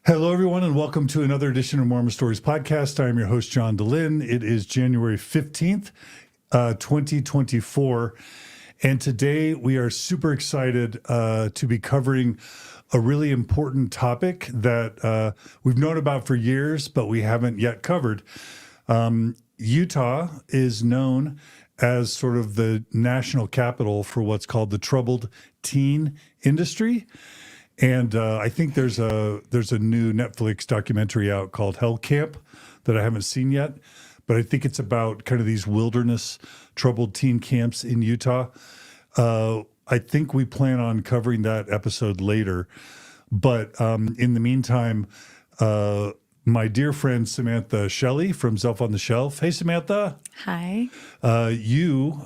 Hello, everyone, and welcome to another edition of Mormon Stories Podcast. I am your host, John DeLynn. It is January 15th, 2024, and today we are super excited to be covering a really important topic that we've known about for years, but we haven't yet covered. Utah is known as sort of the national capital for what's called the troubled teen industry. And I think there's a new Netflix documentary out called Hell Camp that I haven't seen yet, but I think it's about kind of these wilderness troubled teen camps in Utah. I think we plan on covering that episode later, but in the meantime, my dear friend Samantha Shelley from Zelf on the Shelf. Hey, Samantha. Hi. You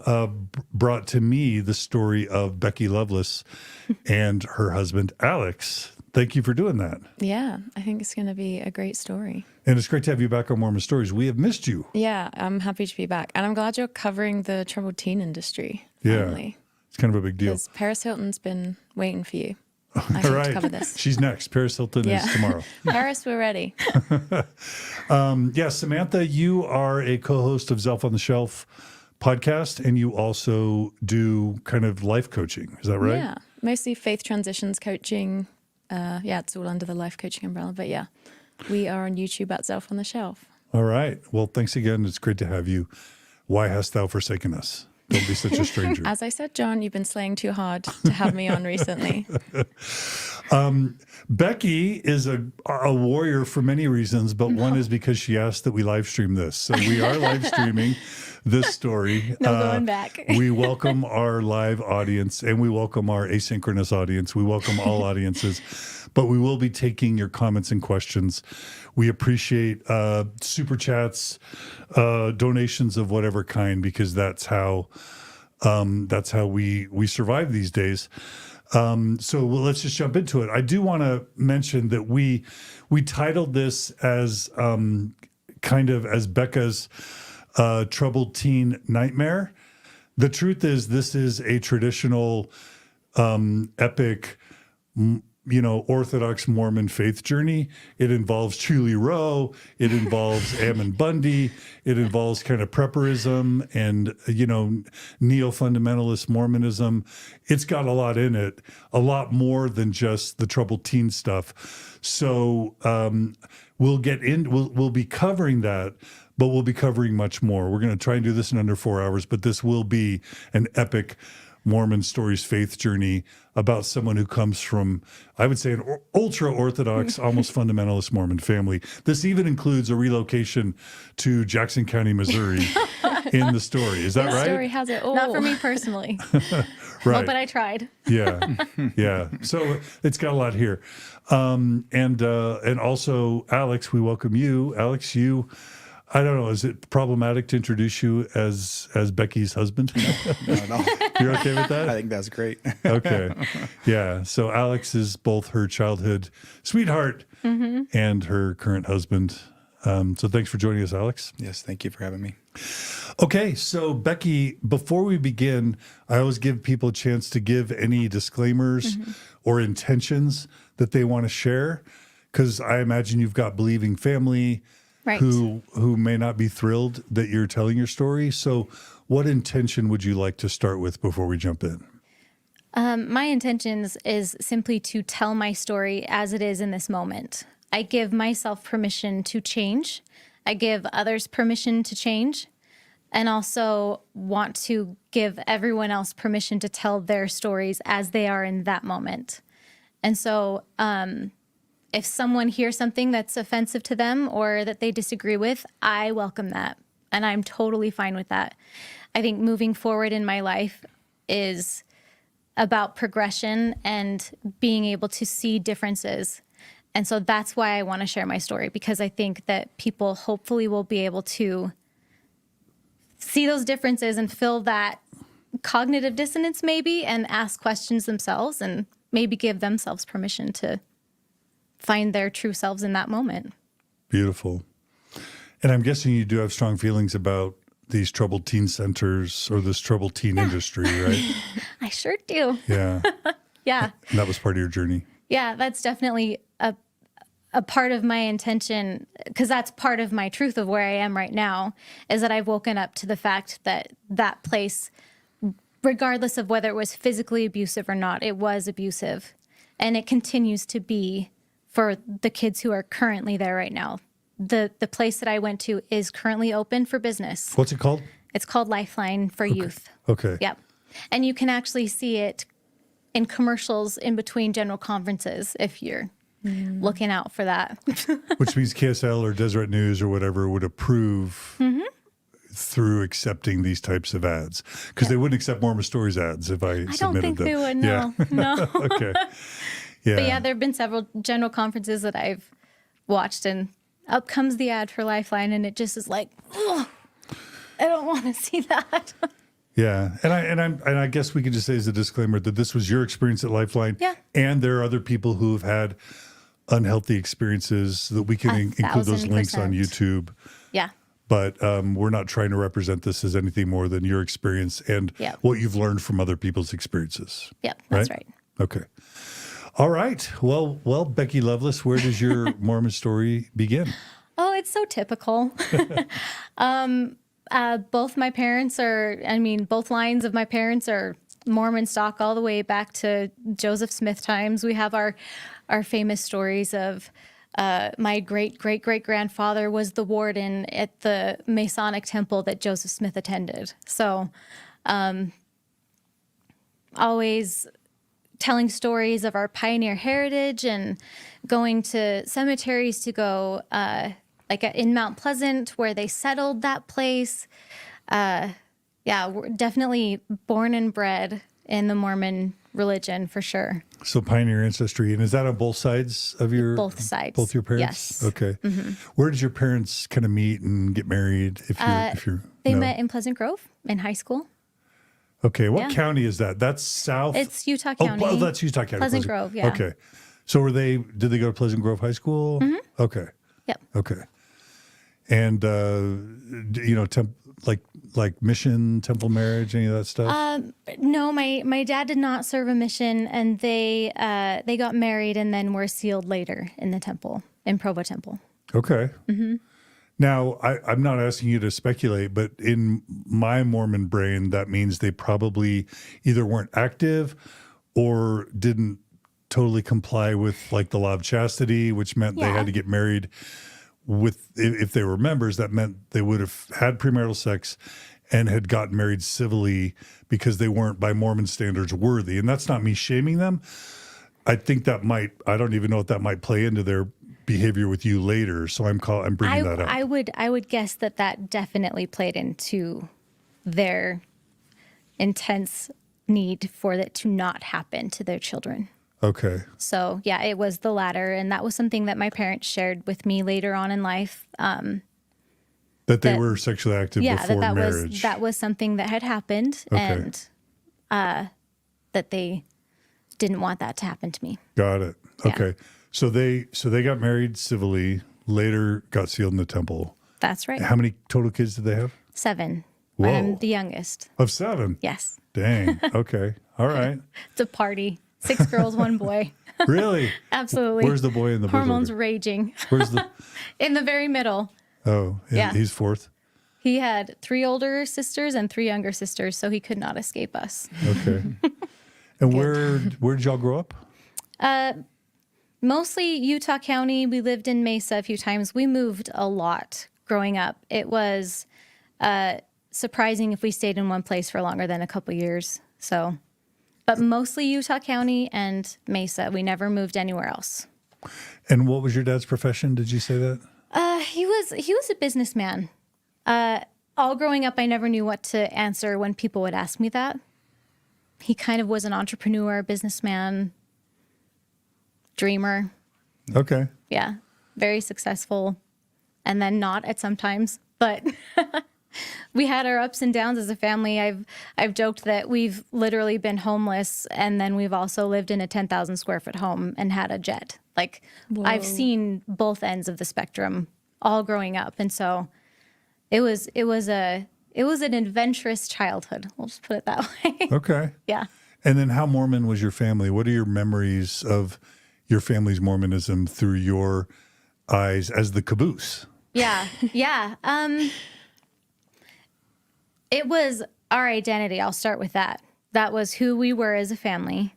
brought to me the story of Becky Loveless and her husband, Alex. Thank you for doing that. Yeah, I think it's going to be a great story. And it's great to have you back on Mormon Stories. We have missed you. Yeah, I'm happy to be back. And I'm glad you're covering the troubled teen industry. Yeah, finally. It's kind of a big deal. Because Paris Hilton's been waiting for you. I All have to right. cover this. She's next. Paris Hilton is tomorrow. Paris, we're ready. Yeah, Samantha, you are a co-host of Zelf on the Shelf podcast, and you also do kind of life coaching. Is that right? Yeah, mostly faith transitions coaching. Yeah, it's all under the life coaching umbrella. But yeah, we are on YouTube at Zelf on the Shelf. All right. Well, thanks again. It's great to have you. Why hast thou forsaken us? Don't be such a stranger. As I said, John, you've been slaying too hard to have me on recently. Becky is a warrior for many reasons, but one is because she asked that we live stream this. So we are live streaming this story. No going back. We welcome our live audience and we welcome our asynchronous audience. We welcome all audiences, but we will be taking your comments and questions. We appreciate super chats, donations of whatever kind, because that's how we survive these days. So let's just jump into it. I do want to mention that we titled this as kind of as Becca's troubled teen nightmare. The truth is, this is a traditional, epic, Orthodox Mormon faith journey. It involves Julie Rowe. It involves Ammon Bundy. It involves kind of prepperism and, neo-fundamentalist Mormonism. It's got a lot in it, a lot more than just the troubled teen stuff. So we'll be covering that, but we'll be covering much more. We're going to try and do this in under 4 hours, but this will be an epic Mormon Stories faith journey about someone who comes from, I would say, an ultra-Orthodox, almost fundamentalist Mormon family. This even includes a relocation to Jackson County, Missouri in the story. Is that right? The story has it all. Not for me personally. Right. But I tried. Yeah. So it's got a lot here. And also, Alex, we welcome you. Alex, I don't know, is it problematic to introduce you as Becky's husband? No. You're okay with that? I think that's great. Okay. Yeah. So Alex is both her childhood sweetheart and her current husband. So thanks for joining us, Alex. Yes, thank you for having me. Okay. So Becky, before we begin, I always give people a chance to give any disclaimers or intentions that they want to share, because I imagine you've got believing family, Right. who may not be thrilled that you're telling your story. So what intention would you like to start with before we jump in? My intentions is simply to tell my story as it is in this moment. I give myself permission to change. I give others permission to change, and also want to give everyone else permission to tell their stories as they are in that moment. And so, if someone hears something that's offensive to them or that they disagree with, I welcome that. And I'm totally fine with that. I think moving forward in my life is about progression and being able to see differences. And so that's why I want to share my story, because I think that people hopefully will be able to see those differences and feel that cognitive dissonance maybe, and ask questions themselves and maybe give themselves permission to find their true selves in that moment. Beautiful. And I'm guessing you do have strong feelings about these troubled teen centers or this troubled teen industry, right? I sure do. Yeah. Yeah. And that was part of your journey. Yeah, that's definitely a part of my intention, because that's part of my truth of where I am right now, is that I've woken up to the fact that that place, regardless of whether it was physically abusive or not, it was abusive. And it continues to be for the kids who are currently there right now. The place that I went to is currently open for business. What's it called? It's called LifeLine for youth. Okay. Yep. And you can actually see it in commercials in between general conferences if you're looking out for that. Which means KSL or Deseret News or whatever would approve through accepting these types of ads. Because they wouldn't accept Mormon Stories ads if I I don't submitted think them. they would, Yeah. no. No. Okay. Yeah. But yeah, there have been several general conferences that I've watched, and up comes the ad for Lifeline, and it just is like, oh, I don't want to see that. Yeah, and I guess we could just say as a disclaimer that this was your experience at Lifeline, Yeah. and there are other people who have had unhealthy experiences that we can include those links on 1000%. YouTube. Yeah. But we're not trying to represent this as anything more than your experience and Yep. what you've learned from other people's experiences. Yep, that's right. Okay. All right. Well, Becky Loveless, where does your Mormon story begin? Oh, it's so typical. Both my parents both lines of my parents are Mormon stock all the way back to Joseph Smith times. We have our famous stories of my great-great-great-grandfather was the warden at the Masonic temple that Joseph Smith attended. So always telling stories of our pioneer heritage and going to cemeteries to go like in Mount Pleasant where they settled that place. We're definitely born and bred in the Mormon religion for sure. So pioneer ancestry. And is that on both sides of your... Both sides. Both your parents? Yes. Okay. Where did your parents kind of meet and get married? If you're They no? met in Pleasant Grove in high school. Okay. What Yeah. county is that? That's south? It's Utah County. Oh, that's Utah County. Pleasant Grove, yeah. Okay. So did they go to Pleasant Grove High School? Okay. Yep. Okay. And, like mission, temple marriage, any of that stuff? No, my dad did not serve a mission, and they got married and then were sealed later in the temple, in Provo Temple. Okay. Now, I'm not asking you to speculate, but in my Mormon brain, that means they probably either weren't active or didn't totally comply with like the law of chastity, which meant they Yeah. had to get married if they were members. That meant they would have had premarital sex and had gotten married civilly because they weren't, by Mormon standards, worthy. And that's not me shaming them. I think that I don't even know if that might play into their behavior with you later. So I'm bringing that up. I would guess that definitely played into their intense need for it to not happen to their children. Okay. So yeah, it was the latter, and that was something that my parents shared with me later on in life. That they were sexually active before marriage. that was something that had happened, Okay. and that they didn't want that to happen to me. Got it. Yeah. Okay. So they got married civilly, later got sealed in the temple. That's right. How many total kids did they have? 7. Whoa. I'm the youngest. Of 7? Yes. Dang. Okay. All right. It's a party. 6 girls, 1 boy. Really? Absolutely. Where's the boy in the Hormones bosom? raging. Where's the... In the very middle. Oh, Yeah. He's 4th? He had 3 older sisters and 3 younger sisters, so he could not escape us. Okay. And where did y'all grow up? Mostly Utah County. We lived in Mesa a few times. We moved a lot growing up. It was surprising if we stayed in one place for longer than a couple years. So, but mostly Utah County and Mesa. We never moved anywhere else. And what was your dad's profession? Did you say that? He was a businessman. All growing up, I never knew what to answer when people would ask me that. He kind of was an entrepreneur, businessman, dreamer. Okay. Yeah, very successful, and then not at some times. But we had our ups and downs as a family. I've joked that we've literally been homeless, and then we've also lived in a 10,000 square foot home and had a jet. Like, I've seen both ends of the spectrum all growing up, and so it was an adventurous childhood. We'll just put it that way. Okay. Yeah. And then how Mormon was your family? What are your memories of your family's Mormonism through your eyes as the caboose. Yeah. Yeah. It was our identity. I'll start with that. That was who we were as a family.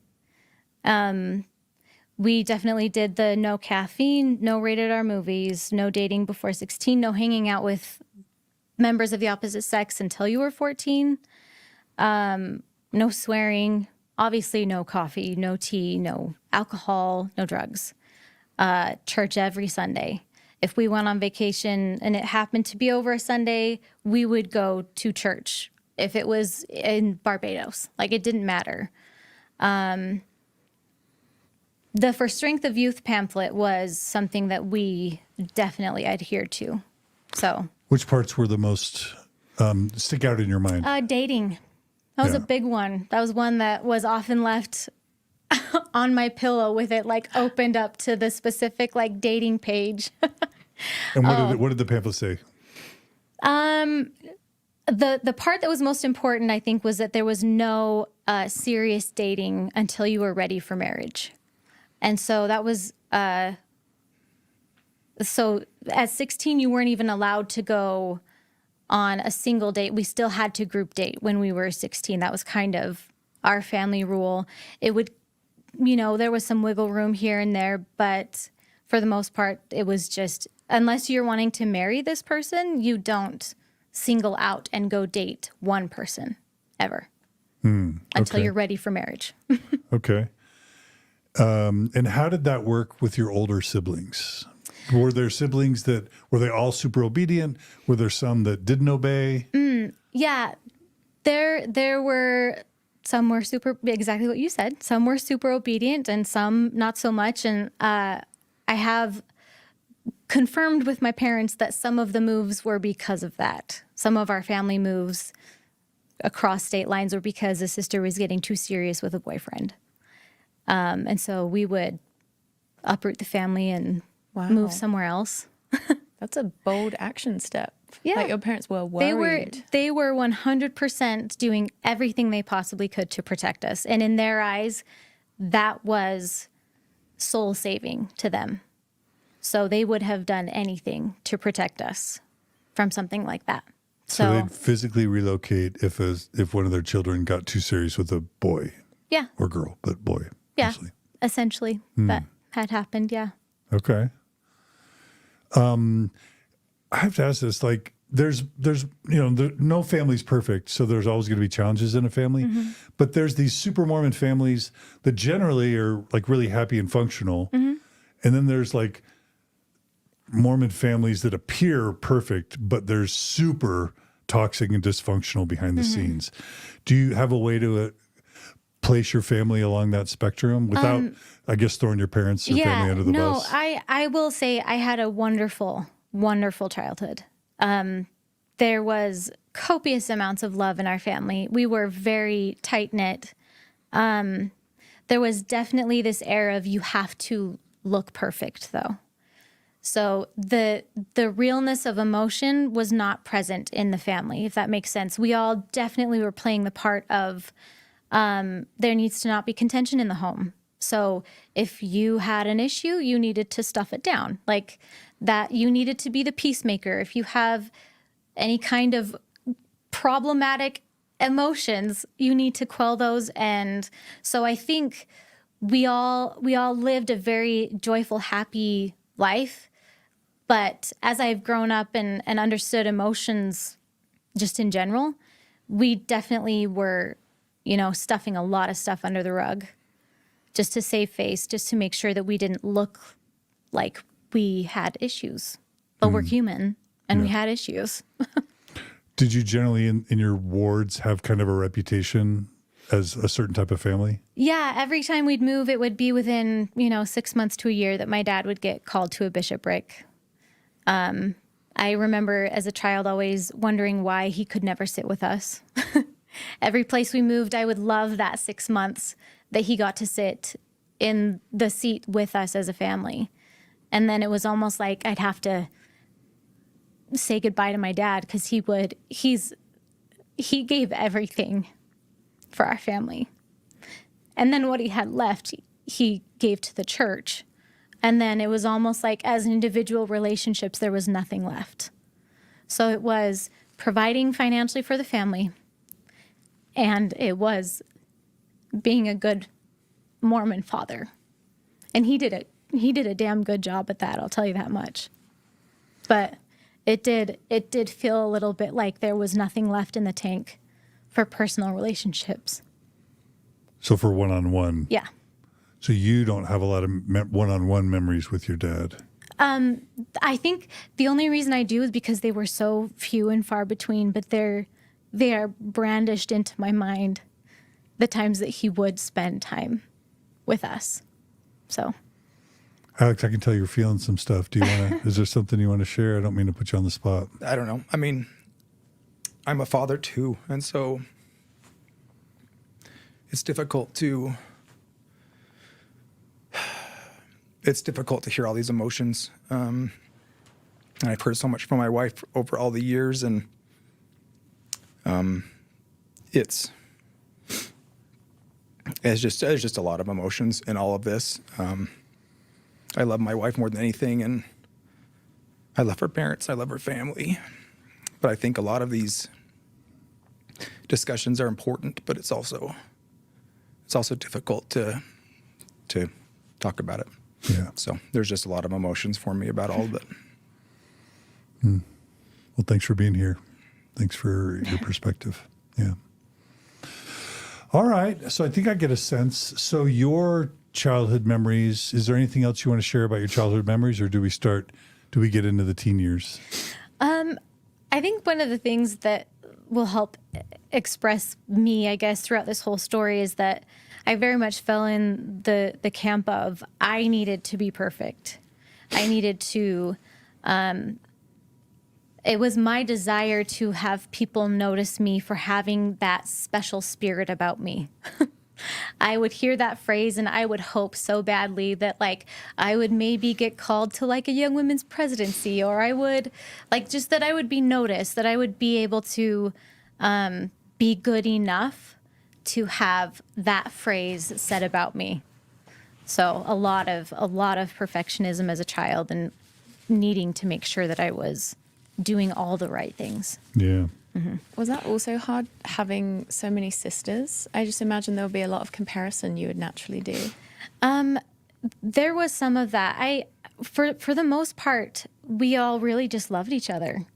We definitely did the no caffeine, no rated R movies, no dating before 16, no hanging out with members of the opposite sex until you were 14, no swearing, obviously no coffee, no tea, no alcohol, no drugs, church every Sunday. If we went on vacation and it happened to be over a Sunday, we would go to church. If it was in Barbados, like it didn't matter. The For Strength of Youth pamphlet was something that we definitely adhered to. So, Which parts were the most stick out in your mind? dating. That was Yeah. a big one. That was one that was often left on my pillow with it like opened up to the specific like dating page. And what did the pamphlet say? The part that was most important, I think, was that there was no serious dating until you were ready for marriage. And so that was, so at 16, you weren't even allowed to go on a single date. We still had to group date when we were 16. That was kind of our family rule. It would, there was some wiggle room here and there, but for the most part, it was just, unless you're wanting to marry this person, you don't single out and go date one person ever until okay. you're ready for marriage. Okay. And how did that work with your older siblings? Were there siblings were they all super obedient? Were there some that didn't obey? Yeah, there were some were exactly what you said. Some were super obedient and some not so much. And I have confirmed with my parents that some of the moves were because of that. Some of our family moves across state lines were because a sister was getting too serious with a boyfriend. And so we would uproot the family and Wow. move somewhere else. That's a bold action step. Yeah. Like your parents were worried. They were 100% doing everything they possibly could to protect us. And in their eyes, that was soul saving to them. So they would have done anything to protect us from something like that. So they'd physically relocate if one of their children got too serious with a boy yeah, or girl, but boy. yeah, Mostly. essentially that had happened. Yeah. Okay. I have to ask this, like there's no family's perfect, so there's always going to be challenges in a family, but there's these super Mormon families that generally are like really happy and functional. And then there's like Mormon families that appear perfect, but they're super toxic and dysfunctional behind the scenes. Do you have a way to place your family along that spectrum without, I guess, throwing your parents or family under the bus? I will say I had a wonderful, wonderful childhood. There was copious amounts of love in our family. We were very tight-knit. There was definitely this air of you have to look perfect, though. So the realness of emotion was not present in the family, if that makes sense. We all definitely were playing the part of there needs to not be contention in the home. So if you had an issue, you needed to stuff it down. Like that, you needed to be the peacemaker. If you have any kind of problematic emotions, you need to quell those. And so I think we all lived a very joyful, happy life. But as I've grown up and understood emotions just in general, we definitely were, stuffing a lot of stuff under the rug just to save face, just to make sure that we didn't look like we had issues. But we're human and we had issues. Did you generally in your wards have kind of a reputation as a certain type of family? Yeah, every time we'd move, it would be within, 6 months to a year that my dad would get called to a bishopric. I remember as a child always wondering why he could never sit with us. Every place we moved, I would love that 6 months that he got to sit in the seat with us as a family. And then it was almost like I'd have to say goodbye to my dad because he gave everything for our family. And then what he had left, he gave to the church. And then it was almost like as individual relationships, there was nothing left. So it was providing financially for the family, and it was being a good Mormon father. And he did a damn good job at that, I'll tell you that much. But it did feel a little bit like there was nothing left in the tank for personal relationships. So for one-on-one. Yeah. So you don't have a lot of one-on-one memories with your dad. I think the only reason I do is because they were so few and far between, but they are brandished into my mind the times that he would spend time with us. So, Alex, I can tell you're feeling some stuff. Do you want to, is there something you want to share? I don't mean to put you on the spot. I don't know. I mean, I'm a father too, and so it's difficult to hear all these emotions. And I've heard so much from my wife over all the years, and it's just a lot of emotions in all of this. I love my wife more than anything, and I love her parents. I love her family. But I think a lot of these discussions are important, but it's also difficult to talk about it. Yeah. So there's just a lot of emotions for me about all of it. Well, thanks for being here. Thanks for your perspective. Yeah. All right. So I think I get a sense. So your childhood memories, is there anything else you want to share about your childhood memories, or do we get into the teen years? I think one of the things that will help express me, I guess, throughout this whole story is that I very much fell in the camp of I needed to be perfect. I needed to, it was my desire to have people notice me for having that special spirit about me. I would hear that phrase and I would hope so badly that like I would maybe get called to like a young women's presidency, or I would like just that I would be noticed, that I would be able to be good enough to have that phrase said about me. So a lot of perfectionism as a child and needing to make sure that I was doing all the right things. Yeah. Mm-hmm. Was that also hard having so many sisters? I just imagine there would be a lot of comparison you would naturally do. There was some of that. For the most part, we all really just loved each other.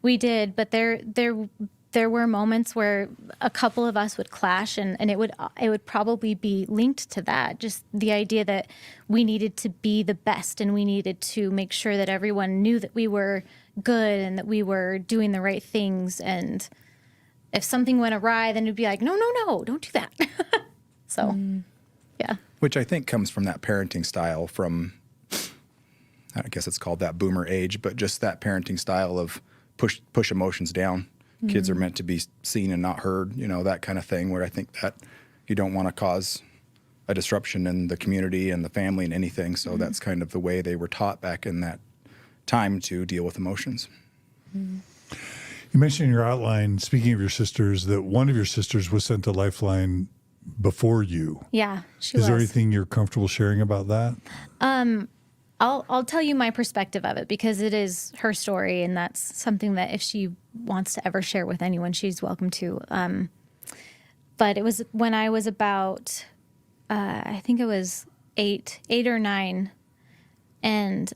We did, but there were moments where a couple of us would clash, and it would probably be linked to that. Just the idea that we needed to be the best, and we needed to make sure that everyone knew that we were good and that we were doing the right things. And if something went awry, then it'd be like, no, don't do that. So, yeah. Which I think comes from that parenting style from, I guess it's called that boomer age, but just that parenting style of push emotions down. Kids are meant to be seen and not heard, that kind of thing, where I think that you don't want to cause a disruption in the community and the family and anything. So that's kind of the way they were taught back in that time to deal with emotions. You mentioned in your outline, speaking of your sisters, that one of your sisters was sent to LifeLine before you. Yeah, she was. Is there anything you're comfortable sharing about that? I'll tell you my perspective of it because it is her story, and that's something that if she wants to ever share with anyone, she's welcome to. But it was when I was about, I think it was eight or nine, and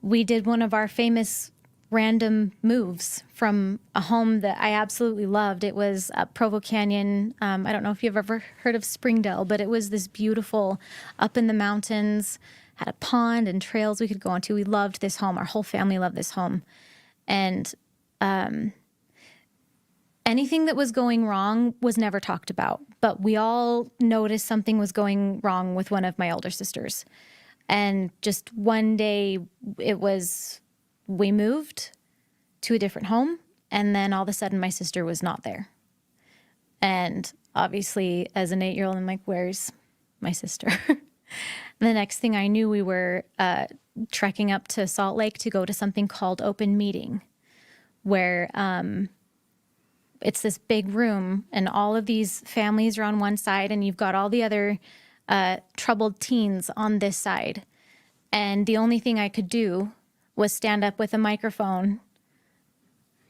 we did one of our famous random moves from a home that I absolutely loved. It was Provo Canyon. I don't know if you've ever heard of Springdale, but it was this beautiful up in the mountains, had a pond and trails we could go onto. We loved this home. Our whole family loved this home. And anything that was going wrong was never talked about, but we all noticed something was going wrong with one of my older sisters. And just one day we moved to a different home, and then all of a sudden my sister was not there. And obviously as an 8-year-old, I'm like, where's my sister? The next thing I knew, we were trekking up to Salt Lake to go to something called Open Meeting, where it's this big room and all of these families are on one side, and you've got all the other troubled teens on this side. And the only thing I could do was stand up with a microphone.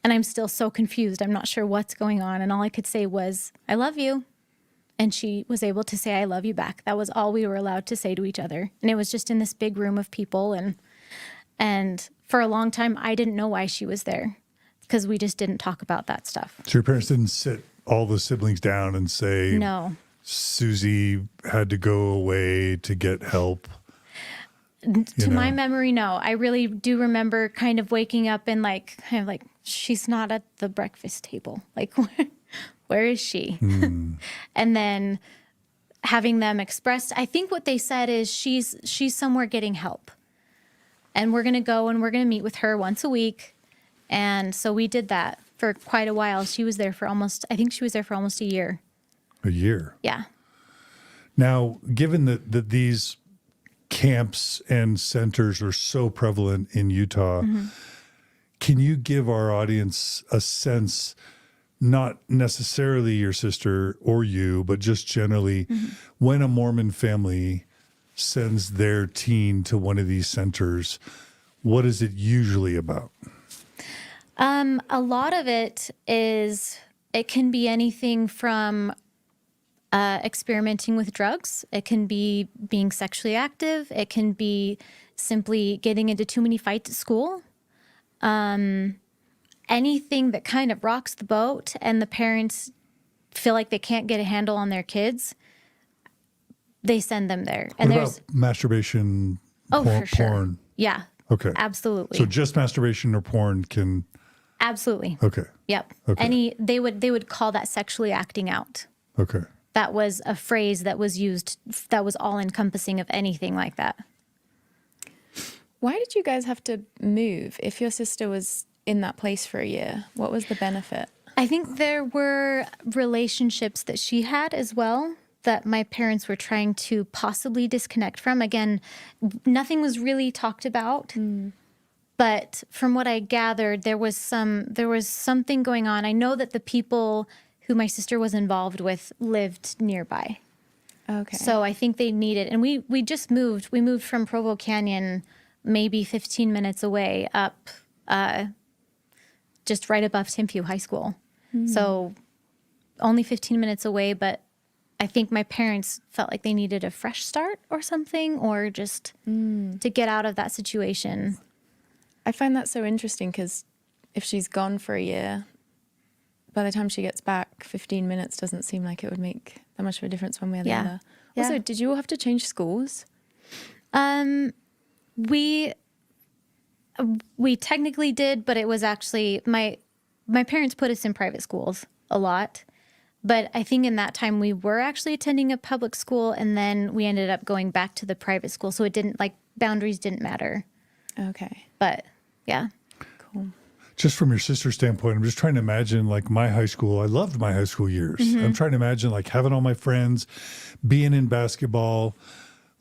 And I'm still so confused. I'm not sure what's going on. And all I could say was, I love you. And she was able to say, I love you back. That was all we were allowed to say to each other. And it was just in this big room of people. And for a long time, I didn't know why she was there because we just didn't talk about that stuff. So your parents didn't sit all the siblings down and say, No. Susie had to go away to get help. To my memory, no. I really do remember kind of waking up and kind of like, she's not at the breakfast table. Like, where is she? And then having them expressed, I think what they said is she's somewhere getting help. And we're going to go and we're going to meet with her once a week. And so we did that for quite a while. She was there for almost a year. A year. Yeah. Now, given that these camps and centers are so prevalent in Utah, can you give our audience a sense, not necessarily your sister or you, but just generally, when a Mormon family sends their teen to one of these centers, what is it usually about? A lot of it can be anything from experimenting with drugs. It can be being sexually active. It can be simply getting into too many fights at school. Anything that kind of rocks the boat and the parents feel like they can't get a handle on their kids, they send them there. And What about masturbation, for sure. porn? Yeah. Okay. Absolutely. So just masturbation or porn can... Absolutely. Okay. Yep. Okay. They would call that sexually acting out. Okay. That was a phrase that was used that was all encompassing of anything like that. Why did you guys have to move if your sister was in that place for a year? What was the benefit? I think there were relationships that she had as well that my parents were trying to possibly disconnect from. Again, nothing was really talked about. But from what I gathered, there was something going on. I know that the people who my sister was involved with lived nearby. Okay. So I think they needed, and we just moved. We moved from Provo Canyon, maybe 15 minutes away, up just right above Timpview High School. So only 15 minutes away, but I think my parents felt like they needed a fresh start or something, or just to get out of that situation. I find that so interesting because if she's gone for a year, by the time she gets back, 15 minutes doesn't seem like it would make that much of a difference one way or the other. Yeah. Also, did you all have to change schools? We technically did, but it was actually my parents put us in private schools a lot. But I think in that time we were actually attending a public school, and then we ended up going back to the private school. So it didn't, boundaries didn't matter. Okay. But yeah. Cool. Just from your sister's standpoint, I'm just trying to imagine my high school. I loved my high school years. I'm trying to imagine having all my friends, being in basketball,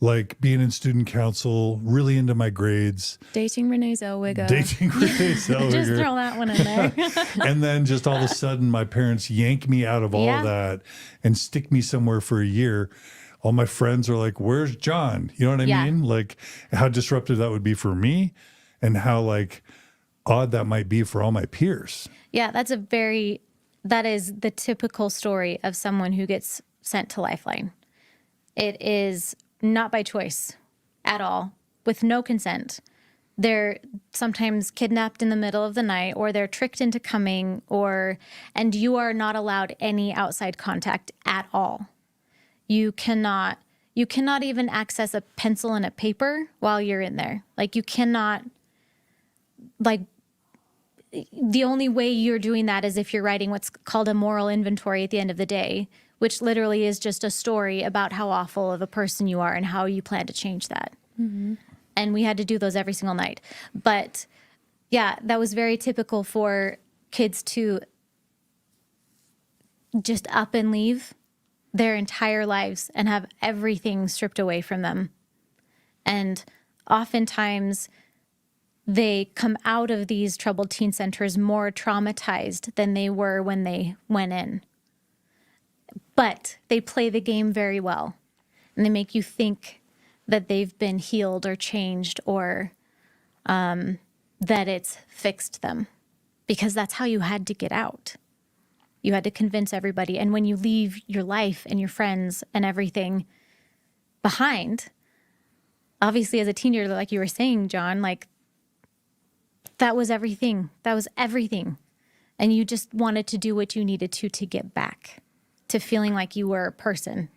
being in student council, really into my grades. Dating Renee Zellweger. Dating Renee Zellweger. Just throw that one in there. And then just all of a sudden, my parents yank me out of all of that and stick me somewhere for a year. All my friends are like, where's John? You know what I mean? How disruptive that would be for me and how odd that might be for all my peers. Yeah, that is the typical story of someone who gets sent to LifeLine. It is not by choice at all, with no consent. They're sometimes kidnapped in the middle of the night, or they're tricked into coming, and you are not allowed any outside contact at all. You cannot even access a pencil and a paper while you're in there. You cannot, the only way you're doing that is if you're writing what's called a moral inventory at the end of the day, which literally is just a story about how awful of a person you are and how you plan to change that. And we had to do those every single night. But yeah, that was very typical for kids to just up and leave their entire lives and have everything stripped away from them. And oftentimes they come out of these troubled teen centers more traumatized than they were when they went in. But they play the game very well. and they make you think that they've been healed or changed or that it's fixed them, because that's how you had to get out. You had to convince everybody. And when you leave your life and your friends and everything behind, obviously as a teenager, like you were saying, John, like that was everything. That was everything. And you just wanted to do what you needed to get back to feeling like you were a person.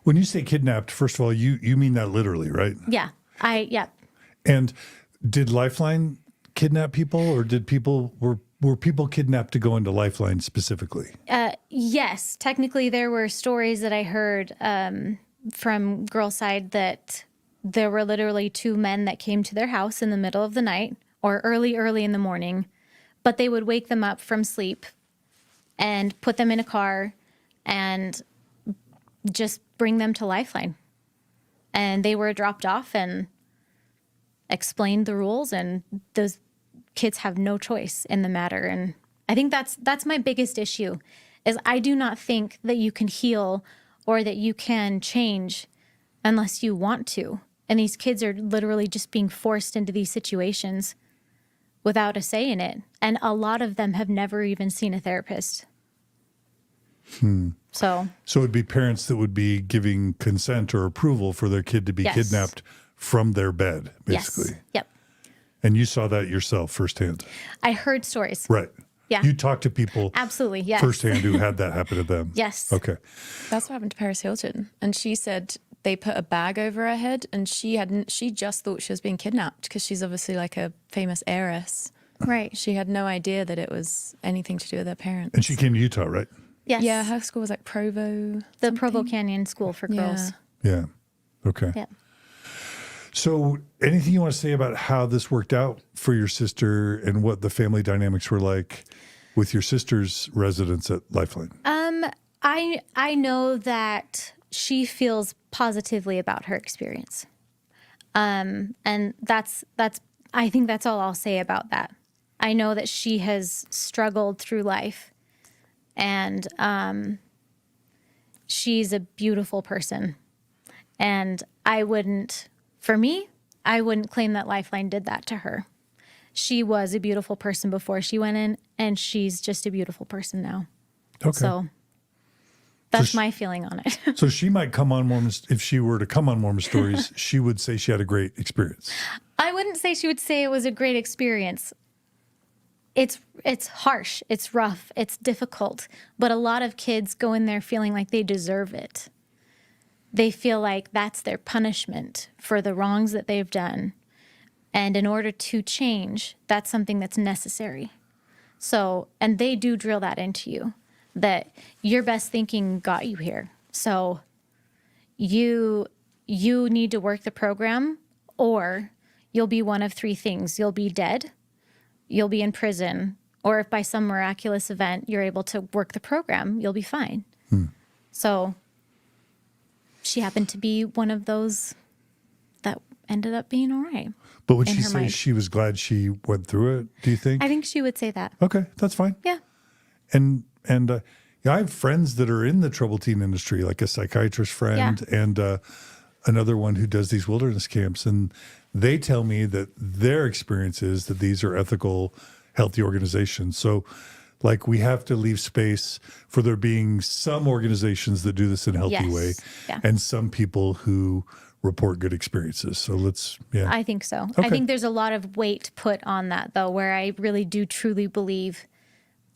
When you say kidnapped, first of all, you mean that literally, right? Yeah. Yeah. And did LifeLine kidnap people, or did people were people kidnapped to go into LifeLine specifically? Yes. Technically, there were stories that I heard from girl side that there were literally 2 men that came to their house in the middle of the night or early in the morning, but they would wake them up from sleep and put them in a car and just bring them to LifeLine. And they were dropped off and explained the rules, and those kids have no choice in the matter. And I think that's my biggest issue, is I do not think that you can heal or that you can change unless you want to. And these kids are literally just being forced into these situations without a say in it. And a lot of them have never even seen a therapist. So it'd be parents that would be giving consent or approval for their kid to be Yes. kidnapped from their bed, basically. yes. Yep. And you saw that yourself firsthand. I heard stories. Right. Yeah. You talked to people Absolutely. Yes. firsthand who had that happen to them. Yes. Okay. That's what happened to Paris Hilton. And she said they put a bag over her head, and she just thought she was being kidnapped because she's obviously like a famous heiress. Right. She had no idea that it was anything to do with her parents. And she came to Utah, right? Yes. Yeah, her school was like Provo. The Provo Canyon School for Girls. Yeah. Okay. Yeah. So anything you want to say about how this worked out for your sister and what the family dynamics were like with your sister's residence at LifeLine? I know that she feels positively about her experience. And that's I think that's all I'll say about that. I know that she has struggled through life, and she's a beautiful person. And I wouldn't claim that LifeLine did that to her. She was a beautiful person before she went in, and she's just a beautiful person now. Okay. So that's my feeling on it. So she might come on Mormon, if she were to come on Mormon Stories, she would say she had a great experience. I wouldn't say she would say it was a great experience. It's harsh, it's rough, it's difficult, but a lot of kids go in there feeling like they deserve it. They feel like that's their punishment for the wrongs that they've done. And in order to change, that's something that's necessary. So, and they do drill that into you, that your best thinking got you here. So you need to work the program, or you'll be one of 3 things. You'll be dead, you'll be in prison, or if by some miraculous event you're able to work the program, you'll be fine. So she happened to be one of those that ended up being all right. But would In she her say mind. she was glad she went through it, do you think? I think she would say that. Okay, that's fine. Yeah. And yeah, I have friends that are in the troubled teen industry, like a psychiatrist friend and another one who does these wilderness camps. And they tell me that their experience is that these are ethical, healthy organizations. So like we have to leave space for there being some organizations that do this in a healthy Yes. way Yeah. and some people who report good experiences. So I think so. Okay. I think there's a lot of weight put on that, though, where I really do truly believe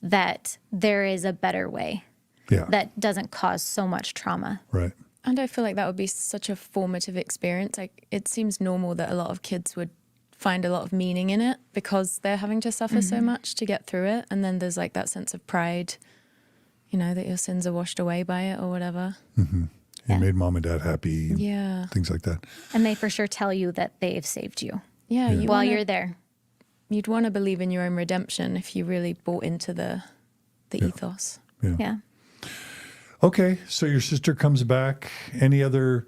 that there is a better way that doesn't cause so much trauma. Right. And I feel like that would be such a formative experience. Like, it seems normal that a lot of kids would find a lot of meaning in it because they're having to suffer so much to get through it. And then there's like that sense of pride, you know, that your sins are washed away by it or whatever. It made mom and dad happy. And Yeah. things like that. And they for sure tell you that they've saved you Yeah. while you're there. You'd want to believe in your own redemption if you really bought into the ethos. Yeah. Okay, so your sister comes back. Any other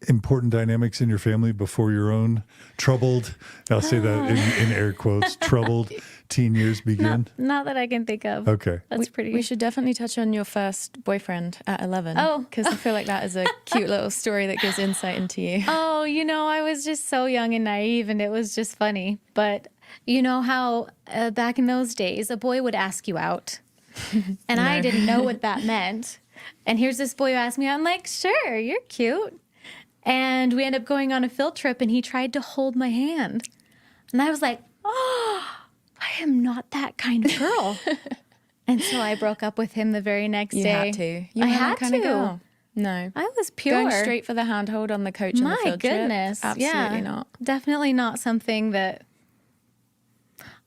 important dynamics in your family before your own troubled, I'll say that in air quotes, troubled teen years begin? Not that I can think of. Okay. That's pretty. We should definitely touch on your first boyfriend at 11. Oh. Because I feel like that is a cute little story that gives insight into you. Oh, I was just so young and naive, and it was just funny. But you know how back in those days, a boy would ask you out, and I didn't know what that meant. And here's this boy who asked me out. I'm like, sure, you're cute. And we ended up going on a field trip, and he tried to hold my hand. And I was like, oh, I am not that kind of girl. And so I broke up with him the very next You day. had to. You I were that had kind of to. girl. No. I was pure. Going straight for the handhold on the coach on the My field goodness. trip. Absolutely not. Definitely not something that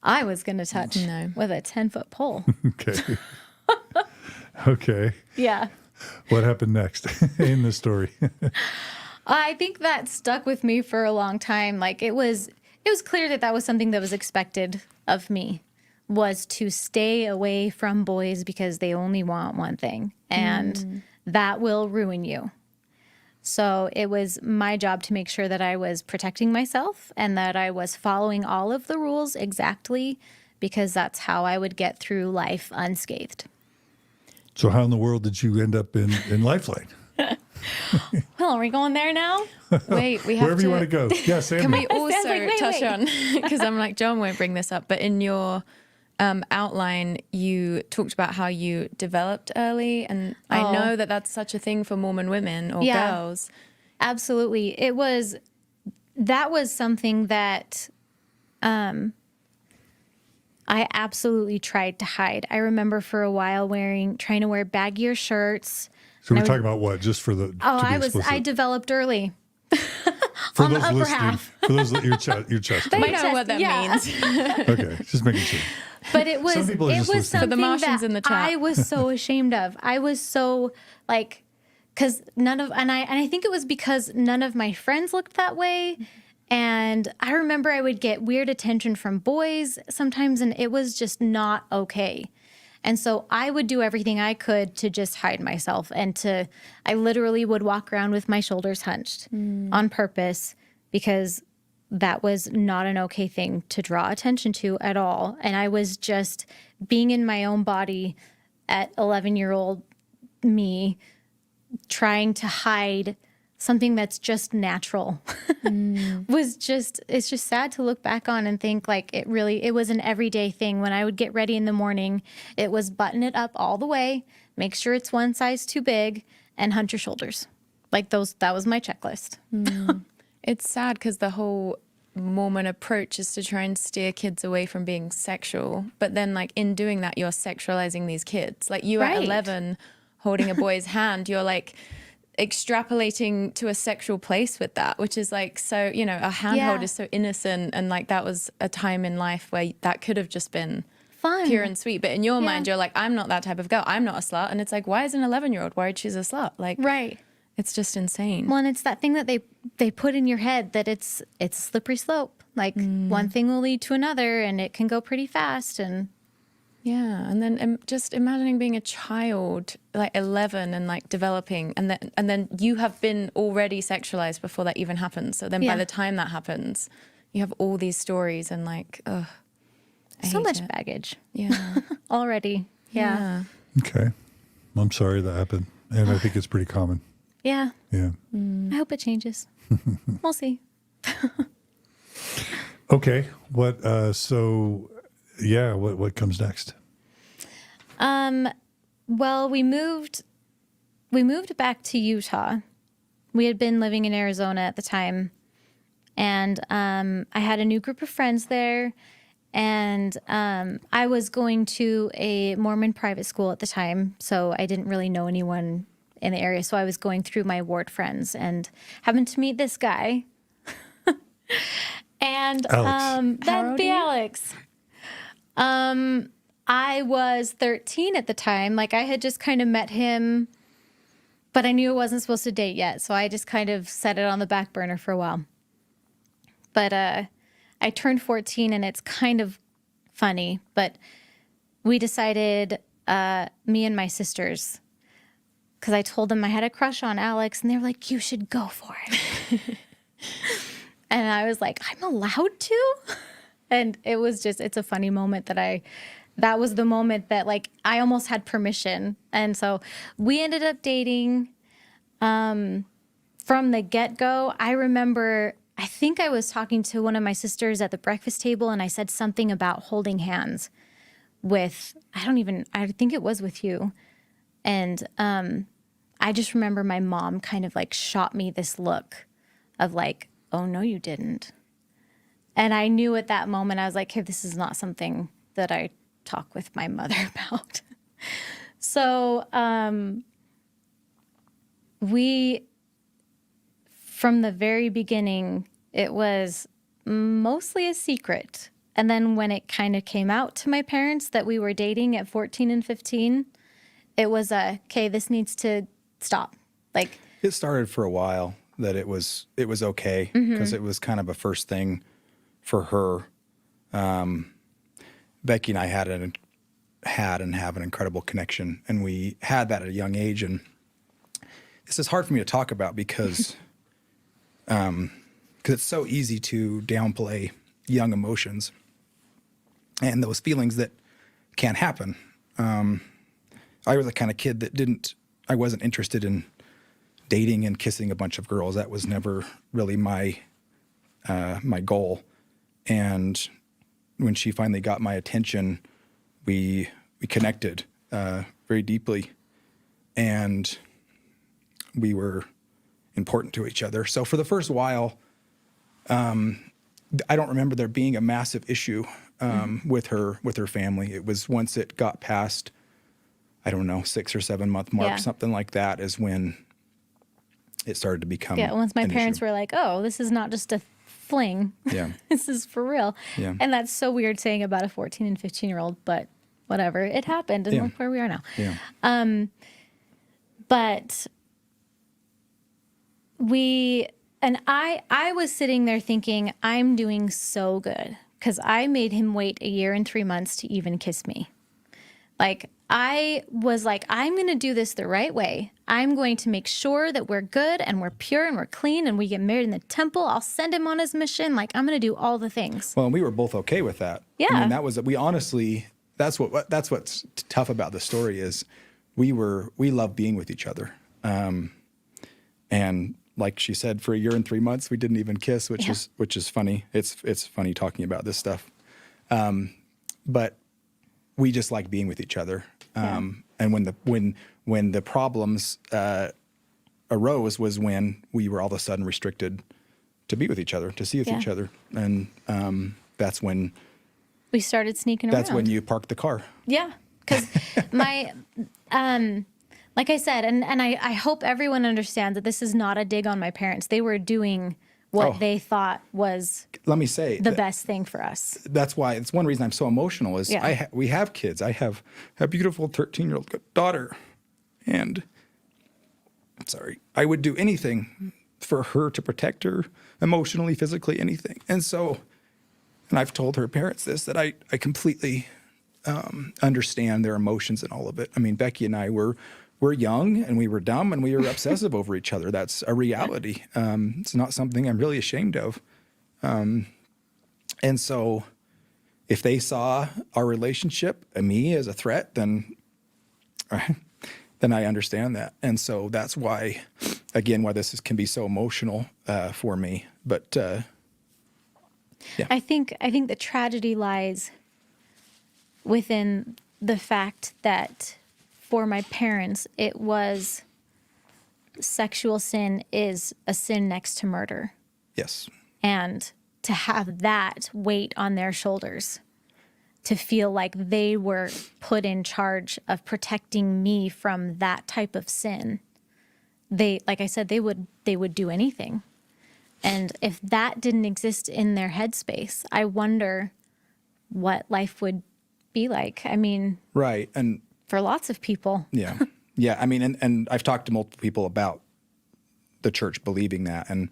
I was going to touch No. with a 10-foot pole. Okay. Okay. Yeah. What happened next in the story? I think that stuck with me for a long time. Like it was clear that that was something that was expected of me, was to stay away from boys because they only want one thing, and that will ruin you. So it was my job to make sure that I was protecting myself and that I was following all of the rules exactly, because that's how I would get through life unscathed. So how in the world did you end up in LifeLine? Well, are we going there now? Wait, we have Wherever to. you want to go. Yeah, Sam. Can we I was also like, wait, touch wait. on, because I'm like, John won't bring this up, but in your outline, you talked about how you developed early. And I know that that's such a thing for Mormon women or Yeah. girls. Absolutely. That was something that I absolutely tried to hide. I remember for a while trying to wear baggier shirts. So we're talking about what? Just for the Oh, to be I explicit. developed early. For on the those upper listening, half. for those your chest. I My know chest, what that yeah. means. Okay, just making sure. But it was people are just listening. something For the Martians that in the chat. I was so ashamed of. I was so like, because I think it was because none of my friends looked that way. And I remember I would get weird attention from boys sometimes, and it was just not okay. And so I would do everything I could to just hide myself, and I literally would walk around with my shoulders hunched on purpose, because that was not an okay thing to draw attention to at all. And I was just being in my own body at 11-year-old me, trying to hide something that's just natural. It's just sad to look back on and think like it was an everyday thing. When I would get ready in the morning, it was button it up all the way, make sure it's one size too big, and hunch your shoulders. Like that was my checklist. It's sad because the whole Mormon approach is to try and steer kids away from being sexual. But then, like, in doing that, you're sexualizing these kids. Like, you Right. at 11 holding a boy's hand, you're like extrapolating to a sexual place with that, which is like, so, a handhold Yeah. is so innocent. And like, that was a time in life where that could have just been Fun. pure and sweet. But in your Yeah. mind, you're like, I'm not that type of girl. I'm not a slut. And it's like, why is an 11-year-old worried she's a slut? Like, Right. it's just insane. Well, and it's that thing that they put in your head that it's a slippery slope. Like one thing will lead to another, and it can go pretty fast. And Yeah, and then just imagining being a child, like 11, and like developing, and then you have been already sexualized before that even happens. So then by Yeah. the time that happens, you have all these stories and like, ugh, I so hate much it. baggage Yeah, already. Yeah. Okay. I'm sorry that happened. And I think it's pretty common. Yeah. Yeah. I hope it changes. We'll see. Okay. What what comes next? Well, we moved back to Utah. We had been living in Arizona at the time, and I had a new group of friends there, and I was going to a Mormon private school at the time, so I didn't really know anyone in the area. So I was going through my ward friends and happened to meet this guy. And Alex. that'd be Alex. I was 13 at the time. Like, I had just kind of met him, but I knew I wasn't supposed to date yet. So I just kind of set it on the back burner for a while. But I turned 14, and it's kind of funny. But we decided, me and my sisters, because I told them I had a crush on Alex, and they were like, you should go for it. And I was like, I'm allowed to? And it's a funny moment that was the moment that like I almost had permission. And so we ended up dating from the get-go. I remember, I think I was talking to one of my sisters at the breakfast table and I said something about holding hands with, I think it was with you. And I just remember my mom kind of like shot me this look of like, oh, no, you didn't. And I knew at that moment, I was like, hey, this is not something that I talk with my mother about. So from the very beginning, it was mostly a secret. And then when it kind of came out to my parents that we were dating at 14 and 15, it was okay, this needs to stop. Like, it started for a while that it was okay because it was kind of a first thing for her. Becky and I had and have an incredible connection, and we had that at a young age. And this is hard for me to talk about because it's so easy to downplay young emotions and those feelings that can't happen. I was the kind of kid that I wasn't interested in dating and kissing a bunch of girls. That was never really my goal. And when she finally got my attention, we connected very deeply, and we were important to each other. So for the first while, I don't remember there being a massive issue with her family. It was once it got past, I don't know, 6 or 7 month mark, something like that, is when it started to become. Yeah, once my parents were like, oh, this is not just a fling. Yeah. This is for real. Yeah. And that's so weird saying about a 14 and 15-year-old, but whatever. It happened, and look where we are now. Yeah. But I was sitting there thinking, I'm doing so good because I made him wait 1 year and 3 months to even kiss me. Like, I was like, I'm going to do this the right way. I'm going to make sure that we're good and we're pure and we're clean and we get married in the temple. I'll send him on his mission. Like, I'm going to do all the things. Well, and we were both okay with that. Yeah. I mean, we honestly, that's what's tough about the story is we love being with each other. And like she said, for 1 year and 3 months, we didn't even kiss, which is funny. It's funny talking about this stuff. But we just like being with each other. And when the problems arose was when we were all of a sudden restricted to be with each other, to see with each other. And that's when we started sneaking around. That's when you parked the car. Yeah, because my, like I said, and I hope everyone understands that this is not a dig on my parents. They were doing what they thought was, let me say, the best thing for us. That's why it's one reason I'm so emotional is we have kids. I have a beautiful 13-year-old daughter, and I would do anything for her to protect her emotionally, physically, anything. And I've told her parents this, that I completely understand their emotions and all of it. I mean, Becky and I were young and we were dumb and we were obsessive over each other. That's a reality. It's not something I'm really ashamed of. And so if they saw our relationship and me as a threat, then I understand that. And so that's why, again, why this can be so emotional for me. But I think the tragedy lies within the fact that for my parents, it was sexual sin is a sin next to murder. Yes. And to have that weight on their shoulders, to feel like they were put in charge of protecting me from that type of sin. Like I said, they would do anything. And if that didn't exist in their headspace, I wonder what life would be like. I mean, right. And for lots of people. Yeah. Yeah. I mean, and I've talked to multiple people about the church believing that, and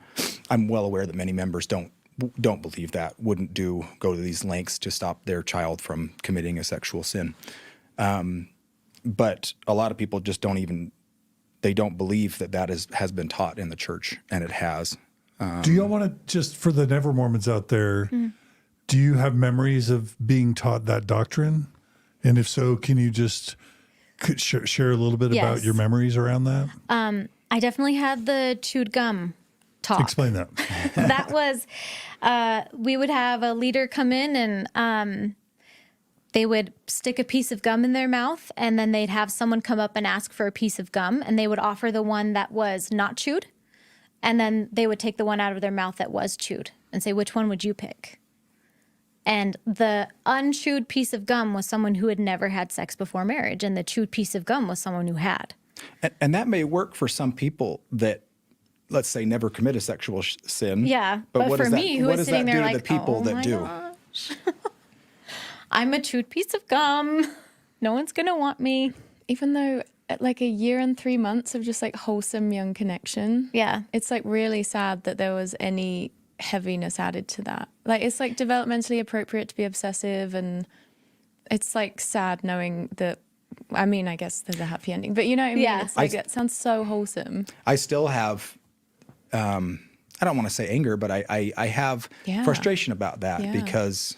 I'm well aware that many members don't believe that, wouldn't go to these lengths to stop their child from committing a sexual sin. But a lot of people just don't believe that has been taught in the church, and it has. Do y'all want to, just for the Never Mormons out there, Do you have memories of being taught that doctrine? And if so, can you just share a little bit about Yes. your memories around that? I definitely had the chewed gum talk. Explain that. That was, we would have a leader come in and they would stick a piece of gum in their mouth, and then they'd have someone come up and ask for a piece of gum, and they would offer the one that was not chewed, and then they would take the one out of their mouth that was chewed and say, which one would you pick? And the unchewed piece of gum was someone who had never had sex before marriage, and the chewed piece of gum was someone who had. And that may work for some people that, let's say, never commit a sexual sin. Yeah, but what for does that, me, who what was does sitting that there do to like, the people oh that my do? gosh. I'm a chewed piece of gum. No one's going to want me. Even though like a year and 3 months of just like wholesome young connection. Yeah. It's like really sad that there was any heaviness added to that. Like it's like developmentally appropriate to be obsessive, and it's like sad knowing that, I mean, I guess there's a happy ending, but you know what I mean? Yeah. It's like, it sounds so wholesome. I still have, I don't want to say anger, but I have Yeah. frustration about that Yeah. because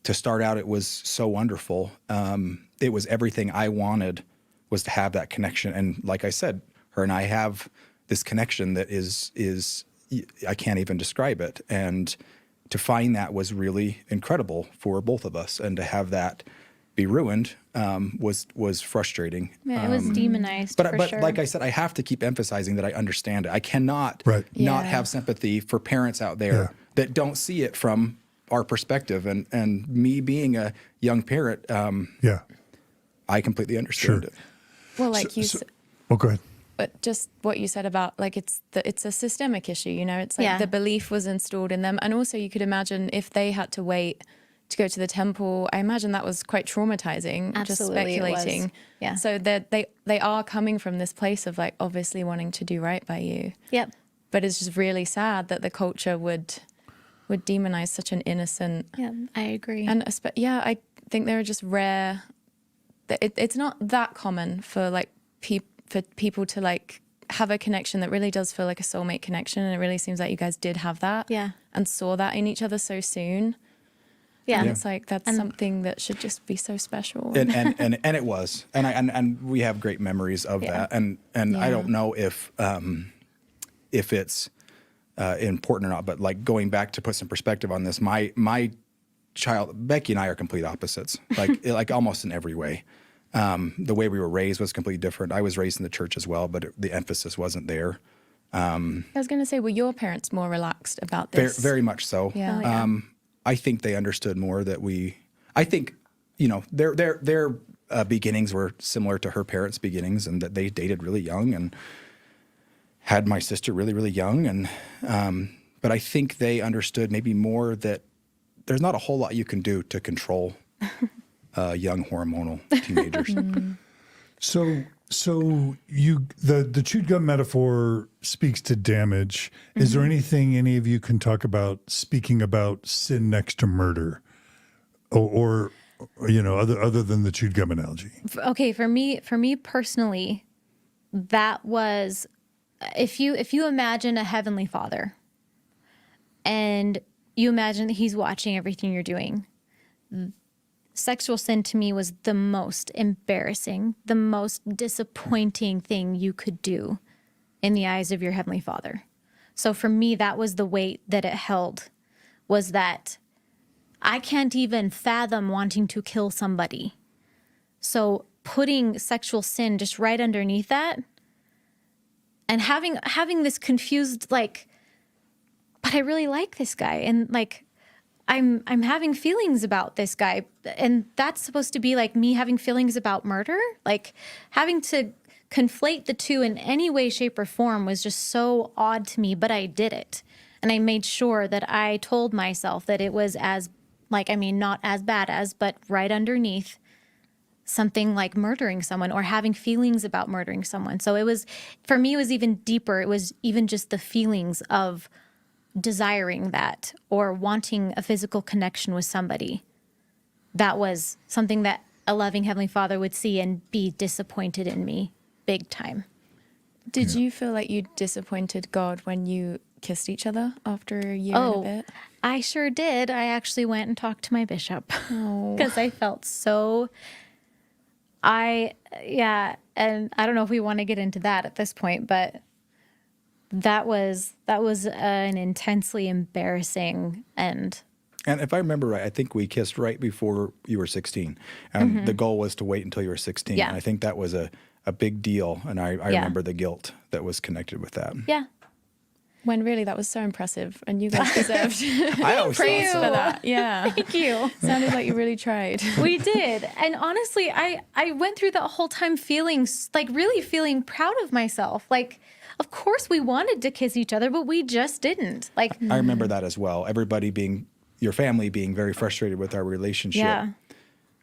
to start out, it was so wonderful. It was everything I wanted, was to have that connection. And like I said, her and I have this connection that is I can't even describe it. And to find that was really incredible for both of us. And to have that be ruined was frustrating. Yeah, it was demonized But for sure. like I said, I have to keep emphasizing that I understand it. I cannot Right. not Yeah. have sympathy for parents out there Yeah. that don't see it from our perspective. And me being a young parent, Yeah. I completely understand Sure. it. Well, like Oh, go ahead. but just what you said about like it's a systemic issue, you know, it's like Yeah. the belief was installed in them. And also you could imagine if they had to wait to go to the temple, I imagine that was quite traumatizing, just Absolutely it was. speculating. Yeah. So they are coming from this place of like obviously wanting to do right by you. Yep. But it's just really sad that the culture would demonize such an innocent, Yeah, I agree. and yeah, I think there are just rare, it's not that common for like for people to like have a connection that really does feel like a soulmate connection, and it really seems like you guys did have that. Yeah. And saw that in each other so soon. yeah. And it's like that's something that should just be so special. And it was, and we have great memories of Yeah. that. And I Yeah. don't know if it's important or not, but like going back to put some perspective on this, my child, Becky and I are complete opposites, like almost in every way. The way we were raised was completely different. I was raised in the church as well, but the emphasis wasn't there. I was going to say, were your parents more relaxed about this? Very much so. Yeah. Oh, yeah. I think they understood more that I think, their beginnings were similar to her parents' beginnings, and that they dated really young and had my sister really, really young. And, but I think they understood maybe more that there's not a whole lot you can do to control young hormonal teenagers. So the chewed gum metaphor speaks to damage. Is there anything any of you can talk about speaking about sin next to murder, or other than the chewed gum analogy? Okay, for me personally, that was if you imagine a heavenly Father, and you imagine that he's watching everything you're doing. Sexual sin to me was the most embarrassing, the most disappointing thing you could do in the eyes of your Heavenly Father. So for me, that was the weight that it held, was that I can't even fathom wanting to kill somebody. So putting sexual sin just right underneath that, and having this confused, like, but I really like this guy, and like, I'm having feelings about this guy, and that's supposed to be like me having feelings about murder. Like having to conflate the two in any way, shape, or form was just so odd to me, but I did it. And I made sure that I told myself that it was not as bad as, but right underneath something like murdering someone or having feelings about murdering someone. So for me, it was even deeper. It was even just the feelings of desiring that or wanting a physical connection with somebody. That was something that a loving Heavenly Father would see and be disappointed in me big time. Did you feel like you disappointed God when you kissed each other after a year and a Oh, bit? I sure did. I actually went and talked to my bishop because I felt so. Yeah, and I don't know if we want to get into that at this point, but that was an intensely embarrassing and. And if I remember right, I think we kissed right before you were 16. And the goal was to wait until you were 16. Yeah. And I think that was a big deal. And I Yeah. remember the guilt that was connected with that. Yeah. When really that was so impressive, and you guys deserved I always praise thought for so. that. Yeah, Thank you. sounded like you really tried. We did. And honestly, I went through that whole time feeling really feeling proud of myself. Like, of course we wanted to kiss each other, but we just didn't. Like, I remember that as well. Everybody your family being very frustrated with our relationship. Yeah.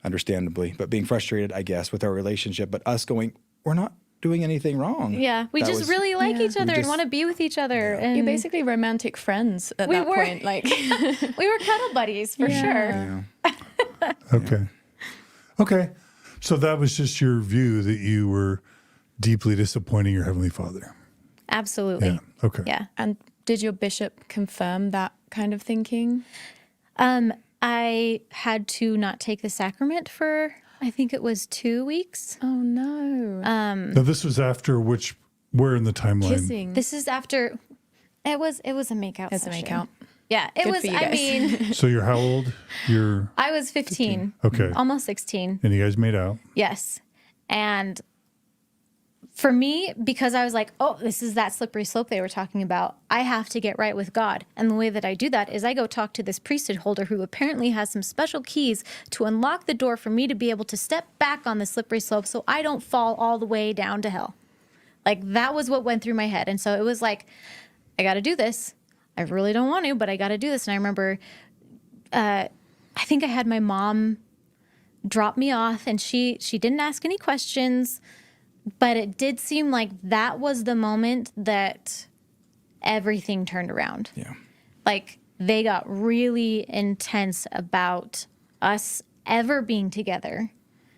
Understandably, but being frustrated, I guess, with our relationship, but us going, we're not doing anything wrong. yeah, we That just was- really like each other and just- want to be with each other. And You're basically romantic friends at We that were. point. Like, we were cuddle buddies for sure. Yeah. Okay. So that was just your view that you were deeply disappointing your Heavenly Father. Absolutely. Yeah. Okay. Yeah. and did your bishop confirm that kind of thinking? I had to not take the sacrament for, I think it was 2 weeks. Oh no, Now this was after where in the timeline? kissing. This is after, it was a makeout As a session. makeout. Yeah, it Good was, for you I guys. mean, So you're how old? You're I was 15. okay. Almost 16. And you guys made out. Yes. And for me, because I was like, oh, this is that slippery slope they were talking about, I have to get right with God. And the way that I do that is I go talk to this priesthood holder who apparently has some special keys to unlock the door for me to be able to step back on the slippery slope so I don't fall all the way down to hell. Like, that was what went through my head. And so it was like, I got to do this. I really don't want to, but I got to do this. And I remember, I think I had my mom drop me off, and she didn't ask any questions, but it did seem like that was the moment that everything turned around. Yeah. Like, they got really intense about us ever being together.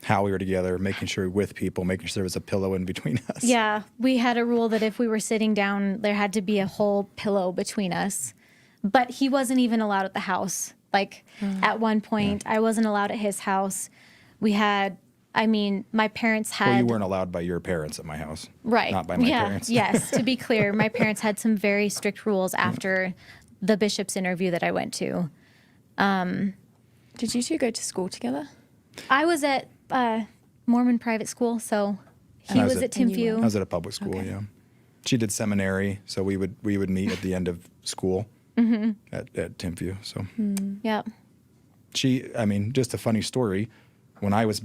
How we were together, making sure we were with people, making sure there was a pillow in between us. Yeah, we had a rule that if we were sitting down, there had to be a whole pillow between us. But he wasn't even allowed at the house. Like, at one point, I wasn't allowed at his house. We had, my parents had... Well, you weren't allowed by your parents at my house. Right. Not by my yeah, parents. Yes, to be clear, my parents had some very strict rules after the bishop's interview that I went to. Did you two go to school together? I was at Mormon private school, so he I was was at and you Timfu. I was at a public school, Okay. yeah. She did seminary, so we would meet at the end of school at Timfu. So Yep. just a funny story. When I was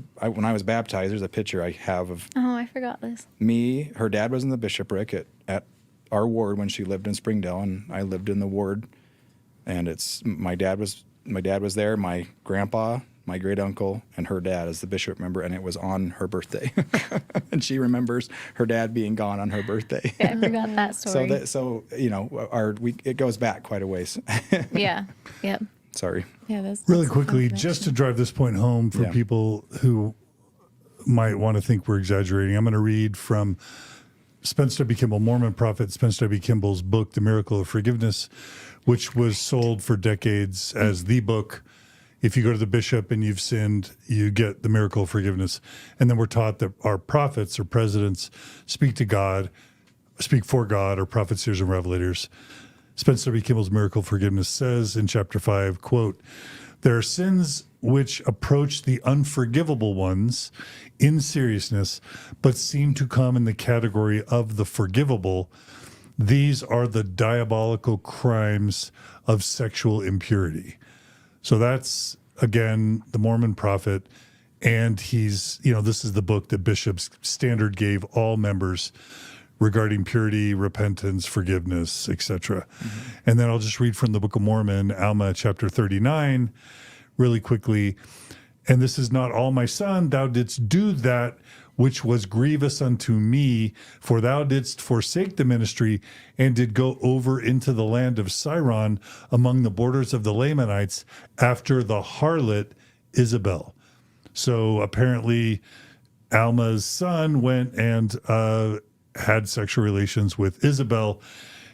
baptized, there's a picture I have of Oh, I forgot this. me. Her dad was in the bishopric at our ward when she lived in Springdale, and I lived in the ward. And my dad was there, my grandpa, my great uncle, and her dad as the bishop member, and it was on her birthday. And she remembers her dad being gone on her birthday. Yeah, I forgot that story. It goes back quite a ways. Yeah. Yep. Sorry. Yeah, there's Really that's a fun quickly, connection. just to drive this point home for Yeah. people who might want to think we're exaggerating, I'm going to read from Spence W. Kimball, Mormon prophet Spence W. Kimball's book, The Miracle of Forgiveness, which was sold for decades as the book. If you go to the bishop and you've sinned, you get the miracle of forgiveness. And then we're taught that our prophets or presidents speak for God, or prophets, seers, and revelators. Spence W. Kimball's Miracle of Forgiveness says in chapter 5, quote, "There are sins which approach the unforgivable ones in seriousness, but seem to come in the category of the forgivable. These are the diabolical crimes of sexual impurity." So that's, again, the Mormon prophet. And this is the book that Bishop's Standard gave all members regarding purity, repentance, forgiveness, etc. And then I'll just read from the Book of Mormon, Alma chapter 39, really quickly. "And this is not all, my son. Thou didst do that which was grievous unto me, for thou didst forsake the ministry and did go over into the land of Siron among the borders of the Lamanites after the harlot Isabel." So apparently Alma's son went and had sexual relations with Isabel,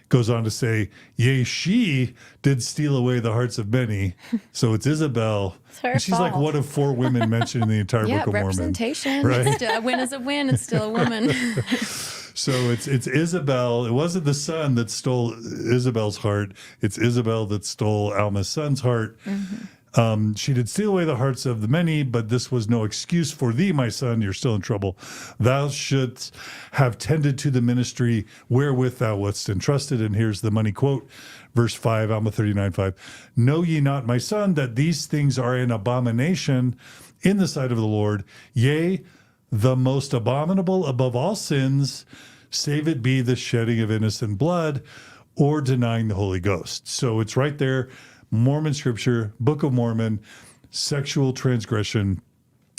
goes on to say, yea, she did steal away the hearts of many. So it's Isabel. her And she's like fault. one of 4 women mentioned in the entire Yeah, Book of Mormon. representation. Right? It's still, a win is a win. It's still a woman. So it's Isabel. It wasn't the son that stole Isabel's heart. It's Isabel that stole Alma's son's heart. She did steal away the hearts of the many, but this was no excuse for thee, my son. You're still in trouble. Thou shouldst have tended to the ministry wherewith thou wast entrusted. And here's the money quote, verse 5, Alma 39:5. Know ye not, my son, that these things are an abomination in the sight of the Lord? Yea, the most abominable above all sins, save it be the shedding of innocent blood or denying the Holy Ghost. So it's right there. Mormon scripture, Book of Mormon, sexual transgression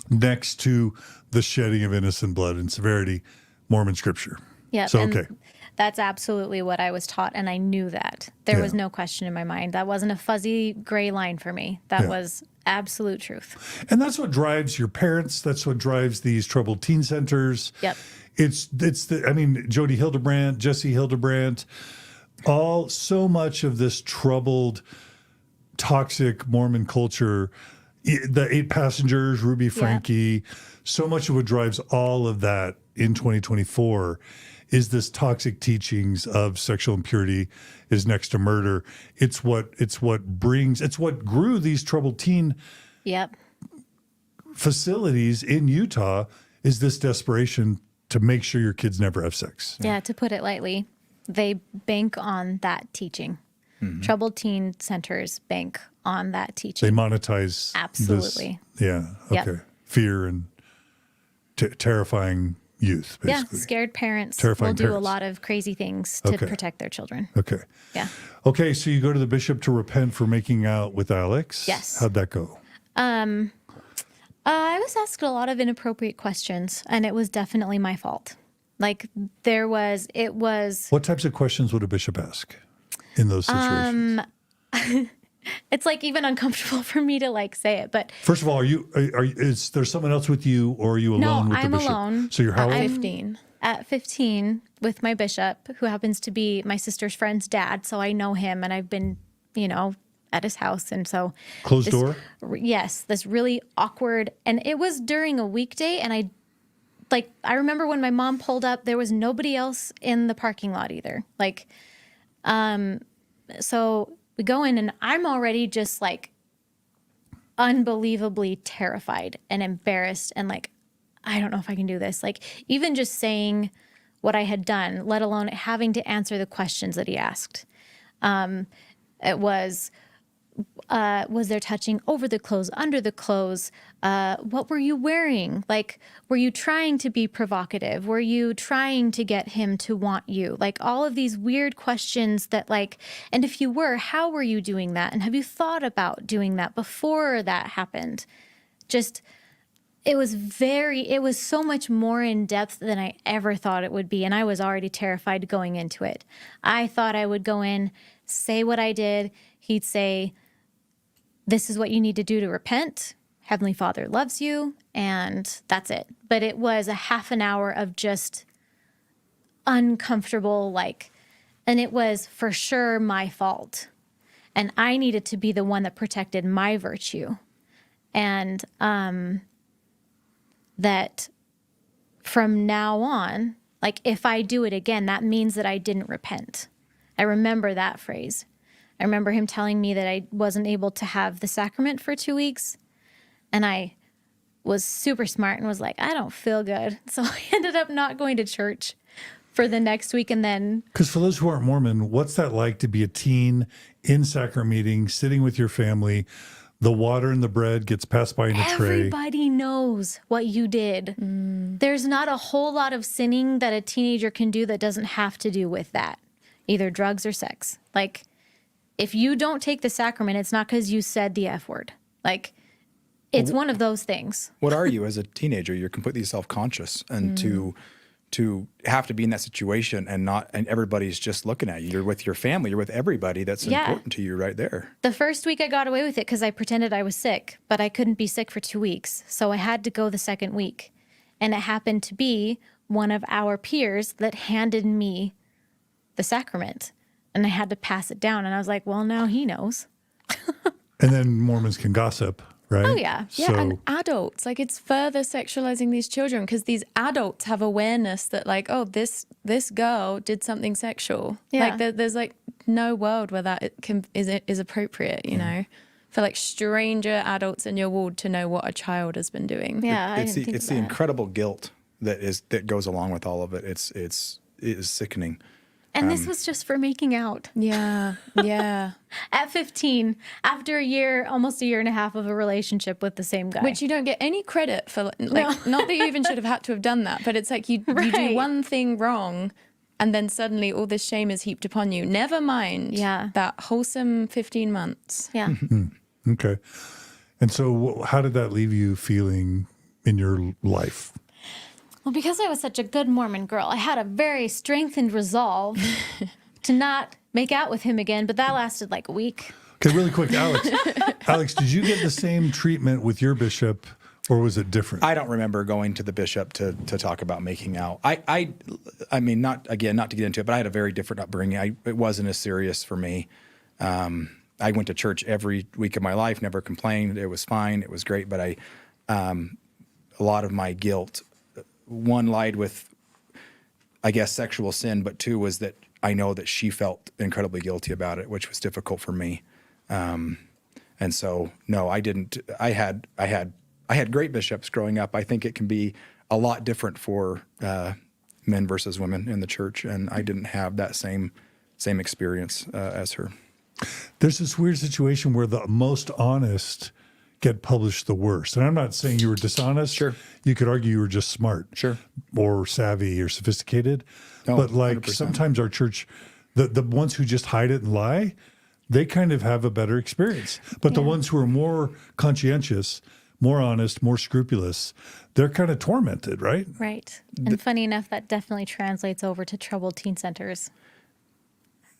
next to the shedding of innocent blood and severity, Mormon scripture. Yeah. So, okay. That's absolutely what I was taught, and I knew that. There was no question in my mind. That wasn't a fuzzy gray line for me. That was absolute truth. And that's what drives your parents. That's what drives these troubled teen centers. Yep. It's Jody Hildebrandt, Jesse Hildebrandt, so much of this troubled, toxic Mormon culture, the 8 Passengers, Ruby Franke, so much of what drives all of that in 2024 is this toxic teachings of sexual impurity is next to murder. It's what grew these troubled teen facilities in Utah is this desperation to make sure your kids never have sex. Yeah, to put it lightly, they bank on that teaching. Troubled teen centers bank on that teaching. They monetize Absolutely. this. Yeah. Okay. Yep. Fear and terrifying youth, basically. Yeah, scared parents Terrifying will do parents. a lot of crazy things to Okay. protect their children. Okay. Yeah. Okay, so you go to the bishop to repent for making out with Alex. Yes. How'd that go? I was asked a lot of inappropriate questions, and it was definitely my fault. Like it was. What types of questions would a bishop ask in those situations? It's like even uncomfortable for me to like say it, but First of all, is there someone else with you, or are you alone with I'm the bishop? alone. So you're how old? 15. at 15 with my bishop, who happens to be my sister's friend's dad. So I know him, and I've been, at his house. And so Closed door? Yes, this really awkward. And it was during a weekday. And I remember when my mom pulled up, there was nobody else in the parking lot either. So we go in, and I'm already just like unbelievably terrified and embarrassed. And I don't know if I can do this. Even just saying what I had done, let alone having to answer the questions that he asked. It was there touching over the clothes, under the clothes? What were you wearing? Were you trying to be provocative? Were you trying to get him to want you? All of these weird questions that and if you were, how were you doing that? And have you thought about doing that before that happened? It was so much more in depth than I ever thought it would be. And I was already terrified going into it. I thought I would go in, say what I did. He'd say, this is what you need to do to repent. Heavenly Father loves you. And that's it. But it was a half an hour of just uncomfortable, and it was for sure my fault. And I needed to be the one that protected my virtue. And, that from now on, if I do it again, that means that I didn't repent. I remember that phrase. I remember him telling me that I wasn't able to have the sacrament for 2 weeks. And I was super smart and was like, I don't feel good. So I ended up not going to church for the next week. And then, Because for those who aren't Mormon, what's that like to be a teen in sacrament meeting, sitting with your family? The water and the bread gets passed by in a tray. everybody knows what you did. There's not a whole lot of sinning that a teenager can do that doesn't have to do with that, either drugs or sex. If you don't take the sacrament, it's not because you said the F word. It's one of those things. What are you as a teenager? You're completely self-conscious, and to have to be in that situation and everybody's just looking at you. You're with your family. You're with everybody that's important to you right there. The first week I got away with it because I pretended I was sick, but I couldn't be sick for 2 weeks. So I had to go the second week. And it happened to be one of our peers that handed me the sacrament. And I had to pass it down. And I was like, well, now he knows. And then Mormons can gossip, right? Oh, yeah. Yeah, and adults, like it's further sexualizing these children because these adults have awareness that like, oh, this girl did something sexual. Yeah. Like there's like no world where that is appropriate, you know, for like stranger adults in your ward to know what a child has been doing. Yeah, I It's didn't think it's of the that. incredible guilt that goes along with all of it. It is sickening. And this was just for making out. Yeah, yeah. At 15, after almost a year and a half of a relationship with the same guy. Which you don't get any credit for. Like, not that you even should have had to have done that, but it's like you do Right. one thing wrong and then suddenly all this shame is heaped upon you. Never mind that wholesome 15 months. Yeah. Okay. And so how did that leave you feeling in your life? Well, because I was such a good Mormon girl, I had a very strengthened resolve to not make out with him again, but that lasted like a week. Okay, really quick, Alex. Alex, did you get the same treatment with your bishop, or was it different? I don't remember going to the bishop to talk about making out. I mean, not to get into it, but I had a very different upbringing. It wasn't as serious for me. I went to church every week of my life, never complained. It was fine. It was great. But a lot of my guilt, one lied with, I guess, sexual sin, but two was that I know that she felt incredibly guilty about it, which was difficult for me. And so, no, I didn't. I had great bishops growing up. I think it can be a lot different for men versus women in the church, and I didn't have that same experience as her. There's this weird situation where the most honest get published the worst. And I'm not saying you were dishonest. Sure. You could argue you were just smart. Sure. Or savvy or sophisticated. No, but like 100%. sometimes our church, the ones who just hide it and lie, they kind of have a better experience. But the ones who are more conscientious, more honest, more scrupulous, they're kind of tormented, right? Right. And funny enough, that definitely translates over to troubled teen centers.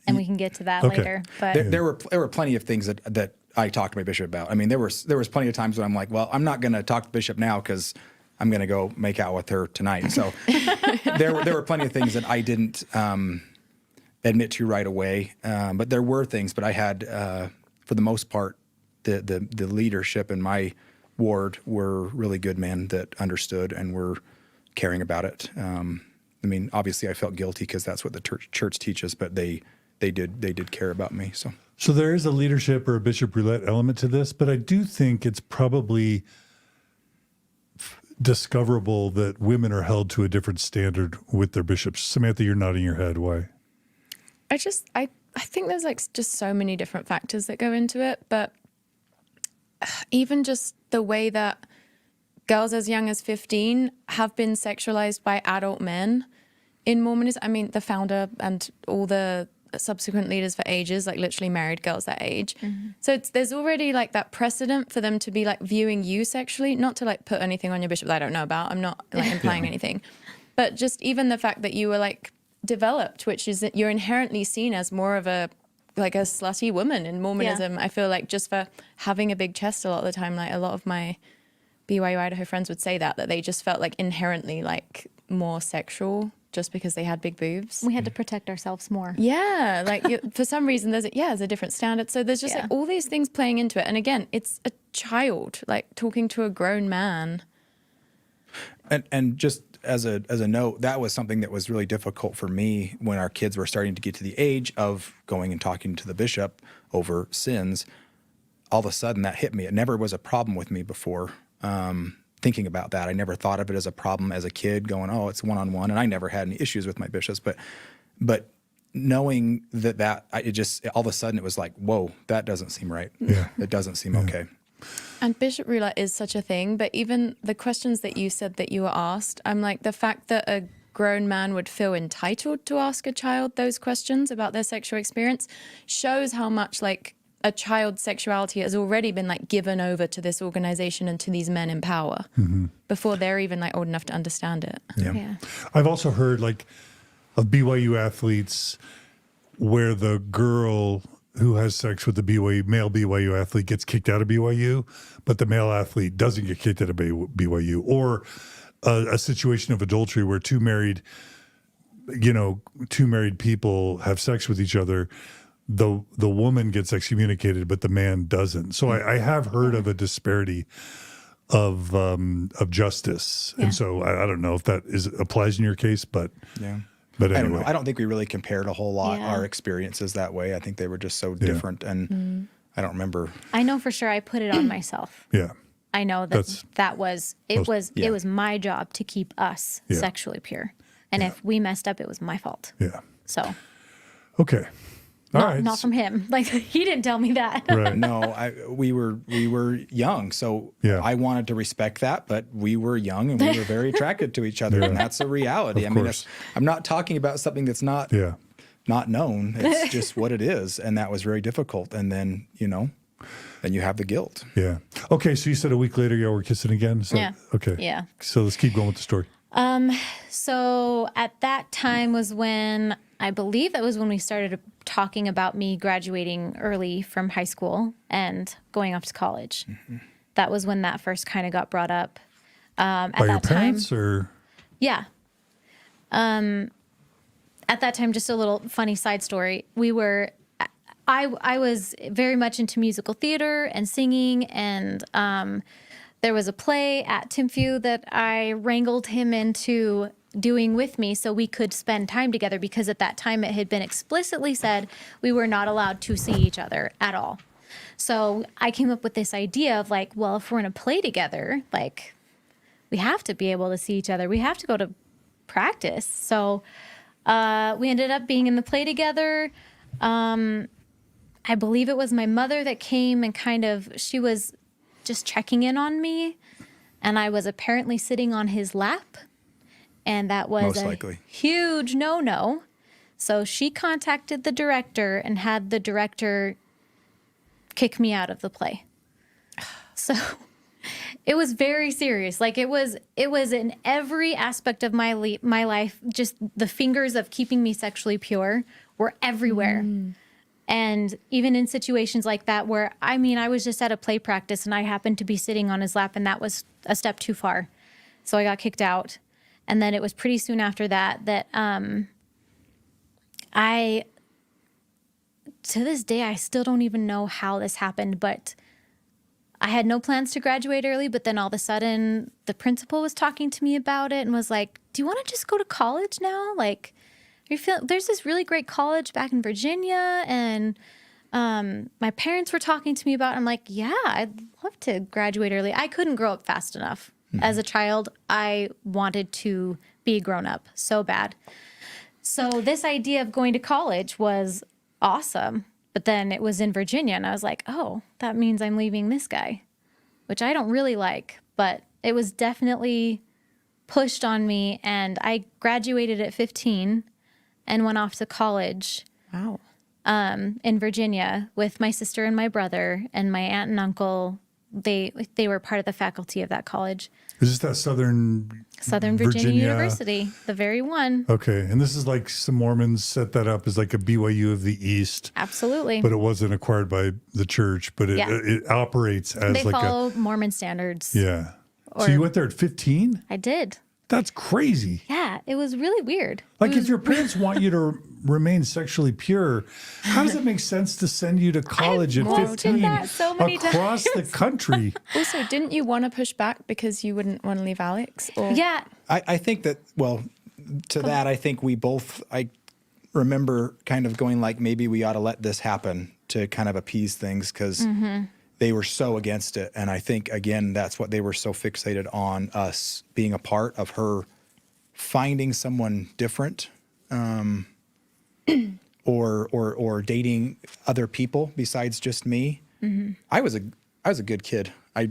And we can get to that Okay. later. But There were plenty of things that I talked to my bishop about. I mean, there was plenty of times when I'm like, well, I'm not going to talk to the bishop now because I'm going to go make out with her tonight. So there were plenty of things that I didn't admit to right away. But there were things. But I had, for the most part, the leadership in my ward were really good men that understood and were caring about it. I mean, obviously, I felt guilty because that's what the church teaches. But they did care about me. So there is a leadership or a bishop roulette element to this, but I do think it's probably discoverable that women are held to a different standard with their bishops. Samantha, you're nodding your head. Why? I think there's like just so many different factors that go into it, but even just the way that girls as young as 15 have been sexualized by adult men in Mormonism. I mean, the founder and all the subsequent leaders for ages, like literally married girls that age. So there's already like that precedent for them to be like viewing you sexually, not to like put anything on your bishop that I don't know about. I'm not like implying anything, but just even the fact that you were like developed, which is that you're inherently seen as more of a slutty woman in Mormonism. I feel like just for having a big chest a lot of the time, like a lot of my BYU Idaho friends would say that they just felt like inherently like more sexual just because they had big boobs. we had to protect ourselves more. Yeah, like for some reason there's a different standard. So there's just like all these things playing into it. And again, it's a child like talking to a grown man. And just as a note, that was something that was really difficult for me when our kids were starting to get to the age of going and talking to the bishop over sins. All of a sudden that hit me. It never was a problem with me before. Thinking about that, I never thought of it as a problem as a kid going, oh, it's one-on-one. And I never had any issues with my bishops, but knowing that it just, all of a sudden it was like, whoa, that doesn't seem right. Yeah. It doesn't seem okay. And bishop roulette is such a thing, but even the questions that you said that you were asked, I'm like, the fact that a grown man would feel entitled to ask a child those questions about their sexual experience shows how much like a child's sexuality has already been like given over to this organization and to these men in power before they're even like old enough to understand it. Yeah. I've also heard like of BYU athletes where the girl who has sex with the male BYU athlete gets kicked out of BYU, but the male athlete doesn't get kicked out of BYU, or a situation of adultery where two married two married people have sex with each other, the woman gets excommunicated, but the man doesn't. So I have heard of a disparity of justice, and so I don't know if that applies in your case, but Yeah. But I don't anyway. know. I don't think we really compared a whole lot Yeah. our experiences that way. I think they were just so different, and I don't remember. I know for sure I put it on myself. Yeah. I know That's- that was it was my job to keep us Yeah. sexually pure. And if we messed up, it was my fault. Yeah. So Okay. All not, right. not from him. Like he didn't tell me that. Right. No, we were young, so Yeah. I wanted to respect that, but we were young and we were very attracted to each other, and that's a reality. Of I mean, course. I'm not talking about something that's not Yeah. not known. It's just what it is, and that was very difficult. And then then you have the guilt. Yeah. Okay. So you said a week later, y'all were kissing again. So, Yeah. Okay. Yeah. So let's keep going with the story. So at that time was when I believe that was when we started talking about me graduating early from high school and going off to college. That was when that first kind of got brought up. At By your that time, parents or? yeah. At that time, just a little funny side story. I was very much into musical theater and singing, and there was a play at Timpview that I wrangled him into doing with me so we could spend time together, because at that time it had been explicitly said we were not allowed to see each other at all. So I came up with this idea of like, well, if we're in a play together, like we have to be able to see each other. We have to go to practice. So we ended up being in the play together. I believe it was my mother that came and she was just checking in on me. And I was apparently sitting on his lap. And that was Most likely. huge no-no. So she contacted the director and had the director kick me out of the play. So it was very serious. Like it was in every aspect of my life. Just the fingers of keeping me sexually pure were everywhere. And even in situations like that where, I was just at a play practice and I happened to be sitting on his lap, and that was a step too far. So I got kicked out. And then it was pretty soon after that to this day, I still don't even know how this happened, but I had no plans to graduate early. But then all of a sudden, the principal was talking to me about it and was like, do you want to just go to college now? Like, there's this really great college back in Virginia, and my parents were talking to me about it. I'm like, yeah, I'd love to graduate early. I couldn't grow up fast enough. As a child, I wanted to be a grown up so bad. So this idea of going to college was awesome. But then it was in Virginia, and I was like, oh, that means I'm leaving this guy, which I don't really like. But it was definitely pushed on me, and I graduated at 15 and went off to college. Wow. In Virginia with my sister and my brother and my aunt and uncle. They were part of the faculty of that college. Is this that Southern Virginia University, the very one. Okay. And this is like some Mormons set that up as like a BYU of the East. Absolutely. But it wasn't acquired by the church, but it operates as They like follow Mormon standards. Yeah. So you went there at 15? I did. That's crazy. Yeah, it was really weird. Like if your parents want you to remain sexually pure, how does it make sense to send you to college at wanted 15 that so many across the country? Also, didn't you want to push back because you wouldn't want to leave Alex? Or Yeah. I think that, well, to that, I think I remember kind of going like, maybe we ought to let this happen to kind of appease things, because they were so against it. And I think, again, that's what they were so fixated on, us being a part of her finding someone different, or dating other people besides just me. I was a good kid. I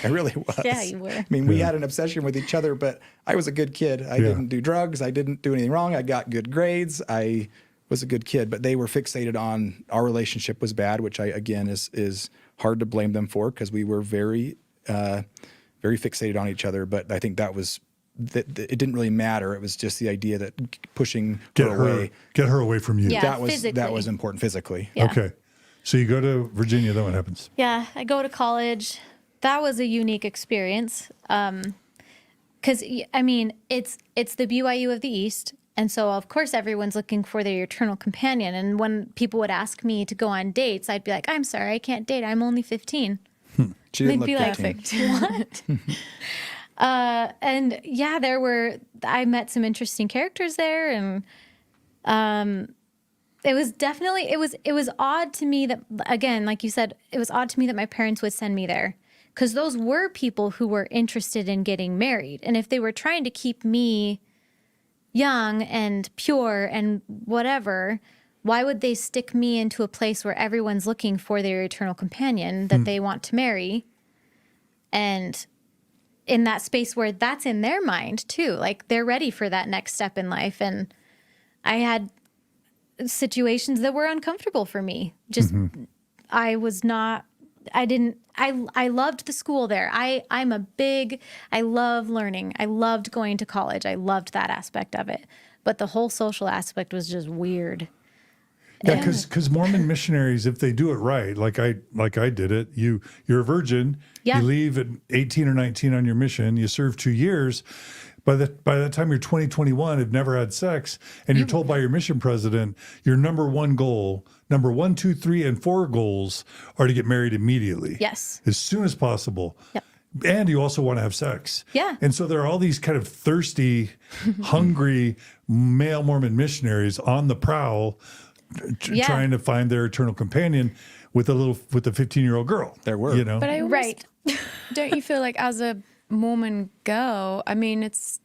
really was. Yeah, you were. I mean, we had an obsession with each other, but I was a good kid. I didn't do drugs. I didn't do anything wrong. I got good grades. I was a good kid, but they were fixated on our relationship was bad, which again is hard to blame them for, because we were very fixated on each other. But I think that it didn't really matter. It was just the idea that pushing her away. Get her away from you. Yeah. That physically. was important physically. Yeah. Okay. So you go to Virginia, then what happens? Yeah, I go to college. That was a unique experience. Because, it's the BYU of the East, And so, of course, everyone's looking for their eternal companion. And when people would ask me to go on dates, I'd be like, I'm sorry, I can't date. I'm only 15. She didn't They'd be look like, 15. what? And yeah, I met some interesting characters there. And it was definitely, it was odd to me that, again, like you said, it was odd to me that my parents would send me there. Because those were people who were interested in getting married. And if they were trying to keep me young and pure and whatever, why would they stick me into a place where everyone's looking for their eternal companion that they want to marry? And in that space where that's in their mind too, like they're ready for that next step in life. And I had situations that were uncomfortable for me. Just, I loved the school there. I love learning. I loved going to college. I loved that aspect of it. But the whole social aspect was just weird. Yeah, because Mormon missionaries, if they do it right, like I did it, you're a virgin, Yeah. you leave at 18 or 19 on your mission, you serve 2 years. By the time you're 20, 21, have never had sex, and you're told by your mission president, your number 1 goal, number 1, 2, 3, and 4 goals are to get married immediately. Yes. As soon as possible. Yep. And you also want to have sex. Yeah. And so there are all these kind of thirsty, hungry male Mormon missionaries on the prowl trying to find their eternal companion with a 15-year-old girl. There were. You know? But I almost, Right. don't you feel like as a Mormon girl, I mean, it's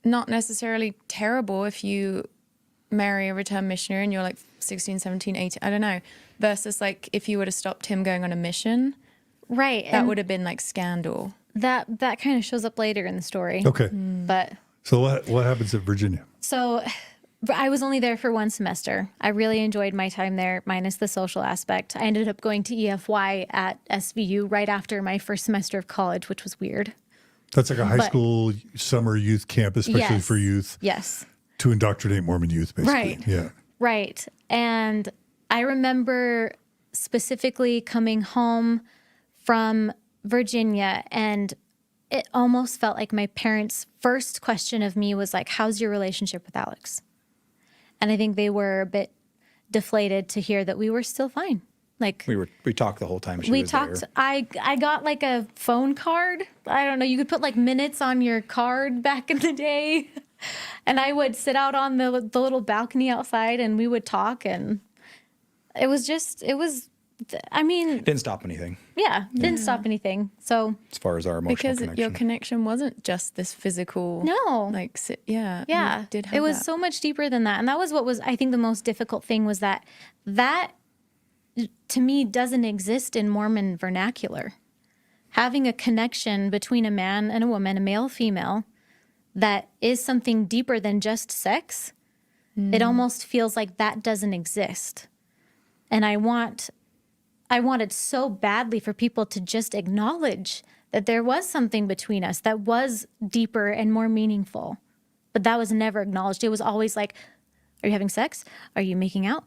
not necessarily terrible if you marry a return missionary and you're like 16, 17, 18, I don't know, versus like if you would have stopped him going on a mission, Right. that would have been like scandal. That kind of shows up later in the story. Okay. But So what happens at Virginia? so I was only there for 1 semester. I really enjoyed my time there, minus the social aspect. I ended up going to EFY at SVU right after my first semester of college, which was weird. That's like a high school summer youth camp, especially Yes. for youth, Yes. to indoctrinate Mormon youth, basically. Right. Yeah. Right. And I remember specifically coming home from Virginia, and it almost felt like my parents' first question of me was like, how's your relationship with Alex? And I think they were a bit deflated to hear that we were still fine. Like We talked the whole time she we was talked. there. I got like a phone card. I don't know. You could put like minutes on your card back in the day, and I would sit out on the little balcony outside, and we would talk. And it was. I mean, Didn't stop anything yeah, didn't stop anything. So as far as our emotional Because connection. your connection wasn't just this physical. No. Like, yeah. yeah, you did have it was that. so much deeper than that, and that was what was I think the most difficult thing was that to me doesn't exist in Mormon vernacular. Having a connection between a man and a woman, a male, female, that is something deeper than just sex. It almost feels like that doesn't exist. And I wanted so badly for people to just acknowledge that there was something between us that was deeper and more meaningful. But that was never acknowledged. It was always like, are you having sex? Are you making out?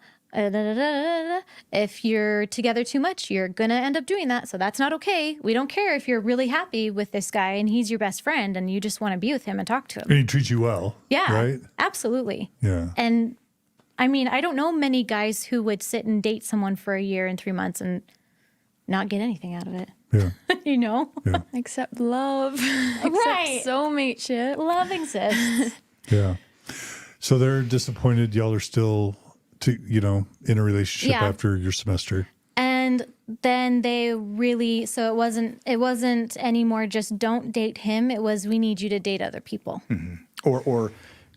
If you're together too much, you're going to end up doing that. So that's not okay. We don't care if you're really happy with this guy and he's your best friend and you just want to be with him and talk to him. And he treats you well. Yeah, Right? absolutely. Yeah. And I mean, I don't know many guys who would sit and date someone for a year and 3 months and not get anything out of it. Yeah. You know? Yeah. Except love. Right. Except soulmate shit. Love exists. Yeah. So they're disappointed y'all are still in a relationship Yeah. after your semester. And then they really, so it wasn't anymore just don't date him. It was we need you to date other people Or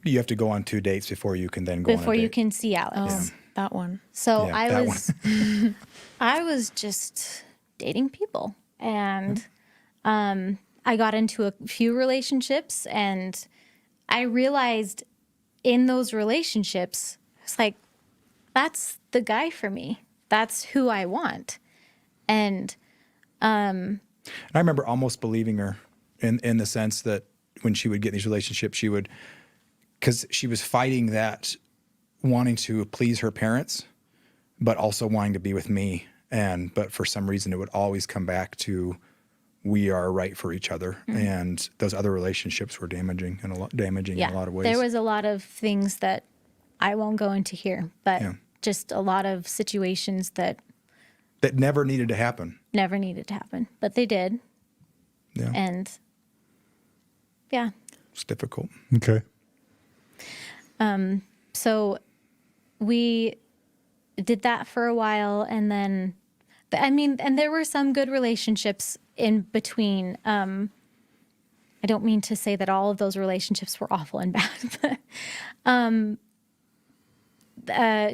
you have to go on 2 dates before you can then go before on a you date. can see Alex. That one. So Yeah, I that was, I was just dating people, and I got into a few relationships, and I realized in those relationships, it's like, that's the guy for me. That's who I want. And I remember almost believing her in the sense that when she would get in these relationships, she would, because she was fighting that wanting to please her parents, but also wanting to be with me. But for some reason, it would always come back to we are right for each other. And those other relationships were damaging in a lot of ways. There was a lot of things that I won't go into here, but Yeah. just a lot of situations that never needed to happen. never needed to happen, but they did. Yeah. And yeah. It's difficult. Okay. So we did that for a while, and then, and there were some good relationships in between. I don't mean to say that all of those relationships were awful and bad, but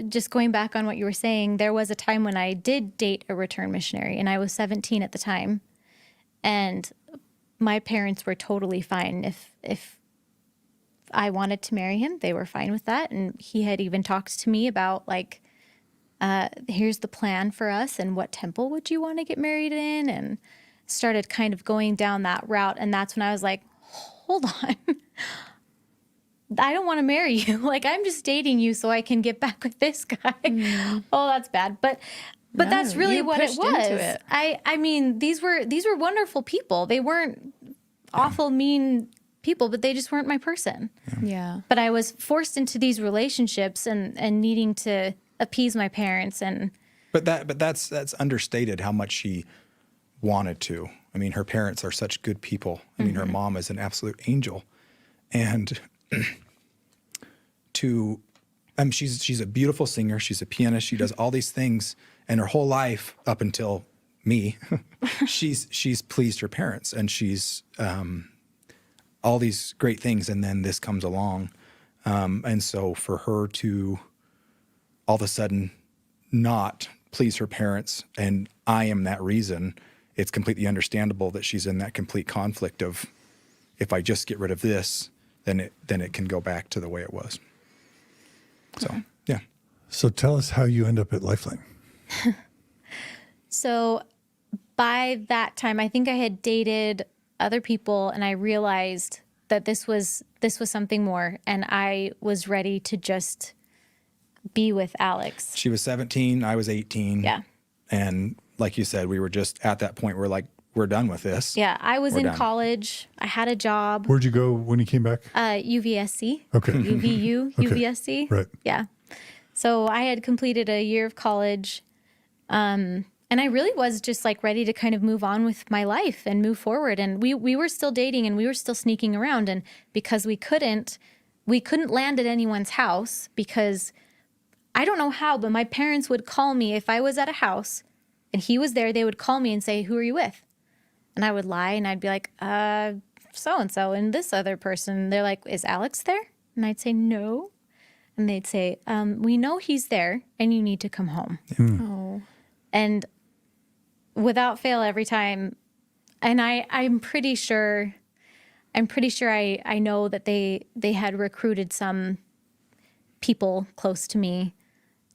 just going back on what you were saying, there was a time when I did date a return missionary, and I was 17 at the time, and my parents were totally fine if I wanted to marry him. They were fine with that. And he had even talked to me about, like, here's the plan for us, and what temple would you want to get married in? And started kind of going down that route. And that's when I was like, hold on. I don't want to marry you. Like, I'm just dating you so I can get back with this guy. Oh, that's bad. But No, that's really you what it pushed was. into it. I mean, these were wonderful people. They weren't awful, mean people, but they just weren't my person. Yeah. But I was forced into these relationships and needing to appease my parents. And But that's understated how much she wanted to. I mean, her parents are such good people. I mean, her mom is an absolute angel. And she's a beautiful singer. She's a pianist. She does all these things. And her whole life, up until me, she's pleased her parents, and she's all these great things. And then this comes along. And so for her to all of a sudden not please her parents, and I am that reason, it's completely understandable that she's in that complete conflict of, if I just get rid of this, then it can go back to the way it was. So, yeah. So tell us how you end up at LifeLine. so by that time, I think I had dated other people, and I realized that this was something more, and I was ready to just be with Alex. She was 17, I was 18. Yeah. And like you said, we were just at that point where, like, we're done with this. Yeah, I was We're in done. college. I had a job. Where'd you go when you came back? UVSC. Okay. UVU, Okay. UVSC. Right. Yeah. So I had completed a year of college. And I really was just, like, ready to kind of move on with my life and move forward. And we were still dating, and we were still sneaking around. And because we couldn't land at anyone's house, because I don't know how, but my parents would call me if I was at a house and he was there. They would call me and say, "Who are you with?" And I would lie, and I'd be like, so-and-so and this other person. They're like, "Is Alex there?" And I'd say, "No." And they'd say, "We know he's there, and you need to come home." Oh. And without fail, every time, and I'm pretty sure I know that they had recruited some people close to me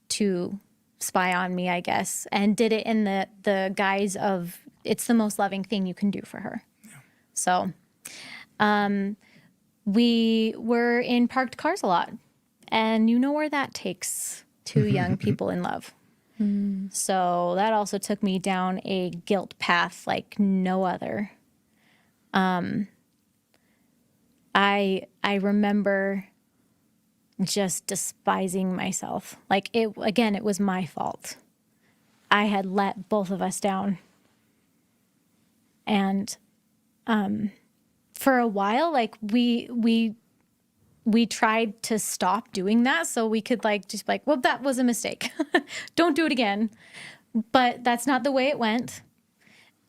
to spy on me, I guess, and did it in the guise of, it's the most loving thing you can do for her. Yeah. So we were in parked cars a lot, and you know where that takes two young people in love. So that also took me down a guilt path like no other. I remember just despising myself. Like, it was my fault. I had let both of us down. And for a while, like, we tried to stop doing that so we could, like, just like, well, that was a mistake. Don't do it again. But that's not the way it went.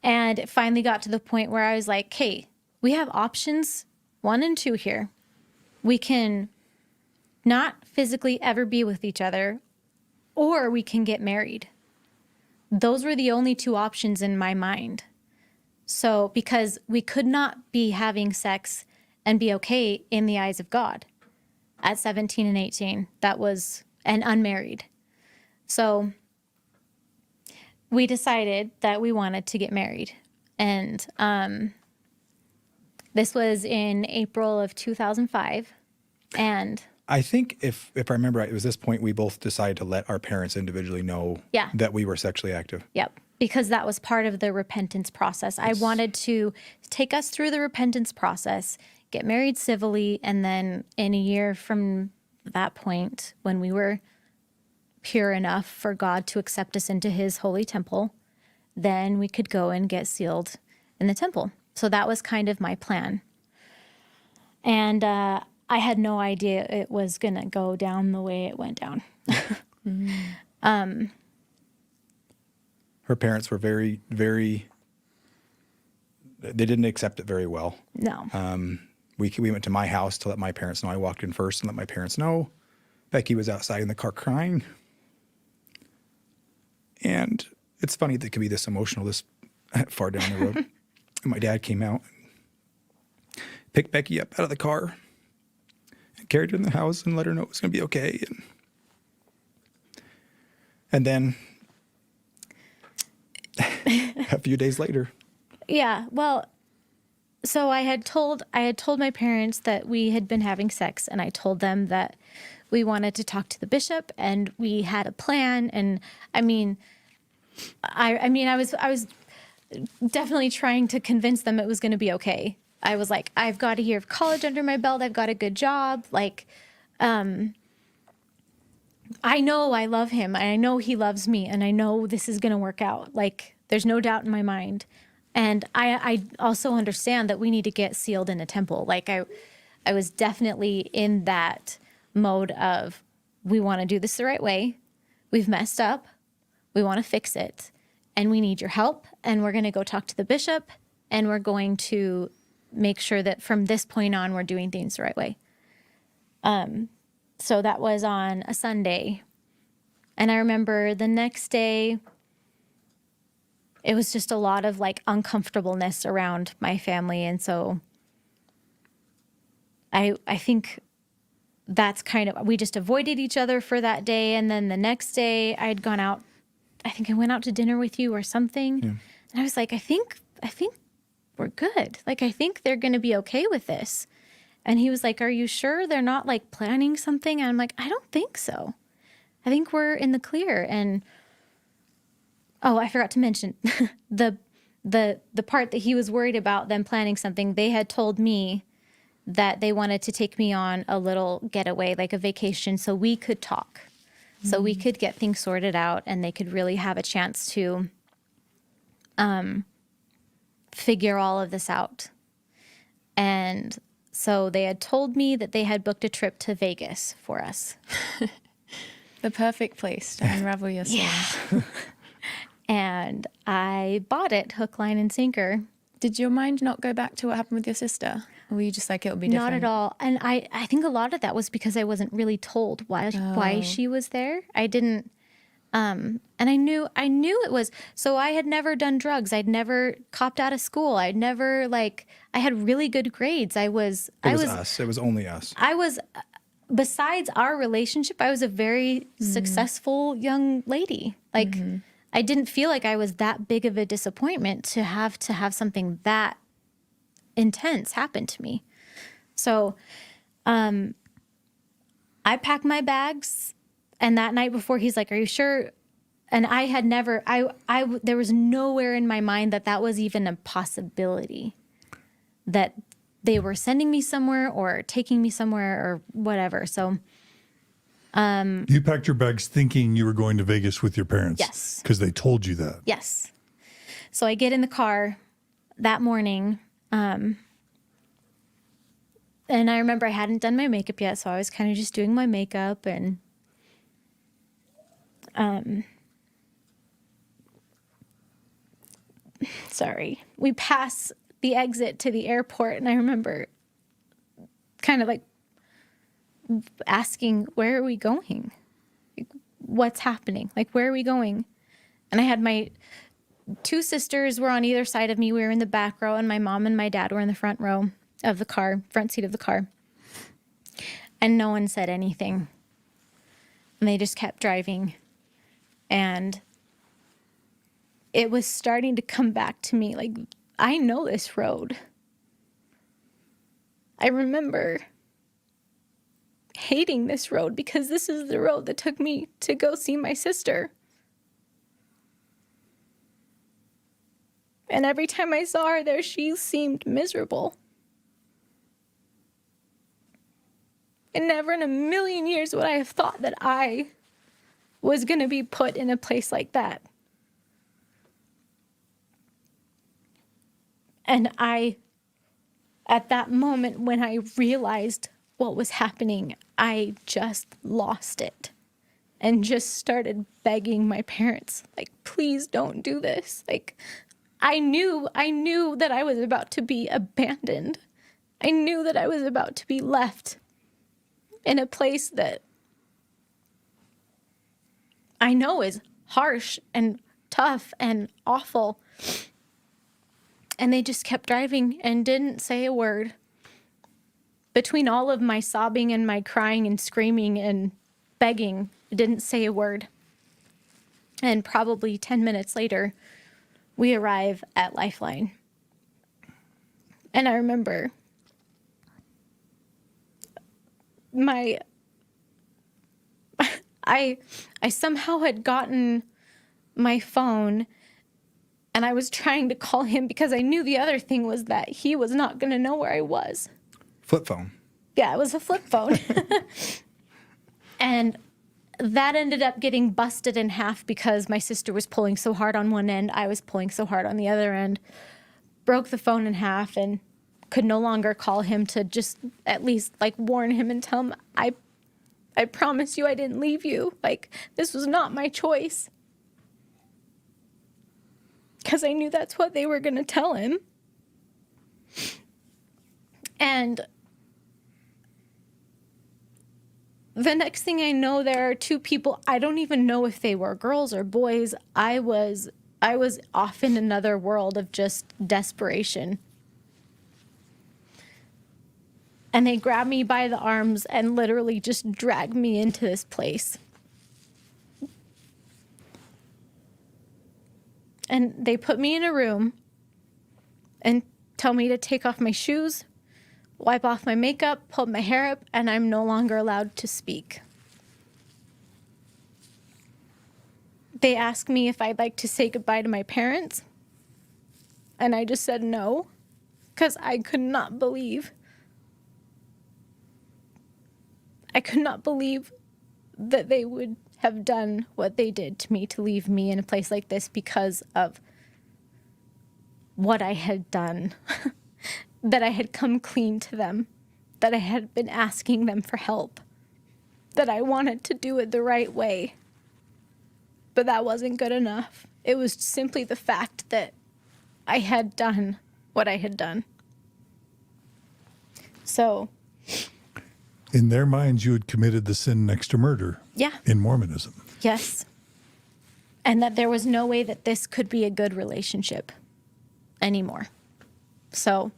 And it finally got to the point where I was like, hey, we have options 1 and 2 here. We can not physically ever be with each other, or we can get married. Those were the only 2 options in my mind. So, because we could not be having sex and be okay in the eyes of God at 17 and 18. That was, and unmarried. So we decided that we wanted to get married. And this was in April of 2005. And I think if I remember right, it was this point we both decided to let our parents individually know Yeah. that we were sexually active. Yep. Because that was part of the repentance process. I wanted to take us through the repentance process, get married civilly, and then in a year from that point, when we were pure enough for God to accept us into his holy temple, then we could go and get sealed in the temple. So that was kind of my plan. And I had no idea it was going to go down the way it went down. Her parents were very, very, they didn't accept it very well. No. We went to my house to let my parents know. I walked in first and let my parents know. Becky was outside in the car crying. And it's funny that it could be this emotional this far down the road. And my dad came out, picked Becky up out of the car, and carried her in the house and let her know it was going to be okay. And then a few days later. Yeah. Well, so I had told my parents that we had been having sex, and I told them that we wanted to talk to the bishop and we had a plan. And I was definitely trying to convince them it was going to be okay. I was like, I've got a year of college under my belt. I've got a good job. Like, I know I love him. I know he loves me, and I know this is going to work out. Like, there's no doubt in my mind. And I also understand that we need to get sealed in a temple. Like, I was definitely in that mode of, we want to do this the right way. We've messed up. We want to fix it. And we need your help. And we're going to go talk to the bishop. And we're going to make sure that from this point on, we're doing things the right way. So that was on a Sunday. And I remember the next day, it was just a lot of like uncomfortableness around my family. And so I think that's kind of, we just avoided each other for that day. And then the next day I'd gone out, I think I went out to dinner with you or something. Yeah. And I was like, I think we're good. Like, I think they're going to be okay with this. And he was like, are you sure they're not like planning something? And I'm like, I don't think so. I think we're in the clear. And oh, I forgot to mention the part that he was worried about them planning something. They had told me that they wanted to take me on a little getaway, like a vacation, so we could talk, so we could get things sorted out, and they could really have a chance to figure all of this out. And so they had told me that they had booked a trip to Vegas for us. The perfect place to unravel your soul. Yeah. And I bought it hook, line, and sinker. Did your mind not go back to what happened with your sister? Or were you just like, it'll be different? Not at all. And I think a lot of that was because I wasn't really told why she was there. I didn't, and I knew it was, so I had never done drugs. I'd never copped out of school. I'd never I had really good grades. It was us. It was only us. I was, besides our relationship, I was a very successful young lady. Like, I didn't feel like I was that big of a disappointment to have something that intense happen to me. So I packed my bags, and that night before, he's like, are you sure? And I had never, there was nowhere in my mind that was even a possibility, that they were sending me somewhere or taking me somewhere or whatever. So you packed your bags thinking you were going to Vegas with your parents? Yes. Because they told you that? Yes. So I get in the car that morning, and I remember I hadn't done my makeup yet, so I was kind of just doing my makeup, and we pass the exit to the airport, and I remember kind of like asking, where are we going? Like, what's happening? Like, where are we going? And I had my two sisters were on either side of me. We were in the back row, and my mom and my dad were in the front row of the car, front seat of the car. And no one said anything. And they just kept driving. And it was starting to come back to me. Like, I know this road. I remember hating this road because this is the road that took me to go see my sister. And every time I saw her there, she seemed miserable. And never in a million years would I have thought that I was going to be put in a place like that. And at that moment when I realized what was happening, I just lost it and just started begging my parents, like, please don't do this. Like, I knew that I was about to be abandoned. I knew that I was about to be left in a place that I know is harsh and tough and awful. And they just kept driving and didn't say a word. Between all of my sobbing and my crying and screaming and begging, didn't say a word. And probably 10 minutes later, we arrive at LifeLine. And I remember I somehow had gotten my phone and I was trying to call him because I knew the other thing was that he was not going to know where I was. Flip phone. Yeah, it was a flip phone. And that ended up getting busted in half because my sister was pulling so hard on one end, I was pulling so hard on the other end. Broke the phone in half and could no longer call him to just at least like warn him and tell him, I promise you I didn't leave you. Like, this was not my choice. Because I knew that's what they were going to tell him. And the next thing I know, there are two people. I don't even know if they were girls or boys. I was off in another world of just desperation. And they grabbed me by the arms and literally just dragged me into this place. And they put me in a room and tell me to take off my shoes, wipe off my makeup, pull my hair up, and I'm no longer allowed to speak. They asked me if I'd like to say goodbye to my parents, and I just said no, because I could not believe that they would have done what they did to me to leave me in a place like this because of what I had done. That I had come clean to them, that I had been asking them for help, that I wanted to do it the right way. But that wasn't good enough. It was simply the fact that I had done what I had done. So, in their minds, you had committed the sin next to murder. Yeah. In Mormonism. Yes. And that there was no way that this could be a good relationship anymore. So,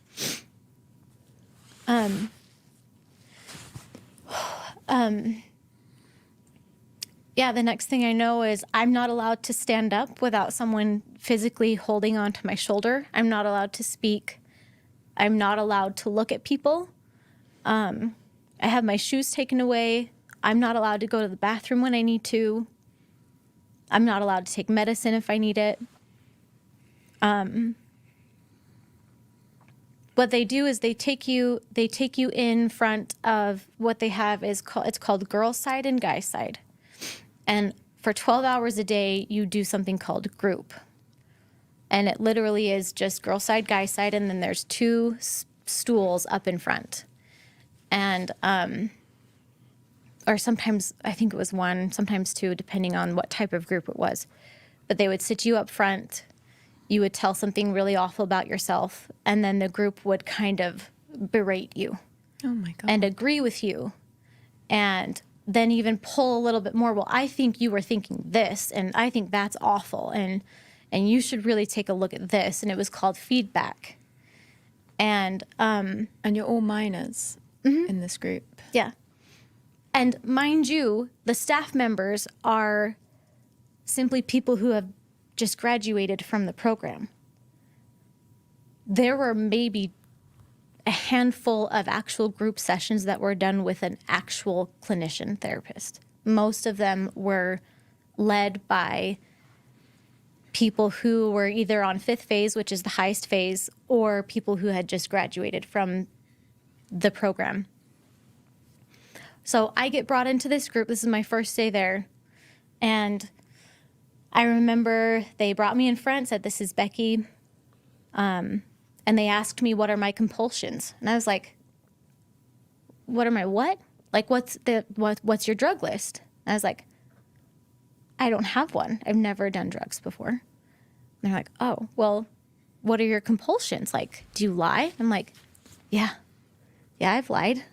yeah, the next thing I know is I'm not allowed to stand up without someone physically holding onto my shoulder. I'm not allowed to speak. I'm not allowed to look at people. I have my shoes taken away. I'm not allowed to go to the bathroom when I need to. I'm not allowed to take medicine if I need it. What they do is they take you in front of what they have is called girl side and guy side. And for 12 hours a day, you do something called group. And it literally is just girl side, guy side, and then there's two stools up in front. And, or sometimes, I think it was one, sometimes two, depending on what type of group it was. But they would sit you up front. You would tell something really awful about yourself, and then the group would kind of berate you. Oh my God. And agree with you. And then even pull a little bit more. Well, I think you were thinking this, and I think that's awful, and you should really take a look at this. And it was called feedback. And you're all minors in this group. yeah. And mind you, the staff members are simply people who have just graduated from the program. There were maybe a handful of actual group sessions that were done with an actual clinician therapist. Most of them were led by people who were either on 5th phase, which is the highest phase, or people who had just graduated from the program. So I get brought into this group. This is my first day there. And I remember they brought me in front, said, "This is Becky." And they asked me, "What are my compulsions?" And I was like, "What are my what? Like, what's your drug list?" And I was like, "I don't have one. I've never done drugs before." And they're like, "Oh, well, what are your compulsions? Like, do you lie?" I'm like, Yeah, I've lied."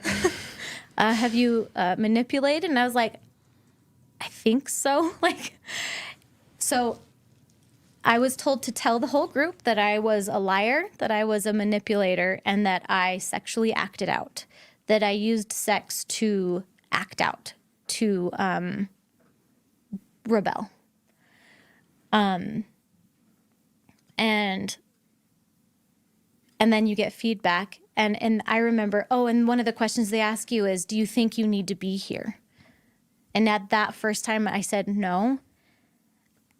Have you manipulated? And I was like, "I think so." So I was told to tell the whole group that I was a liar, that I was a manipulator, and that I sexually acted out, that I used sex to act out, to rebel. And then you get feedback. And I remember, and one of the questions they ask you is, "Do you think you need to be here?" And at that first time I said no.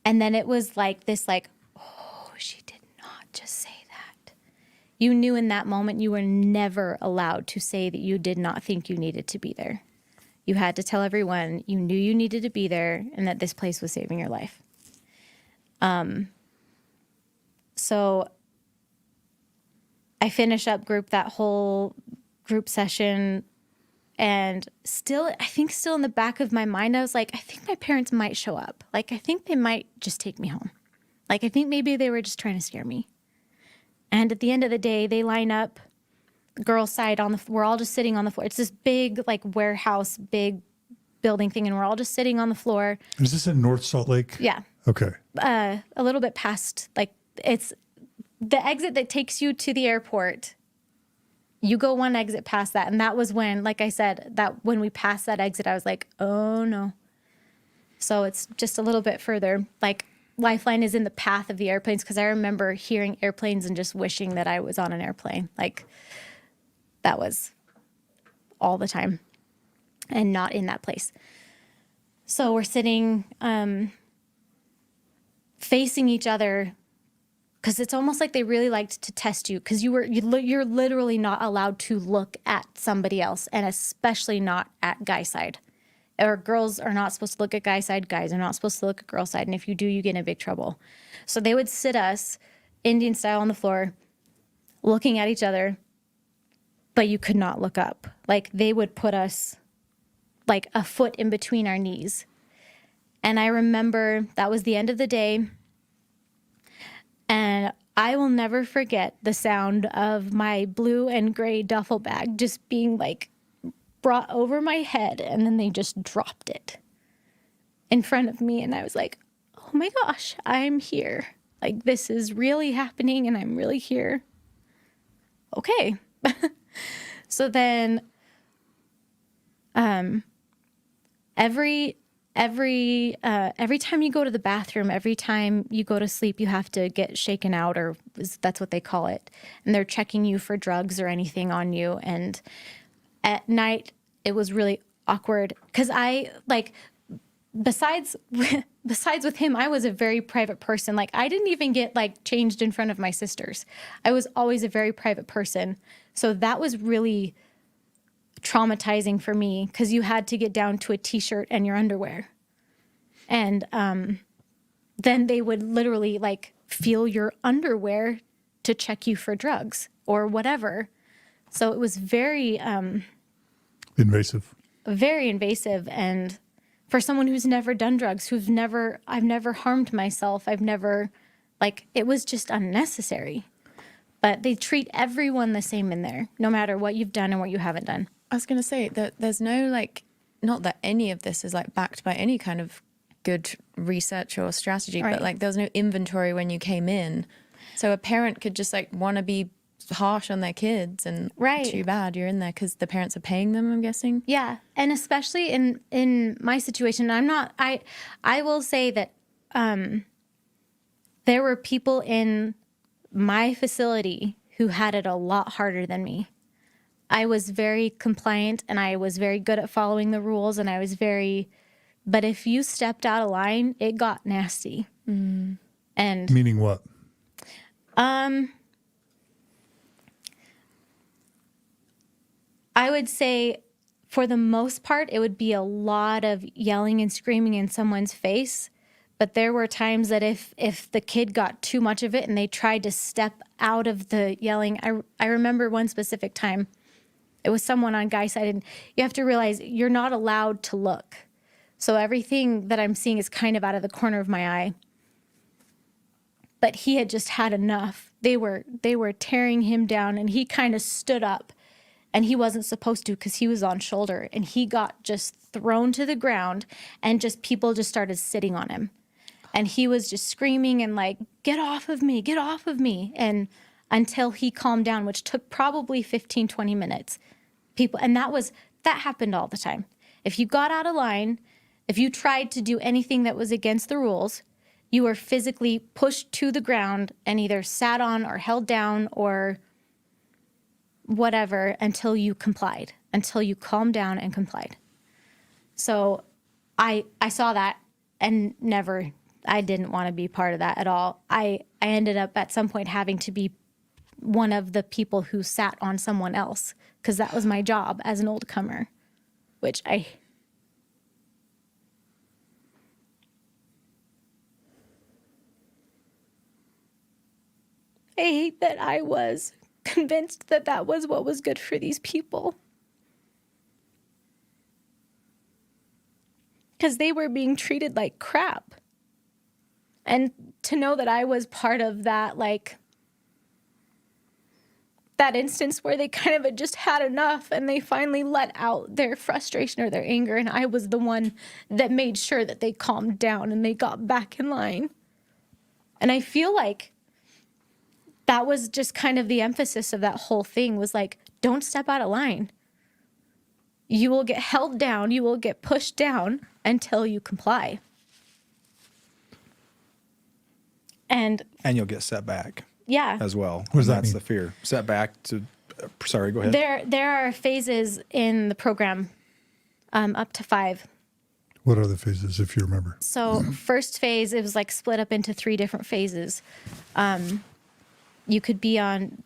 And then it was like this, "Oh, she did not just say that." You knew in that moment you were never allowed to say that you did not think you needed to be there. You had to tell everyone you knew you needed to be there and that this place was saving your life. So I finish up that whole group session, and I think still in the back of my mind, I was like, I think my parents might show up. Like, I think they might just take me home. Like, I think maybe they were just trying to scare me. And at the end of the day, they line up, girls' side we're all just sitting on the floor. It's this big, warehouse, big building thing, and we're all just sitting on the floor. Is this in North Salt Lake? Yeah. Okay. A little bit past, it's the exit that takes you to the airport. You go one exit past that. And that was when, like I said, that when we passed that exit, I was like, oh no. So it's just a little bit further. LifeLine is in the path of the airplanes, because I remember hearing airplanes and just wishing that I was on an airplane. That was all the time and not in that place. So we're sitting facing each other, because it's almost like they really liked to test you, because you're literally not allowed to look at somebody else, and especially not at guy side. Or girls are not supposed to look at guy side, guys are not supposed to look at girl side, and if you do, you get in big trouble. So they would sit us Indian style on the floor, looking at each other, but you could not look up. They would put us a foot in between our knees. And I remember that was the end of the day. And I will never forget the sound of my blue and gray duffel bag just being brought over my head, and then they just dropped it in front of me. And I was like, oh my gosh, I'm here. This is really happening, and I'm really here. Okay. So then every time you go to the bathroom, every time you go to sleep, you have to get shaken out, or that's what they call it. And they're checking you for drugs or anything on you. And at night, it was really awkward, because besides with him, I was a very private person. I didn't even get changed in front of my sisters. I was always a very private person. So that was really traumatizing for me, because you had to get down to a t-shirt and your underwear. And then they would literally feel your underwear to check you for drugs or whatever. So it was very Invasive. very invasive. And for someone who's never done drugs, I've never harmed myself. I've never, it was just unnecessary. But they treat everyone the same in there, no matter what you've done and what you haven't done. I was going to say that there's no not that any of this is backed by any kind of good research or strategy, Right. but there was no inventory when you came in. So a parent could just want to be harsh on their kids, and Right. too bad you're in there because the parents are paying them, I'm guessing. Yeah. And especially in my situation, I will say that there were people in my facility who had it a lot harder than me. I was very compliant and I was very good at following the rules, and but if you stepped out of line, it got nasty. And Meaning what? I would say for the most part, it would be a lot of yelling and screaming in someone's face. But there were times that if the kid got too much of it and they tried to step out of the yelling, I remember one specific time, it was someone on Guy's side, and you have to realize you're not allowed to look. So everything that I'm seeing is kind of out of the corner of my eye. But he had just had enough. They were tearing him down, and he kind of stood up, and he wasn't supposed to because he was on shoulder, and he got just thrown to the ground, and just people just started sitting on him. And he was just screaming and like, get off of me, get off of me. And until he calmed down, which took probably 15, 20 minutes. That happened all the time. If you got out of line, if you tried to do anything that was against the rules, you were physically pushed to the ground and either sat on or held down or whatever until you complied, until you calmed down and complied. So I saw that and I didn't want to be part of that at all. I ended up at some point having to be one of the people who sat on someone else because that was my job as an old comer, which I hate that I was convinced that that was what was good for these people. Because they were being treated like crap. And to know that I was part of that, like, that instance where they kind of had just had enough and they finally let out their frustration or their anger, and I was the one that made sure that they calmed down and they got back in line. And I feel like that was just kind of the emphasis of that whole thing was like, don't step out of line. You will get held down, you will get pushed down until you comply. And you'll get set back. Yeah. As well. What does that That's mean? the fear. Set back to. Sorry, go ahead. There are phases in the program, up to 5. What are the phases, if you remember? So first phase, it was like split up into 3 different phases. You could be on,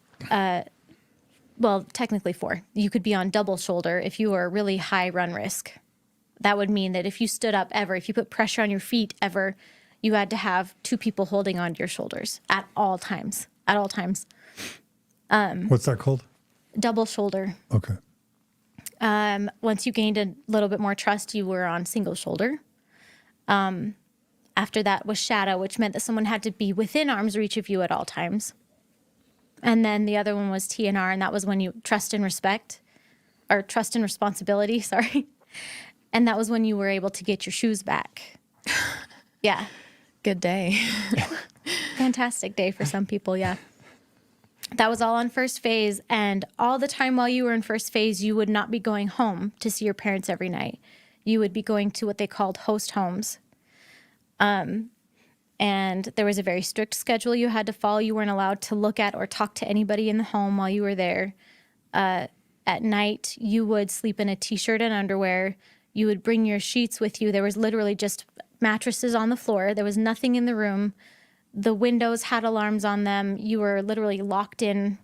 technically 4. You could be on double shoulder if you were really high run risk. That would mean that if you stood up ever, if you put pressure on your feet ever, you had to have 2 people holding onto your shoulders at all times. At all times. What's that called? Double shoulder. Okay. Once you gained a little bit more trust, you were on single shoulder. After that was shadow, which meant that someone had to be within arm's reach of you at all times. And then the other one was TNR, and that was when you trust and responsibility, sorry. And that was when you were able to get your shoes back. Yeah. Good day. Fantastic day for some people, yeah. That was all on first phase, and all the time while you were in first phase, you would not be going home to see your parents every night. You would be going to what they called host homes. And there was a very strict schedule you had to follow. You weren't allowed to look at or talk to anybody in the home while you were there. At night, you would sleep in a t-shirt and underwear. You would bring your sheets with you. There was literally just mattresses on the floor. There was nothing in the room. The windows had alarms on them. You were literally locked in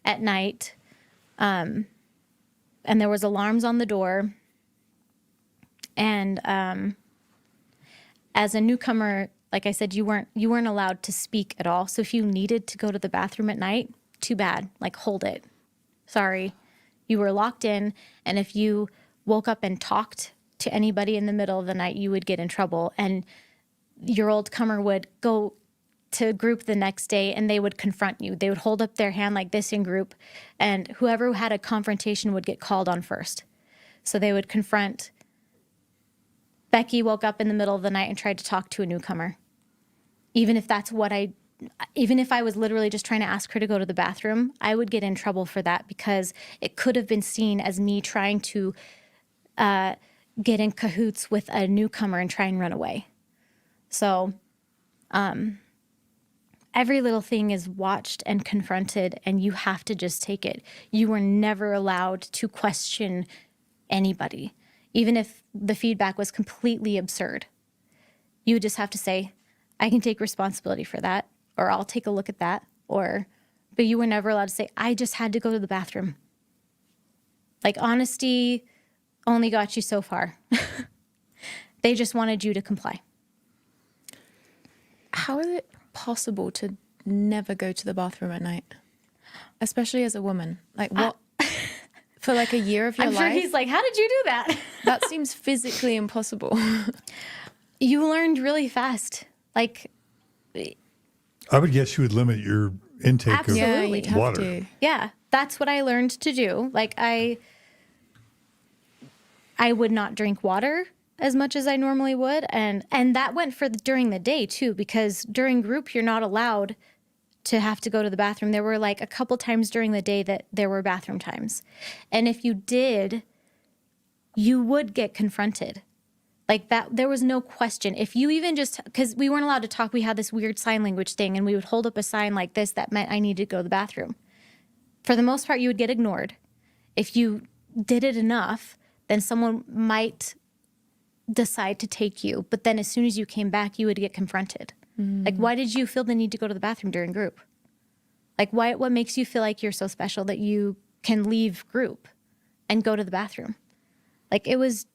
at night. And there was alarms on the door. And as a newcomer, like I said, you weren't allowed to speak at all. So if you needed to go to the bathroom at night, too bad. Like, hold it. Sorry. You were locked in, and if you woke up and talked to anybody in the middle of the night, you would get in trouble. And your old comer would go to group the next day and they would confront you. They would hold up their hand like this in group, and whoever had a confrontation would get called on first. So they would confront. Becky woke up in the middle of the night and tried to talk to a newcomer. Even if I was literally just trying to ask her to go to the bathroom, I would get in trouble for that because it could have been seen as me trying to get in cahoots with a newcomer and try and run away. So every little thing is watched and confronted, and you have to just take it. You were never allowed to question anybody, even if the feedback was completely absurd. You would just have to say, I can take responsibility for that, or I'll take a look at that, but you were never allowed to say, I just had to go to the bathroom. Like, honesty only got you so far. They just wanted you to comply. How is it possible to never go to the bathroom at night? Especially as a woman. Like, what? For like a year of your I'm life? sure he's like, how did you do that? That seems physically impossible. You learned really fast. Like, I would guess you would limit your intake Absolutely. of you'd have water. to. yeah, that's what I learned to do. Like, I would not drink water as much as I normally would. And that went for during the day too, because during group, you're not allowed to have to go to the bathroom. There were like a couple times during the day that there were bathroom times. And if you did, you would get confronted. Like that, there was no question. If you even just, because we weren't allowed to talk, we had this weird sign language thing, and we would hold up a sign like this that meant I needed to go to the bathroom. For the most part, you would get ignored. If you did it enough, then someone might decide to take you. But then as soon as you came back, you would get confronted. Like, why did you feel the need to go to the bathroom during group? Like, what makes you feel like you're so special that you can leave group and go to the bathroom? Like, it was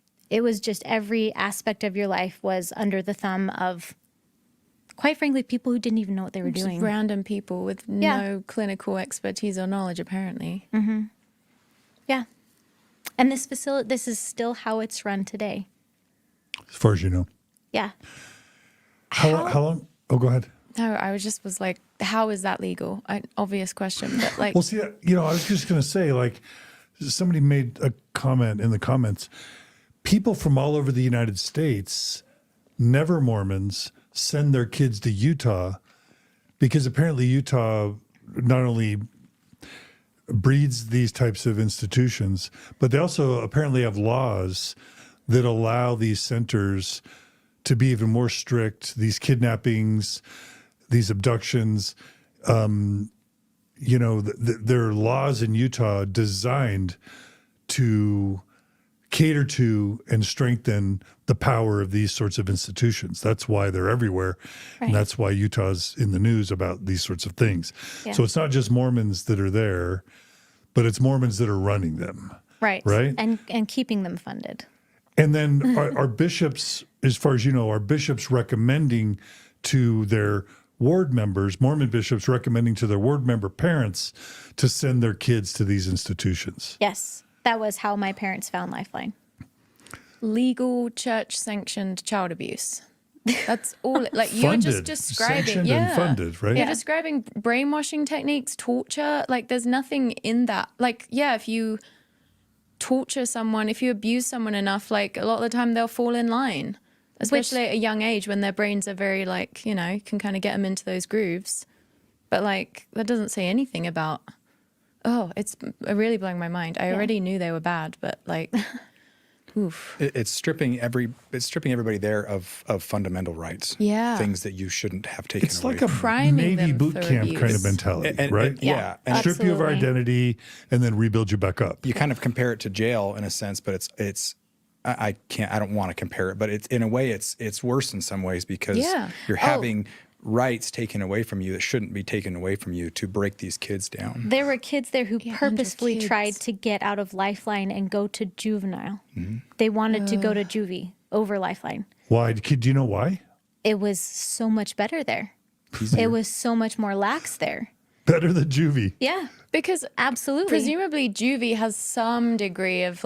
just every aspect of your life was under the thumb of, quite frankly, people who didn't even know what they were Just doing. random people with no clinical expertise or knowledge, apparently. Yeah. And this facility, this is still how it's run today. As far as you know. Yeah. How long? Oh, go ahead. No, I was like, how is that legal? Obvious question, but like, Well, see, I was just going to say, like, somebody made a comment in the comments. People from all over the United States, never Mormons, send their kids to Utah because apparently Utah not only breeds these types of institutions, but they also apparently have laws that allow these centers to be even more strict. These kidnappings, these abductions, there are laws in Utah designed to cater to and strengthen the power of these sorts of institutions. That's why they're everywhere. Right. And that's why Utah's in the news about these sorts of things. Yeah. So it's not just Mormons that are there, but it's Mormons that are running them. Right. Right. And keeping them funded. And then are bishops, as far as you know, are bishops recommending to their ward members, Mormon bishops recommending to their ward member parents to send their kids to these institutions? Yes. That was how my parents found LifeLine. legal church-sanctioned child abuse. That's all. Like you were just Funded, describing, sanctioned and funded, right? You're describing brainwashing techniques, torture. Like there's nothing in that. Like if you torture someone, if you abuse someone enough, like a lot of the time they'll fall in line, especially at a young age when their brains are very can kind of get them into those grooves. But that doesn't say anything about. Oh, it's really blowing my mind. I already knew they were bad, but oof. It's stripping everybody there of fundamental rights. Yeah. Things that you shouldn't have taken It's away. like a Priming Navy them boot for camp kind of abuse. mentality, right? Yeah. And Strip you of our Absolutely. identity and then rebuild you back up. you kind of compare it to jail in a sense, but I don't want to compare it, but it's in a way it's worse in some ways because you're having rights taken away from you that shouldn't be taken away from you to break these kids down. There were kids there who purposefully kids. tried to get out of LifeLine and go to juvenile. They wanted to go to juvie over LifeLine. Why? Do you know why? It was so much better there. It was so much more lax there. Better than juvie. Yeah, Because absolutely. presumably juvie has some degree of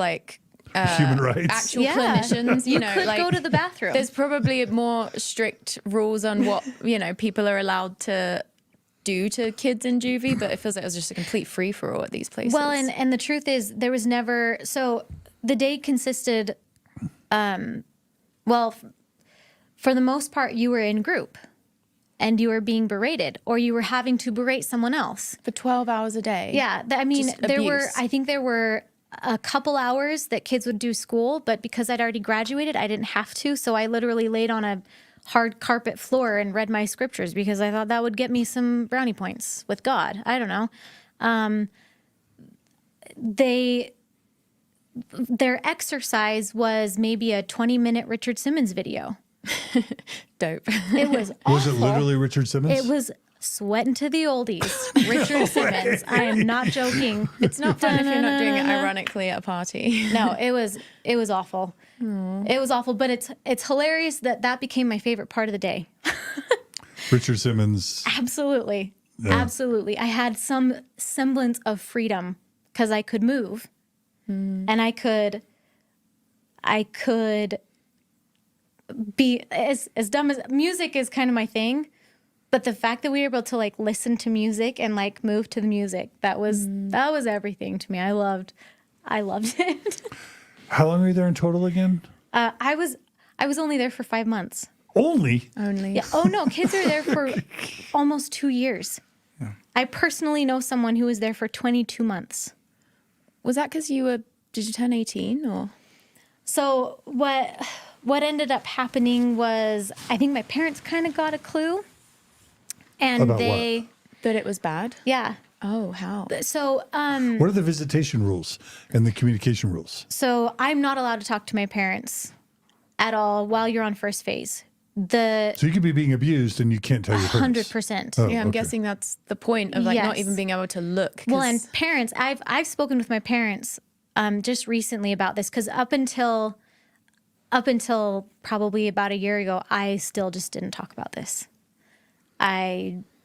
Human rights. actual clinicians. You could go to the bathroom. There's probably more strict rules on what people are allowed to do to kids in juvie, but it feels like it was just a complete free for all at these places. Well, and the truth is, there was never. So the day consisted. For the most part, you were in group, and you were being berated, or you were having to berate someone else. for 12 hours a day. Yeah, Just abuse. I think there were a couple hours that kids would do school, but because I'd already graduated, I didn't have to. So I literally laid on a hard carpet floor and read my scriptures because I thought that would get me some brownie points with God. I don't know. Their exercise was maybe a 20-minute Richard Simmons video. Dope. It was awful. Was it literally Richard Simmons? It was sweating to the oldies. Richard Simmons. I am not joking. It's not fun if you're not doing it ironically at a party. No, it was awful. It was awful, but it's hilarious that became my favorite part of the day. Richard Simmons. Absolutely. Yeah. Absolutely. I had some semblance of freedom because I could move and I could be as dumb as music is kind of my thing. But the fact that we were able to like listen to music and like move to the music, that was everything to me. I loved it. How long were you there in total again? I was only there for 5 months. Only? Yeah. Oh no, kids are there for almost 2 years. Yeah. I personally know someone who was there for 22 months. Was that because did you turn 18 or? So what ended up happening was I think my parents kind of got a clue. And About what? That it was bad? Yeah. Oh, how? So What are the visitation rules and the communication rules? so I'm not allowed to talk to my parents at all while you're on first phase. So you could be being abused and you can't tell your parents. 100%. Oh, Yeah, I'm okay. guessing that's the point of like not Yes. even being able to look. Well, and parents, I've spoken with my parents just recently about this because up until probably about a year ago, I still just didn't talk about this.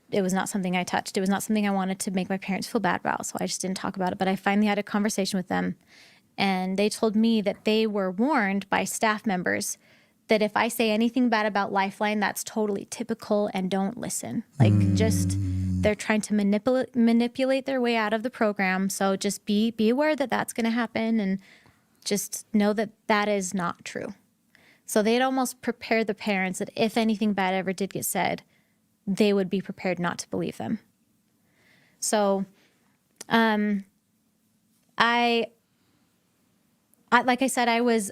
It was not something I touched. It was not something I wanted to make my parents feel bad about, so I just didn't talk about it. But I finally had a conversation with them, and they told me that they were warned by staff members that if I say anything bad about LifeLine, that's totally typical and don't listen. Like they're trying to manipulate their way out of the program. So just be aware that that's going to happen and just know that that is not true. So they'd almost prepare the parents that if anything bad ever did get said, they would be prepared not to believe them. So I like I said, I was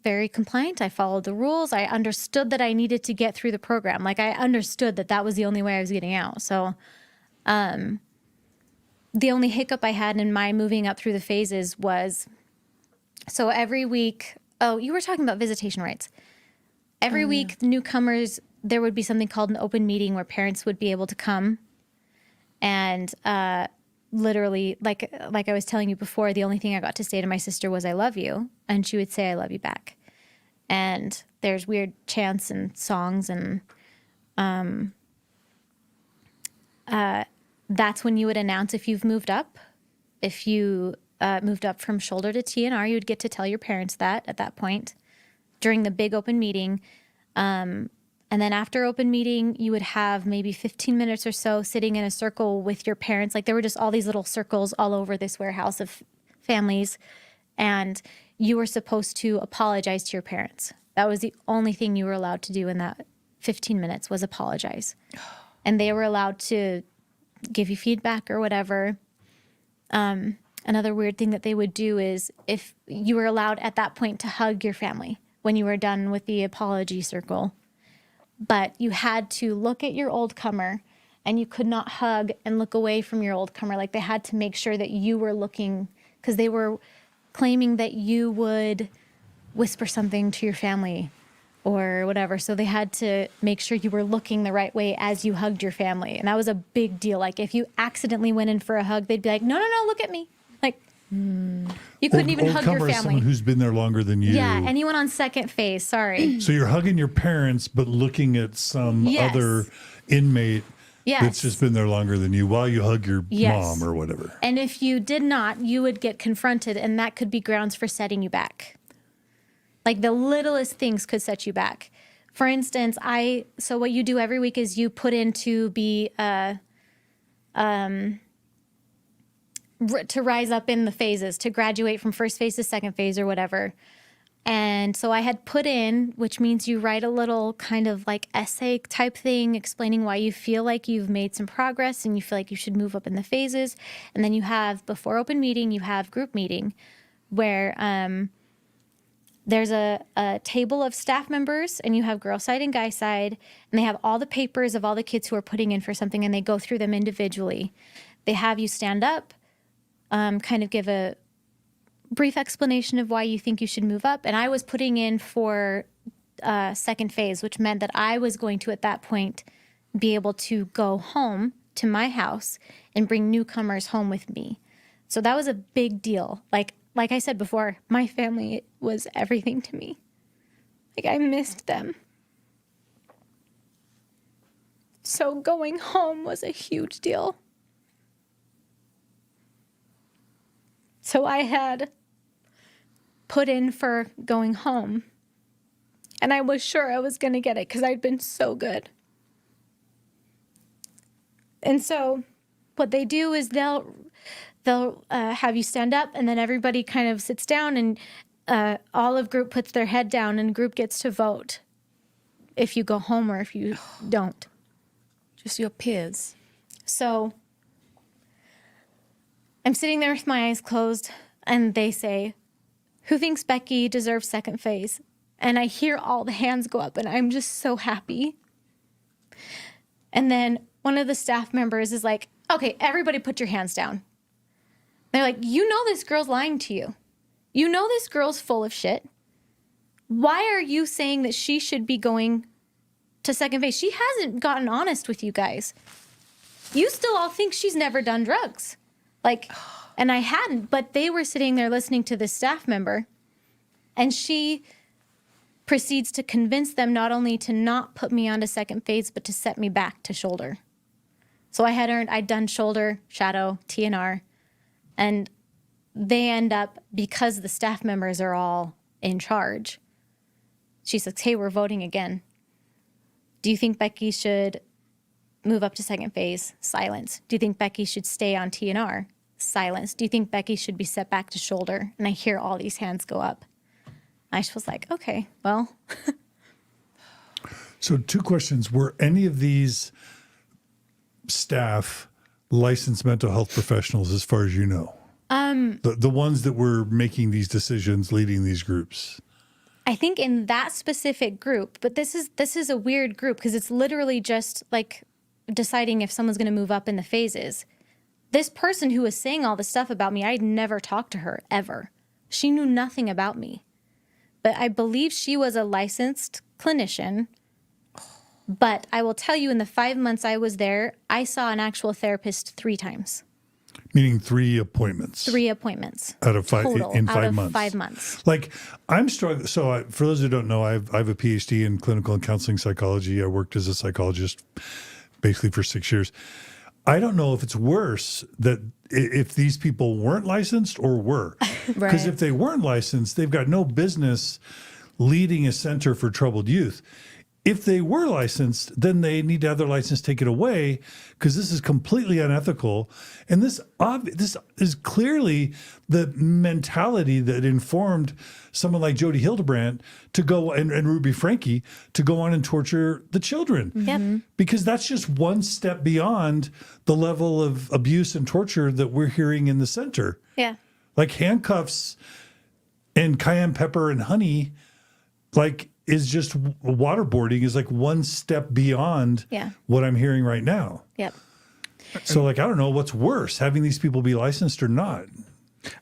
very compliant. I followed the rules. I understood that I needed to get through the program. Like I understood that was the only way I was getting out. So the only hiccup I had in my moving up through the phases was, so every week, you were talking about visitation rights. Every week, the newcomers, there would be something called an open meeting where parents would be able to come and literally, like I was telling you before, the only thing I got to say to my sister was, I love you. And she would say, I love you back. And there's weird chants and songs. And that's when you would announce if you've moved up. If you moved up from shoulder to TNR, you would get to tell your parents that at that point during the big open meeting. And then after open meeting, you would have maybe 15 minutes or so sitting in a circle with your parents. Like there were just all these little circles all over this warehouse of families. And you were supposed to apologize to your parents. That was the only thing you were allowed to do in that 15 minutes was apologize. And they were allowed to give you feedback or whatever. Another weird thing that they would do is if you were allowed at that point to hug your family when you were done with the apology circle. But you had to look at your old comer and you could not hug and look away from your old comer. Like they had to make sure that you were looking because they were claiming that you would whisper something to your family or whatever. So they had to make sure you were looking the right way as you hugged your family. And that was a big deal. Like if you accidentally went in for a hug, they'd be like, no, look at me. Like you couldn't even hug your Old-comer is family. someone who's been there longer than you. Yeah, anyone on second phase, sorry. So you're hugging your parents, but looking at some Yes. other inmate Yes. that's just been there longer than you while you hug your Yes. mom or whatever. And if you did not, you would get confronted, and that could be grounds for setting you back. Like the littlest things could set you back. For instance, so what you do every week is you put in to be to rise up in the phases, to graduate from first phase to second phase or whatever. And so I had put in, which means you write a little kind of like essay type thing explaining why you feel like you've made some progress and you feel like you should move up in the phases. And then you have, before open meeting, you have group meeting where there's a table of staff members, and you have girl side and guy side, and they have all the papers of all the kids who are putting in for something, and they go through them individually. They have you stand up, kind of give a brief explanation of why you think you should move up. And I was putting in for second phase, which meant that I was going to, at that point, be able to go home to my house and bring newcomers home with me. So that was a big deal. Like I said before, my family was everything to me. Like, I missed them. So going home was a huge deal. So I had put in for going home, and I was sure I was going to get it because I'd been so good. And so what they do is they'll have you stand up, and then everybody kind of sits down, and all of group puts their head down, and group gets to vote if you go home or if you don't. Just your peers. So I'm sitting there with my eyes closed, and they say, "Who thinks Becky deserves second phase?" And I hear all the hands go up, and I'm just so happy. And then one of the staff members is like, "Okay, everybody put your hands down." They're like, "You know this girl's lying to you. You know this girl's full of shit. Why are you saying that she should be going to second phase? She hasn't gotten honest with you guys. You still all think she's never done drugs." Like, and I hadn't, but they were sitting there listening to this staff member, and she proceeds to convince them not only to not put me onto second phase, but to set me back to shoulder. So I'd done shoulder, shadow, TNR, and they end up, because the staff members are all in charge, she says, "Hey, we're voting again. Do you think Becky should move up to second phase?" Silence. "Do you think Becky should stay on TNR?" Silence. "Do you think Becky should be set back to shoulder?" And I hear all these hands go up. I was like, okay, well. So 2 questions. Were any of these staff licensed mental health professionals, as far as you know? The ones that were making these decisions, leading these groups? I think in that specific group, but this is a weird group because it's literally just like deciding if someone's going to move up in the phases. This person who was saying all the stuff about me, I'd never talked to her ever. She knew nothing about me. But I believe she was a licensed clinician. But I will tell you, in the 5 months I was there, I saw an actual therapist 3 times. Meaning 3 appointments. 3 appointments. Out of 5 total, in 5 out of months. 5 months. Like, I'm struggling. So for those who don't know, I have a PhD in clinical and counseling psychology. I worked as a psychologist basically for 6 years. I don't know if it's worse that if these people weren't licensed or were. Because if they weren't licensed, they've got no business leading a center for troubled youth. If they were licensed, then they need to have their license taken away because this is completely unethical. And this is clearly the mentality that informed someone like Jody Hildebrandt to go and Ruby Franke to go on and torture the children. Yep. Because that's just one step beyond the level of abuse and torture that we're hearing in the center. Yeah. Like handcuffs and cayenne pepper and honey, like, is just waterboarding is like one step beyond what I'm hearing right now. Yep. So, like, I don't know what's worse, having these people be licensed or not.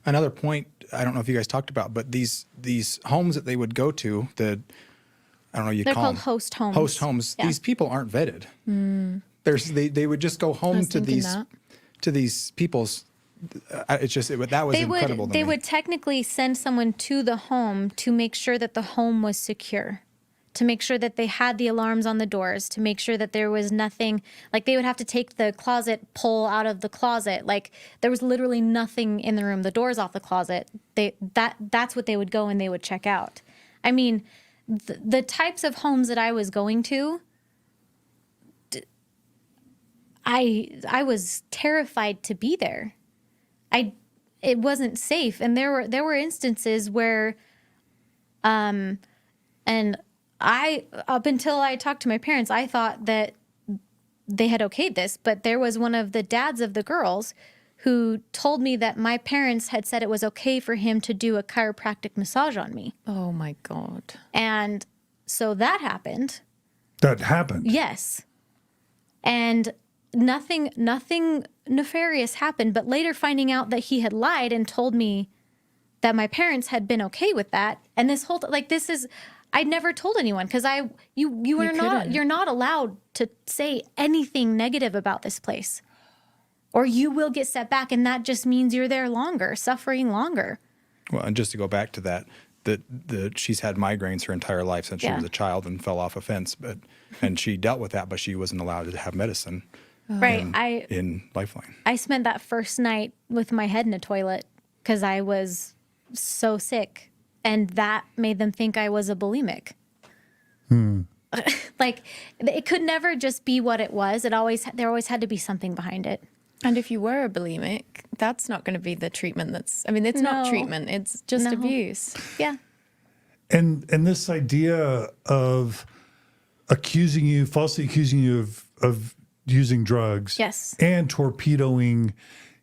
Another point, I don't know if you guys talked about, but these homes that they would go to, I don't know, They're call called them host homes. Host homes. Yeah. These people aren't vetted. They would just go home to these people's. It's just that was incredible. They would technically send someone to the home to make sure that the home was secure, to make sure that they had the alarms on the doors, to make sure that there was nothing. Like, they would have to take the closet pole out of the closet. Like, there was literally nothing in the room. The doors off the closet. That's what they would go and they would check out. I mean, the types of homes that I was going to, I was terrified to be there. It wasn't safe, and there were instances where, and I, up until I talked to my parents, I thought that they had okayed this, but there was one of the dads of the girls who told me that my parents had said it was okay for him to do a chiropractic massage on me. Oh my God. And so that happened. That happened. Yes. And nothing nefarious happened, but later finding out that he had lied and told me that my parents had been okay with that. And this whole, I'd never told anyone because you're not allowed to say anything negative about this place, or you will get set back. And that just means you're there longer, suffering longer. Well, and just to go back to that, she's had migraines her entire life since she was a child and fell off a fence, and she dealt with that, but she wasn't allowed to have medicine. Right. In LifeLine. I spent that first night with my head in a toilet because I was so sick, and that made them think I was a bulimic. Like, it could never just be what it was. There always had to be something behind it. And if you were a bulimic, that's not going to be the treatment it's not treatment, it's just abuse. Yeah. And this idea of falsely accusing you of using drugs, Yes, and torpedoing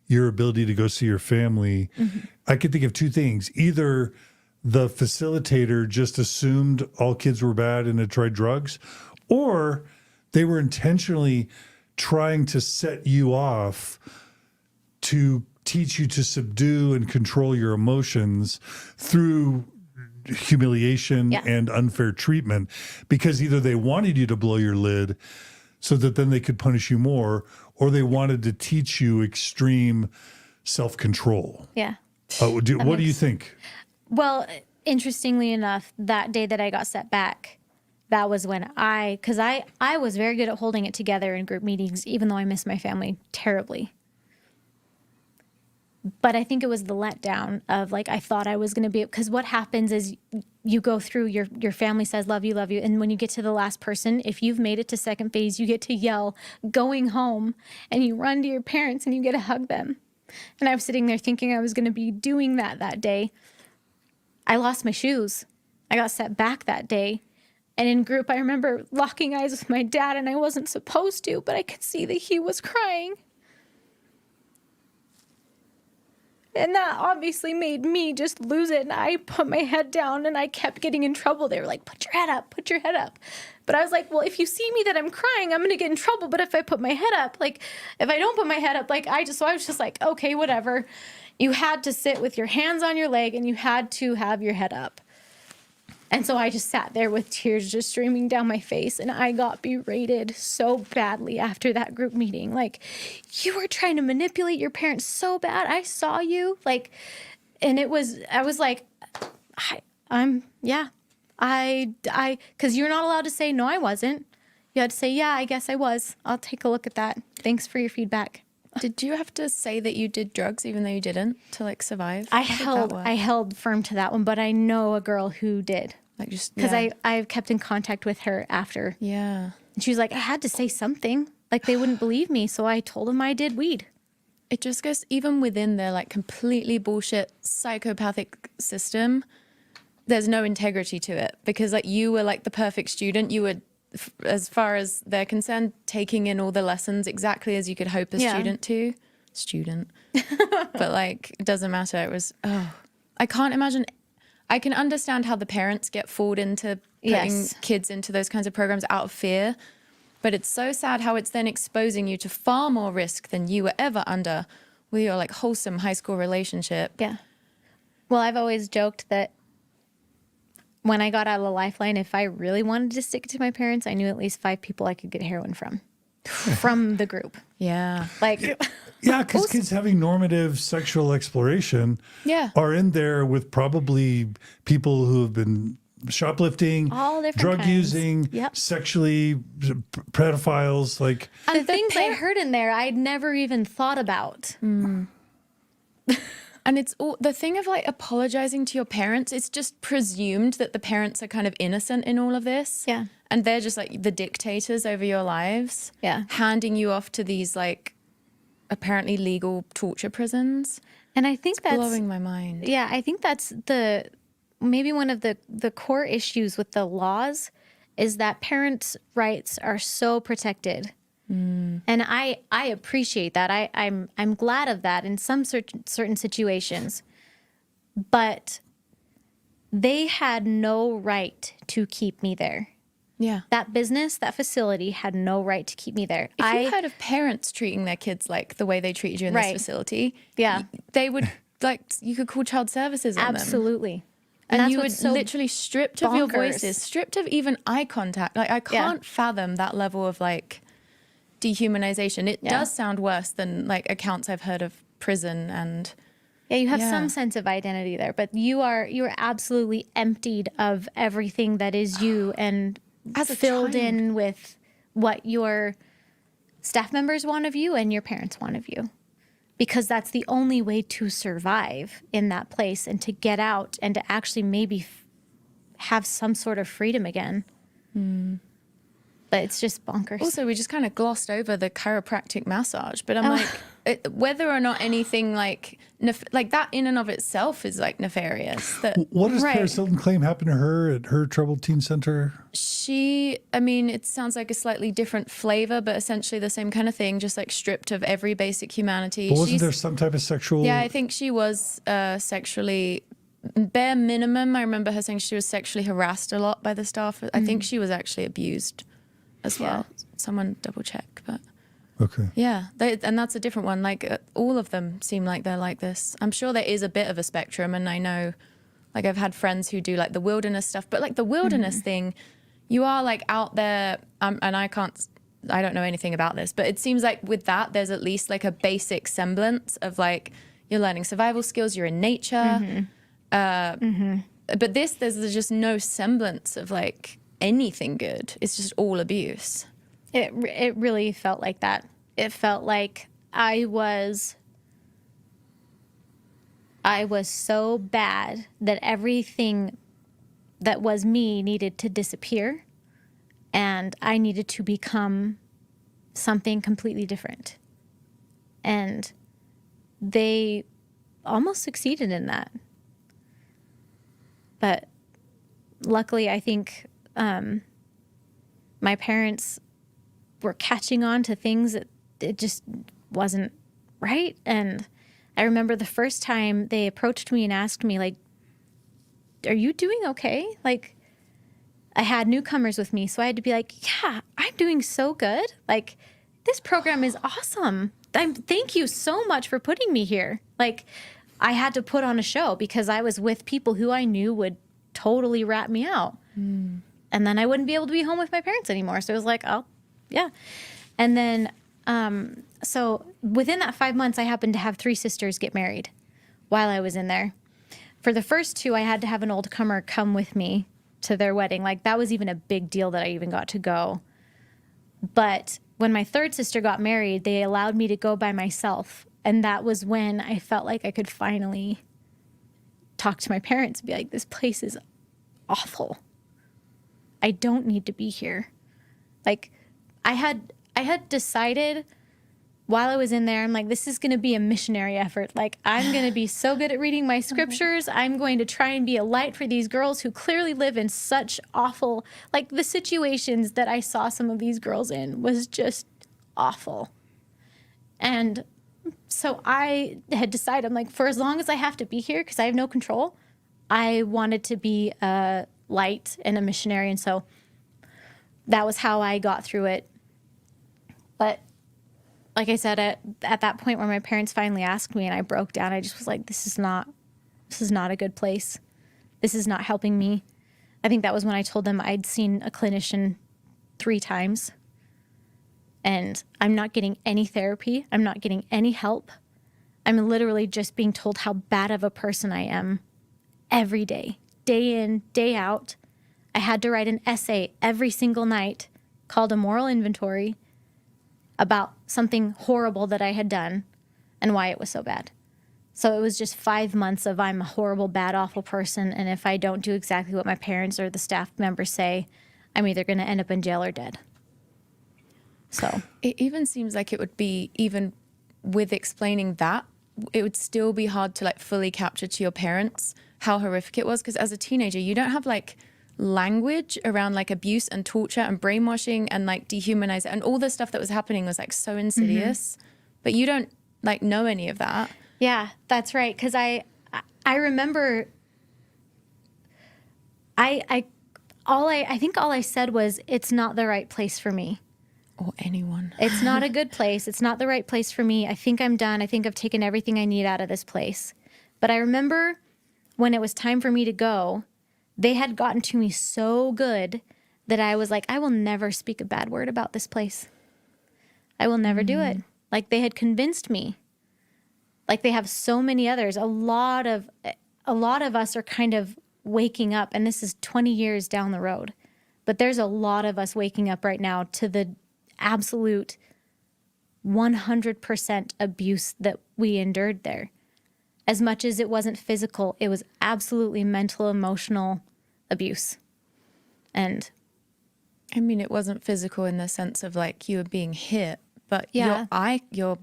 your ability to go see your family, I could think of two things. Either the facilitator just assumed all kids were bad and had tried drugs, or they were intentionally trying to set you off to teach you to subdue and control your emotions through humiliation and unfair treatment, because either they wanted you to blow your lid so that then they could punish you more, or they wanted to teach you extreme self-control. yeah. What do you think? Well, interestingly enough, that day that I got set back, that was when because I was very good at holding it together in group meetings, even though I miss my family terribly. But I think it was the letdown of, like, I thought I was going to be, because what happens is you go through, your family says, love you. And when you get to the last person, if you've made it to second phase, you get to yell going home, and you run to your parents and you get to hug them. And I was sitting there thinking I was going to be doing that day. I lost my shoes. I got set back that day. And in group, I remember locking eyes with my dad, and I wasn't supposed to, but I could see that he was crying. And that obviously made me just lose it. And I put my head down, and I kept getting in trouble. They were like, put your head up, put your head up. But I was like, well, if you see me that I'm crying, I'm going to get in trouble. But if I put my head up, like, if I don't put my head up, like, so I was just like, okay, whatever. You had to sit with your hands on your leg, and you had to have your head up. And so I just sat there with tears just streaming down my face, and I got berated so badly after that group meeting. Like, you were trying to manipulate your parents so bad. I saw you. Like, and I was like, because you're not allowed to say, no, I wasn't. You had to say, yeah, I guess I was. I'll take a look at that. Thanks for your feedback. Did you have to say that you did drugs even though you didn't to, like, survive? I held firm to that one, but I know a girl who did. Like, just because I've kept in contact with her after. Yeah. And she was like, I had to say something. Like, they wouldn't believe me, so I told them I did weed. It just goes, even within their, like, completely bullshit psychopathic system, there's no integrity to it, because, like, you were, like, the perfect student. You were, as far as they're concerned, taking in all the lessons exactly as you could hope a student. But, like, it doesn't matter. It was, I can't imagine. I can understand how the parents get fooled into putting kids into those kinds of programs out of fear, but it's so sad how it's then exposing you to far more risk than you were ever under with your, like, wholesome high school relationship. Yeah. Well, I've always joked that when I got out of the LifeLine, if I really wanted to stick to my parents, I knew at least 5 people I could get heroin from the group. Yeah. Like, yeah, because kids having normative sexual exploration are in there with probably people who have been shoplifting, all different drug kinds. using, sexually pedophiles. Like, the things I heard in there, I'd never even thought about. And it's all the thing of, like, apologizing to your parents. It's just presumed that the parents are kind of innocent in all of this. Yeah. And they're just, like, the dictators over your lives. Yeah. Handing you off to these, like, apparently legal torture prisons. And I think that's blowing my mind. Yeah, I think that's maybe one of the core issues with the laws is that parents' rights are so protected And I appreciate that. I'm glad of that in some certain situations. But they had no right to keep me there. Yeah. That business, that facility had no right to keep me there. If you heard of parents treating their kids like the way they treated you in this Right. facility, Yeah. they would, like, you could call child services on them. Absolutely. And that's you would what's so literally stripped of your bonkers. voices, stripped of even eye contact. Like, I can't fathom that level of, like, dehumanization. It does sound worse than, like, accounts I've heard of prison and... Yeah, you have Yeah. some sense of identity there, but you are absolutely emptied of everything that is you and As a filled child. in with what your staff members want of you and your parents want of you. Because that's the only way to survive in that place and to get out and to actually maybe have some sort of freedom again. But it's just bonkers. Also, we just kind of glossed over the chiropractic massage, but I'm like, whether or not anything like that in and of itself is like nefarious. That What does Right. Paris Hilton claim happened to her at her troubled teen center? I mean, it sounds like a slightly different flavor, but essentially the same kind of thing, just like stripped of every basic humanity. But wasn't there some type of sexual? Yeah, I think she was sexually, bare minimum. I remember her saying she was sexually harassed a lot by the staff. I think she was actually abused as well. Someone double check, but Okay. yeah, and that's a different one. Like all of them seem like they're like this. I'm sure there is a bit of a spectrum, and I know, like I've had friends who do like the wilderness stuff, but like the wilderness thing, you are like out there, and I don't know anything about this, but it seems like with that, there's at least like a basic semblance of like you're learning survival skills, you're in nature. But there's just no semblance of like anything good. It's just all abuse. It really felt like that. It felt like I was so bad that everything that was me needed to disappear, and I needed to become something completely different. And they almost succeeded in that. But luckily, I think my parents were catching on to things that it just wasn't right. And I remember the first time they approached me and asked me, like, are you doing okay? Like, I had newcomers with me, so I had to be like, yeah, I'm doing so good. Like, this program is awesome. Thank you so much for putting me here. Like, I had to put on a show because I was with people who I knew would totally rat me out. And then I wouldn't be able to be home with my parents anymore. So it was like, oh, yeah. And then, so within that 5 months, I happened to have 3 sisters get married while I was in there. For the first 2, I had to have an old comer come with me to their wedding. Like, that was even a big deal that I even got to go. But when my 3rd sister got married, they allowed me to go by myself. And that was when I felt like I could finally talk to my parents and be like, this place is awful. I don't need to be here. Like, I had decided while I was in there, I'm like, this is going to be a missionary effort. Like, I'm going to be so good at reading my scriptures. I'm going to try and be a light for these girls who clearly live in such awful, like the situations that I saw some of these girls in was just awful. And so I had decided, I'm like, for as long as I have to be here, because I have no control, I wanted to be a light and a missionary. And so that was how I got through it. But like I said, at that point where my parents finally asked me and I broke down, I just was like, this is not a good place. This is not helping me. I think that was when I told them I'd seen a clinician 3 times and I'm not getting any therapy. I'm not getting any help. I'm literally just being told how bad of a person I am every day in, day out. I had to write an essay every single night called a moral inventory about something horrible that I had done and why it was so bad. So it was just 5 months of I'm a horrible, bad, awful person. And if I don't do exactly what my parents or the staff members say, I'm either going to end up in jail or dead. So it even seems like it would be, even with explaining that, it would still be hard to like fully capture to your parents how horrific it was. Because as a teenager, you don't have like language around like abuse and torture and brainwashing and like dehumanize and all the stuff that was happening was like so insidious, but you don't like know any of that. Yeah, that's right. Because I remember I think all I said was, it's not the right place for me. Or anyone. It's not a good place. It's not the right place for me. I think I'm done. I think I've taken everything I need out of this place. But I remember when it was time for me to go, they had gotten to me so good that I was like, I will never speak a bad word about this place. I will never do it. Like, they had convinced me. Like they have so many others. A lot of us are kind of waking up, and this is 20 years down the road. But there's a lot of us waking up right now to the absolute 100% abuse that we endured there. As much as it wasn't physical, it was absolutely mental, emotional abuse. And I mean, it wasn't physical in the sense of like you were being hit, but Yeah. your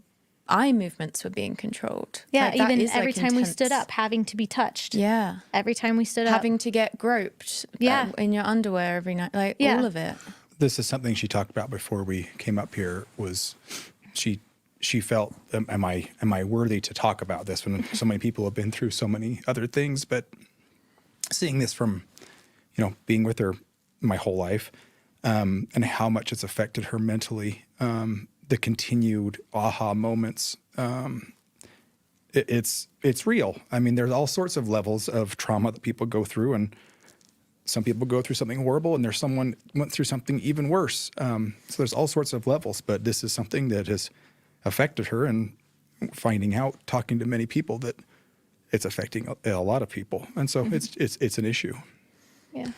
eye movements were being controlled. yeah, Like, that even is, like, every time we stood intense. up, having to be touched. Yeah. Every time we stood up. Having to get groped Yeah. in your underwear every night, like Yeah. all of it. This is something she talked about before we came up here. Was she felt, am I worthy to talk about this when so many people have been through so many other things? But seeing this from, being with her my whole life, and how much it's affected her mentally, the continued aha moments, it's real. I mean, there's all sorts of levels of trauma that people go through, and some people go through something horrible, and there's someone went through something even worse. So there's all sorts of levels, but this is something that has affected her, and finding out, talking to many people, that it's affecting a lot of people, and so it's an issue. Yeah.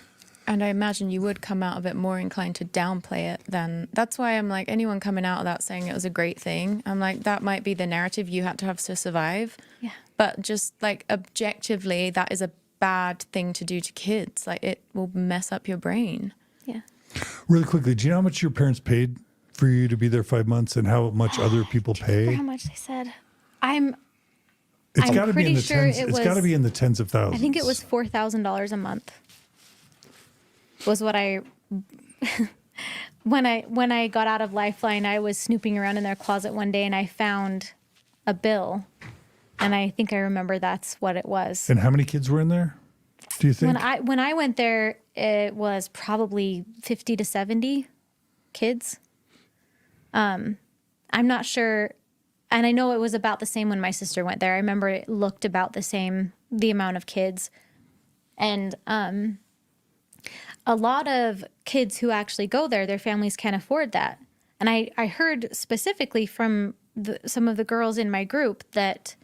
And I imagine you would come out of it more inclined to downplay it than, that's why I'm like, anyone coming out of that saying it was a great thing, I'm like, that might be the narrative you had to have to survive. Yeah. But just like objectively, that is a bad thing to do to kids. Like, it will mess up your brain. Yeah. Really quickly, do you know how much your parents paid for you to be there 5 months and how much other people pay? How much they said? It's I'm got to be in pretty the sure tens. it It's got to was- be in the tens of thousands. I think it was $4,000 a month. Was what I when I got out of LifeLine, I was snooping around in their closet one day and I found a bill, and I think I remember that's what it was. And how many kids were in there? Do you think? When I went there, it was probably 50 to 70 kids. I'm not sure, and I know it was about the same when my sister went there. I remember it looked about the same, the amount of kids, and a lot of kids who actually go there, their families can't afford that. And I heard specifically from some of the girls in my group that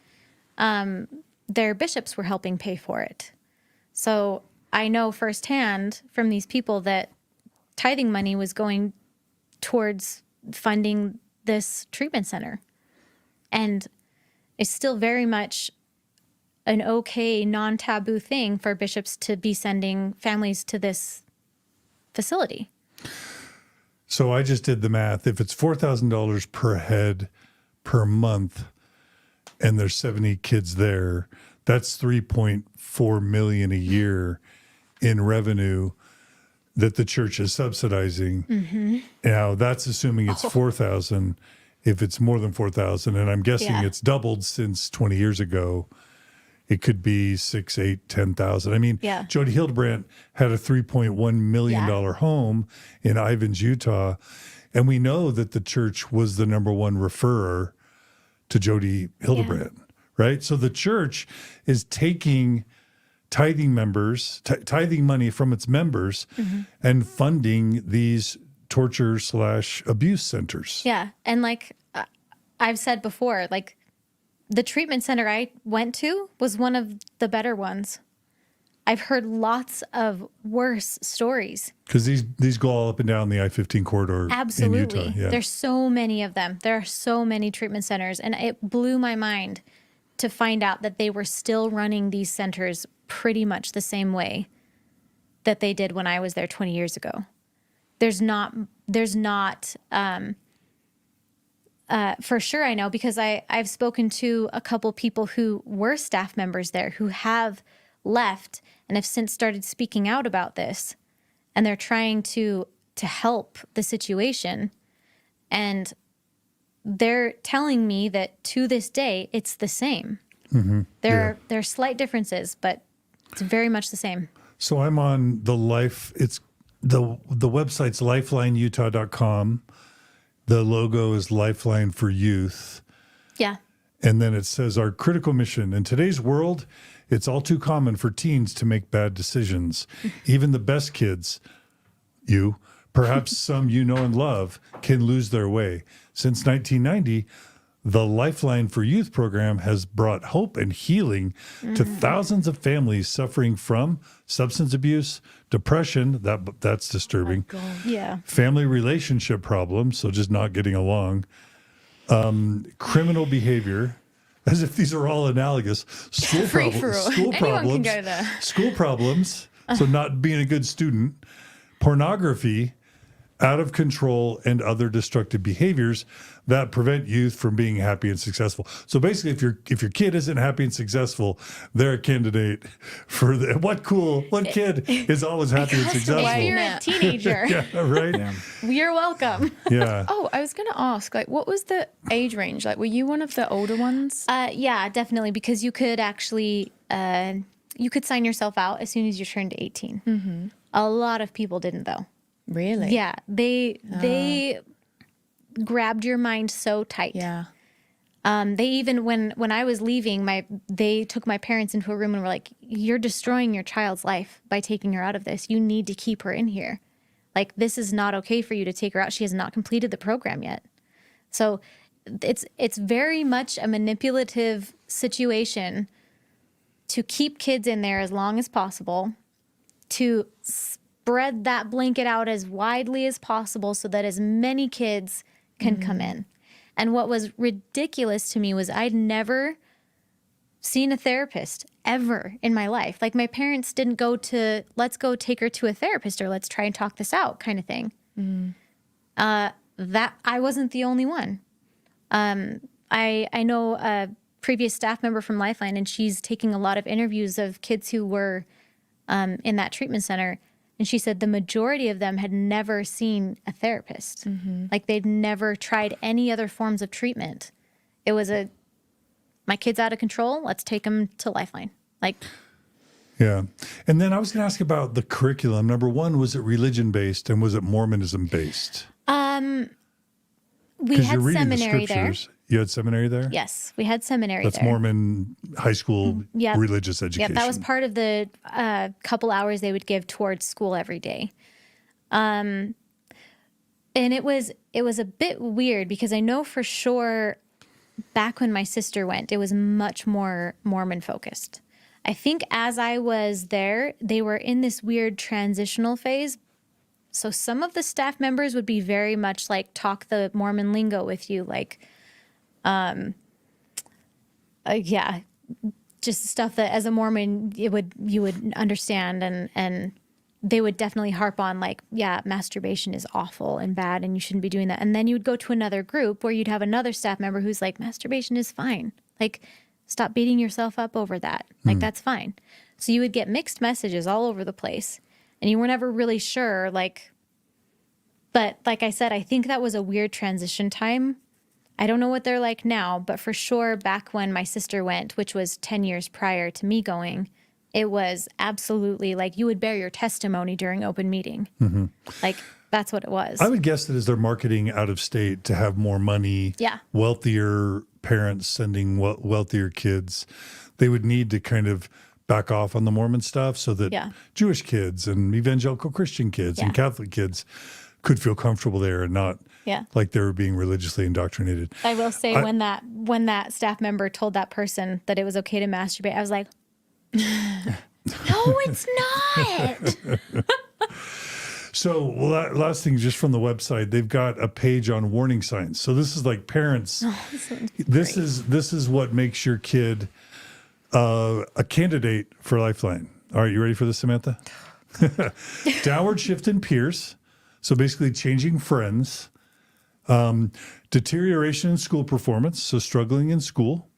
their bishops were helping pay for it. So I know firsthand from these people that tithing money was going towards funding this treatment center. And it's still very much an okay, non-taboo thing for bishops to be sending families to this facility. So I just did the math. If it's $4,000 per head per month, and there's 70 kids there, that's $3.4 million a year in revenue that the church is subsidizing. Mm-hmm. Now that's assuming it's 4,000. If it's more than 4,000, and I'm guessing it's doubled since 20 years ago, it could be 6, 8, 10,000. I mean, Jody Hildebrandt had a $3.1 million home in Ivins, Utah. And we know that the church was the number one referrer to Jody Hildebrandt, right? So the church is taking tithing members, tithing money from its members and funding these torture/abuse centers. Yeah. And like I've said before, like, the treatment center I went to was one of the better ones. I've heard lots of worse stories. Because these go all up and down the I-15 corridor Absolutely. in Utah. Yeah. There's so many of them. There are so many treatment centers. And it blew my mind to find out that they were still running these centers pretty much the same way that they did when I was there 20 years ago. There's not for sure, I know, because I've spoken to a couple people who were staff members there who have left and have since started speaking out about this. and they're trying to help the situation. And they're telling me that to this day, it's the same. There are slight differences, but it's very much the same. So I'm on the website's lifelineutah.com. The logo is Lifeline for Youth. Yeah. And then it says, our critical mission. In today's world, it's all too common for teens to make bad decisions. Even the best kids, you, perhaps some you know and love, can lose their way. Since 1990, the Lifeline for Youth program has brought hope and healing to thousands of families suffering from substance abuse, depression, that's disturbing, Yeah. family relationship problems, so just not getting along, criminal behavior, as if these are all analogous, school problems, Anyone can go there. school problems, so not being a good student, pornography, out of control, and other destructive behaviors that prevent youth from being happy and successful. So basically, if your kid isn't happy and successful, they're a candidate for what kid is always happy and successful? If you're a teenager, Yeah, right? you're welcome. Yeah. Oh, I was going to ask, like, what was the age range? Like, were you one of the older ones? Yeah, definitely, because you could actually you could sign yourself out as soon as you turned 18. A lot of people didn't, though. Really? Yeah, they grabbed your mind so tight. Yeah. They even when I was leaving, they took my parents into a room and were like, "You're destroying your child's life by taking her out of this. You need to keep her in here. Like, this is not okay for you to take her out. She has not completed the program yet." So it's very much a manipulative situation to keep kids in there as long as possible, to spread that blanket out as widely as possible so that as many kids can come in. And what was ridiculous to me was I'd never seen a therapist ever in my life. Like, my parents didn't go to, let's go take her to a therapist or let's try and talk this out kind of thing. That I wasn't the only one. I know a previous staff member from LifeLine, and she's taking a lot of interviews of kids who were in that treatment center. And she said the majority of them had never seen a therapist. Like, they'd never tried any other forms of treatment. It was my kid's out of control, let's take them to Lifeline. Like, Yeah. And then I was going to ask about the curriculum. Number one, was it religion-based and was it Mormonism based? we had seminary there. You had seminary there? Yes, we had seminary That's there. Mormon high school religious education. Yeah, that was part of the couple hours they would give towards school every day. And it was a bit weird because I know for sure back when my sister went, it was much more Mormon focused. I think as I was there, they were in this weird transitional phase. So some of the staff members would be very much like talk the Mormon lingo with you, like, just stuff that as a Mormon you would understand, and they would definitely harp on like, yeah, masturbation is awful and bad and you shouldn't be doing that. And then you would go to another group where you'd have another staff member who's like, masturbation is fine. Like, stop beating yourself up over that. Like, that's fine. So you would get mixed messages all over the place and you were never really sure, like, but like I said, I think that was a weird transition time. I don't know what they're like now, but for sure back when my sister went, which was 10 years prior to me going, it was absolutely like you would bear your testimony during open meeting. Like, that's what it was. I would guess that as they're marketing out of state to have more money, wealthier parents sending wealthier kids, they would need to kind of back off on the Mormon stuff so that Jewish kids and evangelical Christian kids and Catholic kids could feel comfortable there and not like they were being religiously indoctrinated. I will say when that staff member told that person that it was okay to masturbate, I was like, no, it's not. So, last thing, just from the website, they've got a page on warning signs. So this is like parents. This is what makes your kid a candidate for Lifeline. All right, you ready for this, Samantha? Downward shift in peers. So basically changing friends. Deterioration in school performance. So struggling in school.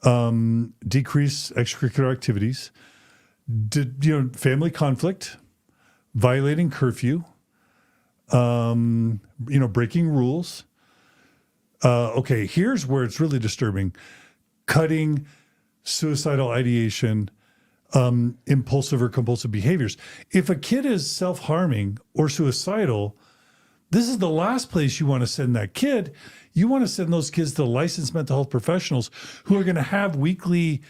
Decrease extracurricular activities. Family conflict. violating curfew, breaking rules. Okay, here's where it's really disturbing. Cutting, suicidal ideation, impulsive or compulsive behaviors. If a kid is self-harming or suicidal, this is the last place you want to send that kid. You want to send those kids to licensed mental health professionals who are going to have weekly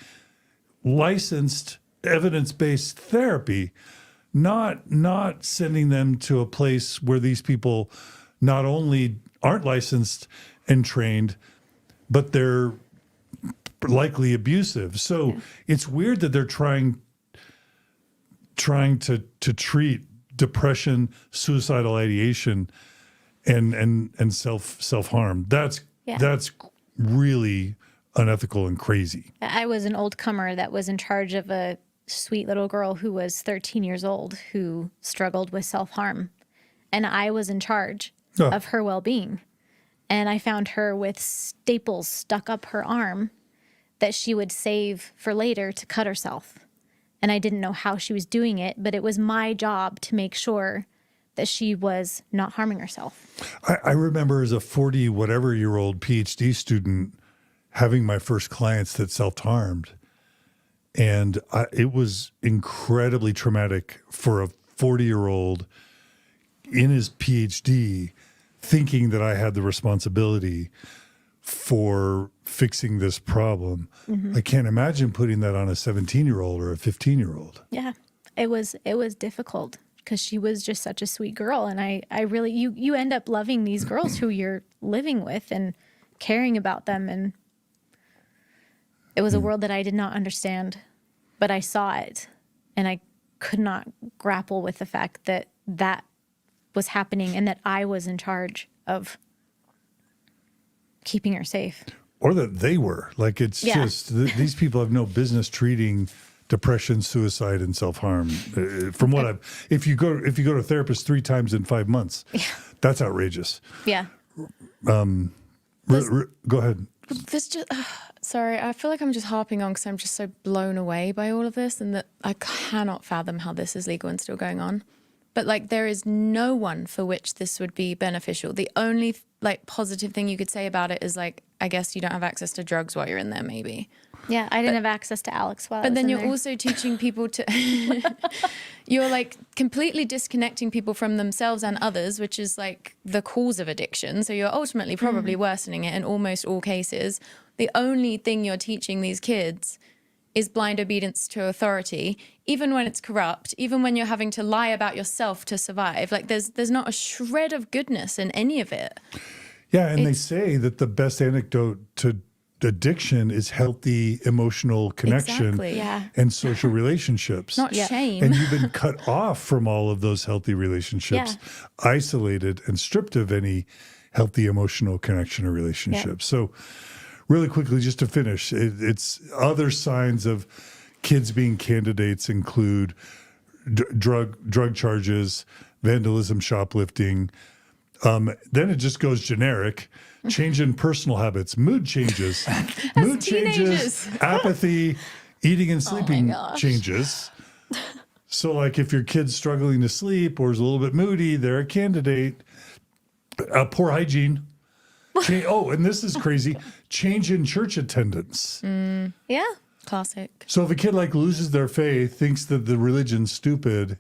licensed evidence-based therapy, not sending them to a place where these people not only aren't licensed and trained, but they're likely abusive. So it's weird that they're trying to treat depression, suicidal ideation, and self-harm. That's really unethical and crazy. I was an old comer that was in charge of a sweet little girl who was 13 years old who struggled with self-harm. And I was in charge of her well-being. And I found her with staples stuck up her arm that she would save for later to cut herself. And I didn't know how she was doing it, but it was my job to make sure that she was not harming herself. I remember as a 40-whatever-year-old PhD student having my first clients that self-harmed. And it was incredibly traumatic for a 40-year-old in his PhD thinking that I had the responsibility for fixing this problem. Mm-hmm. I can't imagine putting that on a 17-year-old or a 15-year-old. Yeah, it was difficult because she was just such a sweet girl. And I really, you end up loving these girls who you're living with and caring about them. And it was a world that I did not understand, but I saw it and I could not grapple with the fact that that was happening and that I was in charge of keeping her safe. Or that they were. Like, it's just, these people have no business treating depression, suicide, and self-harm. From what if you go to a therapist 3 times in 5 months, that's outrageous. Yeah. Go ahead. This just, sorry, I feel like I'm just harping on because I'm just so blown away by all of this and that I cannot fathom how this is legal and still going on. But like, there is no one for which this would be beneficial. The only like positive thing you could say about it is like, I guess you don't have access to drugs while you're in there, maybe. Yeah, I didn't have access to Alex while I was But then in you're there. also teaching people to, you're like completely disconnecting people from themselves and others, which is like the cause of addiction. So you're ultimately probably worsening it in almost all cases. The only thing you're teaching these kids is blind obedience to authority, even when it's corrupt, even when you're having to lie about yourself to survive. Like there's not a shred of goodness in any of it. Yeah, and they say that the best antidote to addiction is healthy emotional connection and social relationships. Not shame. And you've been cut off from all of those healthy relationships, isolated and stripped of any healthy emotional connection or relationship. So really quickly, just to finish, it's other signs of kids being candidates include drug charges, vandalism, shoplifting. Then it just goes generic. Change in personal habits, mood changes, apathy, eating and sleeping changes. So like if your kid's struggling to sleep or is a little bit moody, they're a candidate. Poor hygiene. And this is crazy. Change in church attendance. Yeah. Classic. So if a kid like loses their faith, thinks that the religion's stupid,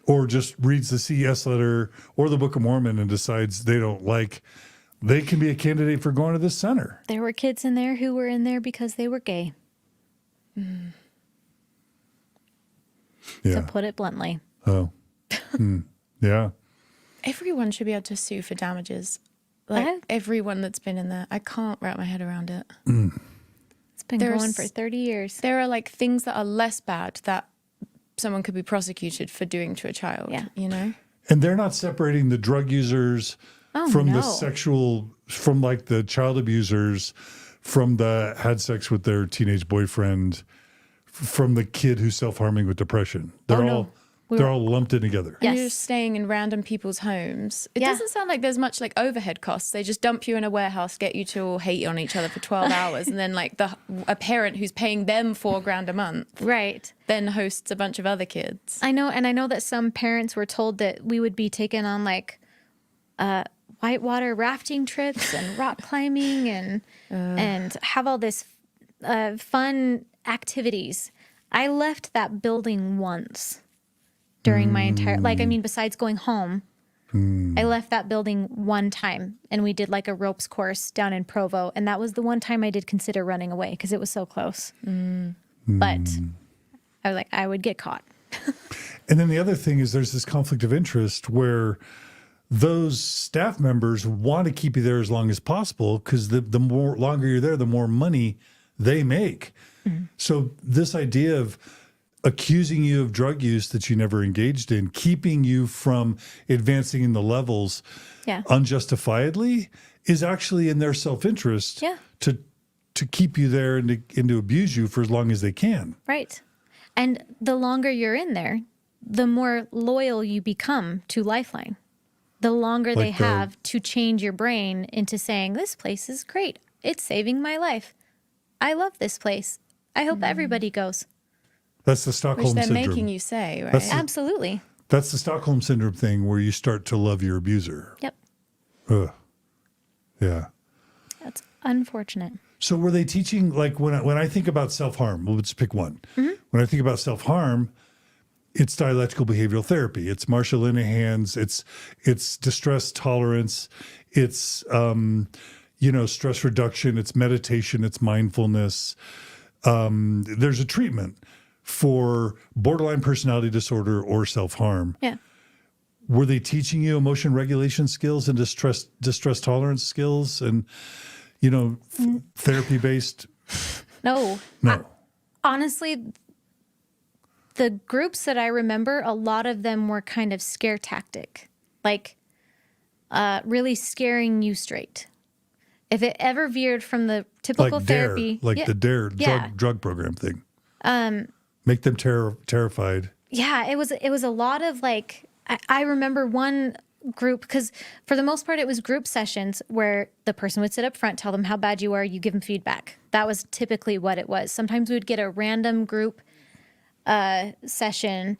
or just reads the CES letter or the Book of Mormon and decides they don't like, they can be a candidate for going to this center. There were kids in there who were in there because they were gay. To put it bluntly. Oh. Yeah. Everyone should be able to sue for damages. Like everyone that's been in there. I can't wrap my head around it. It's been going for 30 years. There are like things that are less bad that someone could be prosecuted for doing to a child, you know? And they're not separating the drug users from the sexual, from like the child abusers, from the had sex with their teenage boyfriend, from the kid who's self-harming with depression. They're They're all lumped in together. And Yes. you're just staying in random people's homes. It Yeah. doesn't sound like there's much like overhead costs. They just dump you in a warehouse, get you to all hate on each other for 12 hours. And then like a parent who's paying them $4,000 a month Right. then hosts a bunch of other kids. I know. And I know that some parents were told that we would be taken on like whitewater rafting trips and rock climbing and have all this fun activities. I left that building once during my entire, like, I mean, besides going home, I left that building one time and we did like a ropes course down in Provo. And that was the one time I did consider running away because it was so close. But I was like, I would get caught. And then the other thing is there's this conflict of interest where those staff members want to keep you there as long as possible because the more longer you're there, the more money they make. So this idea of accusing you of drug use that you never engaged in, keeping you from advancing in the levels Yeah. unjustifiedly is actually in their self-interest Yeah. to keep you there and to abuse you for as long as they can. Right. And the longer you're in there, the more loyal you become to LifeLine. The longer they Like the- have to change your brain into saying, this place is great. It's saving my life. I love this place. I hope everybody goes. That's the Which Stockholm they're syndrome. making you say, right? That's- Absolutely. That's the Stockholm syndrome thing where you start to love your abuser. Yep. Ugh. Yeah. That's unfortunate. So were they teaching, like when I think about self-harm, well, let's pick one. When I think about self-harm, it's dialectical behavioral therapy. It's Marsha Linehan's, it's distress tolerance, it's stress reduction, it's meditation, it's mindfulness. There's a treatment for borderline personality disorder or self-harm. Yeah. Were they teaching you emotion regulation skills and distress tolerance skills and, therapy-based? No. No. Honestly, the groups that I remember, a lot of them were kind of scare tactic, like really scaring you straight. If it ever veered from the typical Like DARE, therapy, like yeah, the DARE yeah. drug program thing. Make them terrified. Yeah, it was a lot of like I remember one group because for the most part it was group sessions where the person would sit up front, tell them how bad you are, you give them feedback. That was typically what it was. Sometimes we would get a random group session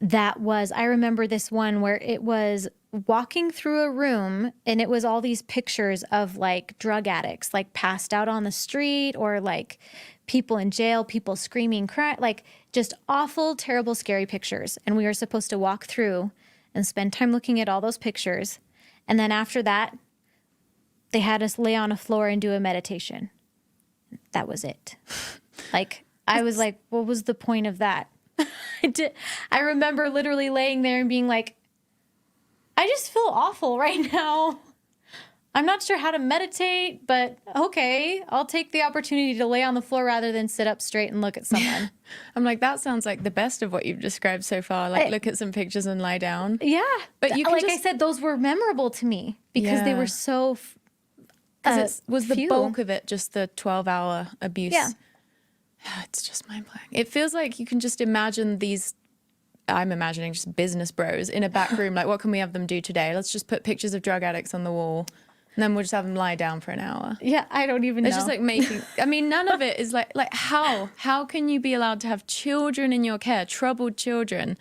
that was, I remember this one where it was walking through a room and it was all these pictures of like drug addicts, like passed out on the street or like people in jail, people screaming, crying, like just awful, terrible, scary pictures. And we were supposed to walk through and spend time looking at all those pictures. And then after that, they had us lay on a floor and do a meditation. That was it. Like, I was like, what was the point of that? I remember literally laying there and being like, I just feel awful right now. I'm not sure how to meditate, but okay, I'll take the opportunity to lay on the floor rather than sit up straight and look at someone. I'm like, that sounds like the best of what you've described so far. Like, look at some pictures and lie down. Yeah. But you can like I just- said, those were memorable to me because they Yeah. were so Because was the few. bulk of it just the 12-hour abuse? Yeah. It's just mind-blowing. It feels like you can just imagine these, I'm imagining just business bros in a back room. Like, what can we have them do today? Let's just put pictures of drug addicts on the wall. And then we'll just have them lie down for an hour. Yeah, I don't even know. It's just like making, I mean, none of it is like how can you be allowed to have children in your care, troubled children,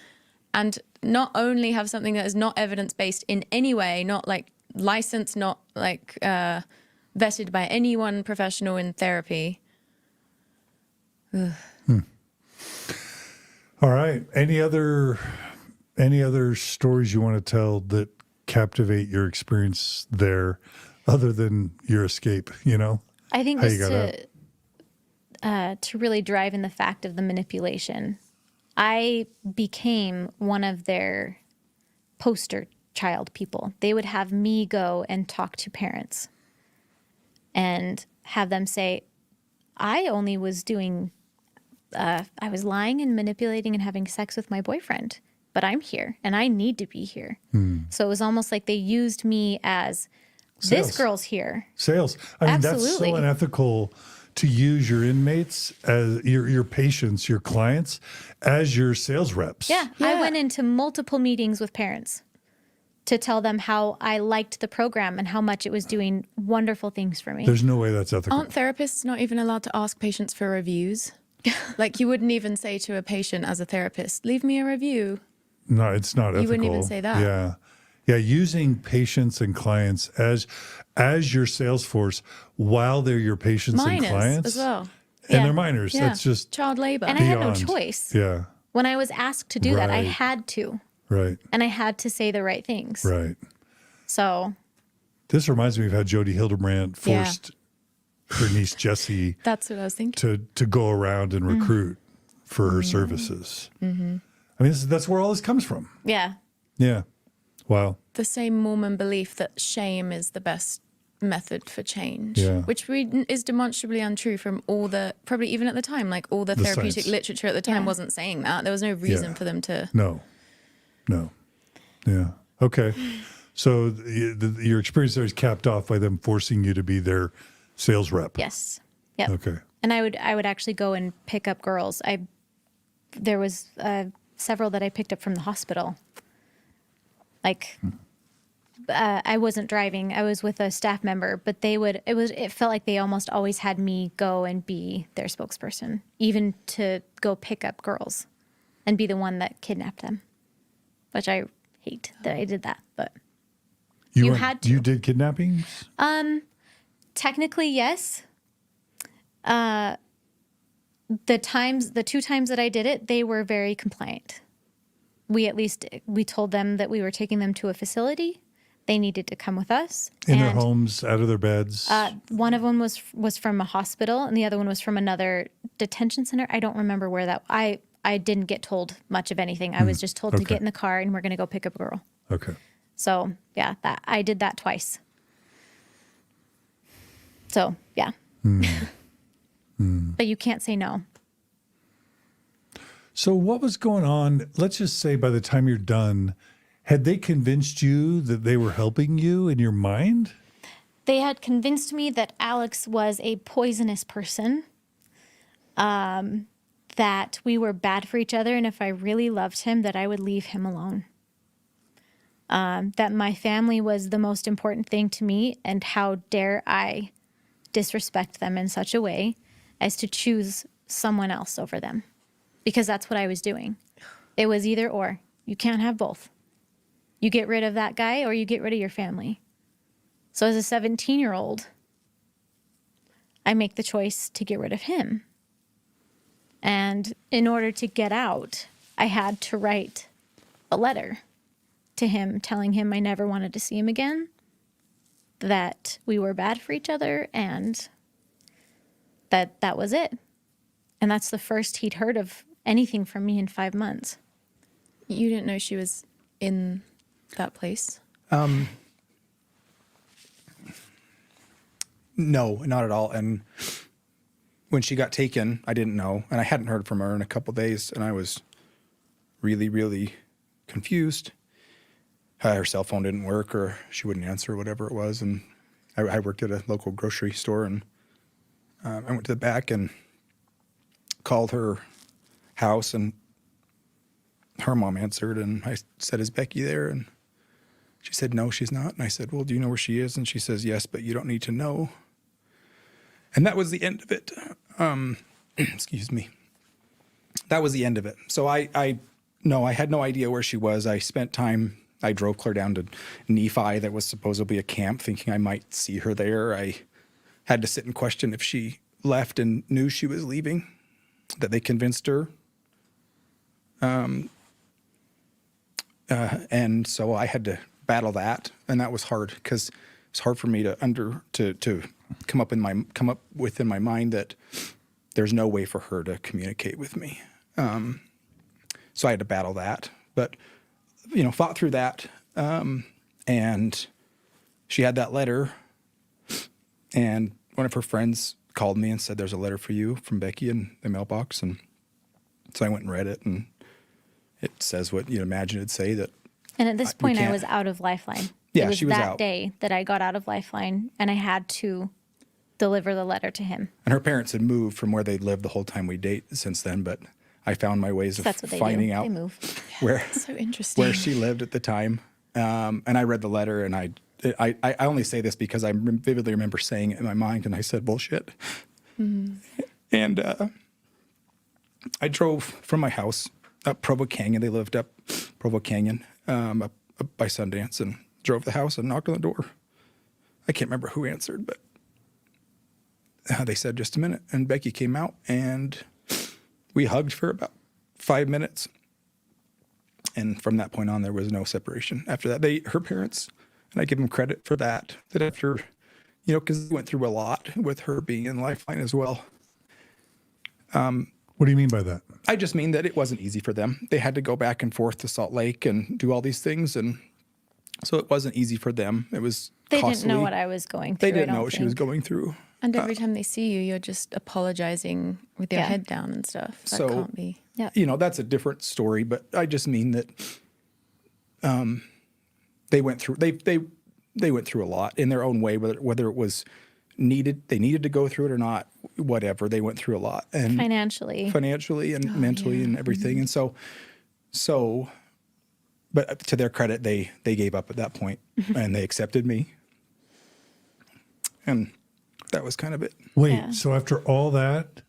and not only have something that is not evidence-based in any way, not like licensed, not like vetted by anyone professional in therapy. All right. Any other stories you want to tell that captivate your experience there other than your escape, I think how you just got to really drive in the fact of the manipulation. I became one of their poster child people. They would have me go and talk to parents and have them say, I only was doing, I was lying and manipulating and having sex with my boyfriend, but I'm here and I need to be here. So it was almost like they used me as Sales. this girl's here. Sales. I mean, that's so Absolutely. unethical to use your inmates as your patients, your clients, as your sales reps. Yeah, I went into multiple meetings with parents to tell them how I liked the program and how much it was doing wonderful things for me. There's no way that's ethical. Aren't therapists not even allowed to ask patients for reviews? Like you wouldn't even say to a patient as a therapist, leave me a review. No, it's not ethical. You wouldn't even say that. Yeah. Yeah, using patients and clients as your sales force while they're your patients and Minors clients. as well. And Yeah. they're minors. Yeah. That's just child labor. And I had no beyond. choice. Yeah, When I was asked to do that, I Right. had to. right, And I had to say the right things. right. So, This reminds me of how Jody Hildebrandt forced her niece Jessie That's what I was thinking. to go around and recruit for her services. Mm-hmm. I mean, that's where all this comes from. yeah. Yeah. Wow. The same Mormon belief that shame is the best method for change, Yeah. which is demonstrably untrue from all the, probably even at the time, like all the therapeutic science. literature at the time Yeah. wasn't saying that. There was no reason Yeah. for them to. No. Yeah. Okay. So your experience there is capped off by them forcing you to be their sales rep. Yes. Yep. Okay. And I would actually go and pick up girls. There was several that I picked up from the hospital. Like, I wasn't driving. I was with a staff member, but it felt like they almost always had me go and be their spokesperson, even to go pick up girls and be the one that kidnapped them, which I hate that I did that, but You had to. You did kidnappings? technically, yes. The 2 times that I did it, they were very compliant. We told them that we were taking them to a facility. They needed to come with us. In their homes, out of their beds? One of them was from a hospital, and the other one was from another detention center. I don't remember where that. I didn't get told much of anything. I was just told to Okay. get in the car and we're going to go pick up a girl. Okay. So yeah, I did that twice. So yeah, but you can't say no. So what was going on? Let's just say by the time you're done, had they convinced you that they were helping you in your mind? They had convinced me that Alex was a poisonous person, that we were bad for each other, and if I really loved him, that I would leave him alone. That my family was the most important thing to me, and how dare I disrespect them in such a way as to choose someone else over them. Because that's what I was doing. It was either or. You can't have both. You get rid of that guy or you get rid of your family. So as a 17-year-old, I make the choice to get rid of him. And in order to get out, I had to write a letter to him telling him I never wanted to see him again, that we were bad for each other, and that was it. And that's the first he'd heard of anything from me in 5 months. You didn't know she was in that place? No, not at all. And when she got taken, I didn't know, and I hadn't heard from her in a couple days, and I was really, really confused. Her cell phone didn't work, or she wouldn't answer, whatever it was. And I worked at a local grocery store, and I went to the back and called her house, and her mom answered, and I said, "Is Becky there?" And she said, "No, she's not." And I said, "Well, do you know where she is?" And she says, "Yes, but you don't need to know." And that was the end of it. Excuse me. That was the end of it. So I had no idea where she was. I drove clear down to Nephi, that was supposedly a camp, thinking I might see her there. I had to sit and question if she left and knew she was leaving, that they convinced her. And so I had to battle that, and that was hard, because it's hard for me to come up with in my mind that there's no way for her to communicate with me. So I had to battle that, but fought through that. And she had that letter, and one of her friends called me and said, "There's a letter for you from Becky in the mailbox." And so I went and read it, and it says what you'd imagine it'd say, that. And at this point, I can't- was out of LifeLine. Yeah, it was she was that out. day that I got out of LifeLine, and I had to deliver the letter to him. And her parents had moved from where they lived the whole time we date since then, but I found my ways of That's what they finding do. out They move. where So interesting. where she lived at the time. And I read the letter, and I only say this because I vividly remember saying it in my mind, and I said bullshit. And I drove from my house up Provo Canyon. They lived up Provo Canyon, up by Sundance, and drove the house and knocked on the door. I can't remember who answered, but they said, just a minute. And Becky came out, and we hugged for about 5 minutes. And from that point on, there was no separation. After that, her parents, and I give them credit for that after, because they went through a lot with her being in LifeLine as well. What do you mean by that? I just mean that it wasn't easy for them. They had to go back and forth to Salt Lake and do all these things. And so it wasn't easy for them. It was They costly. didn't know what I was going through. They didn't I know don't what she was think. going through. And every time they see you, you're just apologizing with your Yeah. head down and stuff. That So- can't be. Yeah. That's a different story, but I just mean that they went through they went through a lot in their own way, whether it was needed, they needed to go through it or not, whatever. They went through a lot, and Financially. and mentally and everything. And so but to their credit, they gave up at that point and they accepted me. And that was kind of it. Wait, Yeah. so after all that,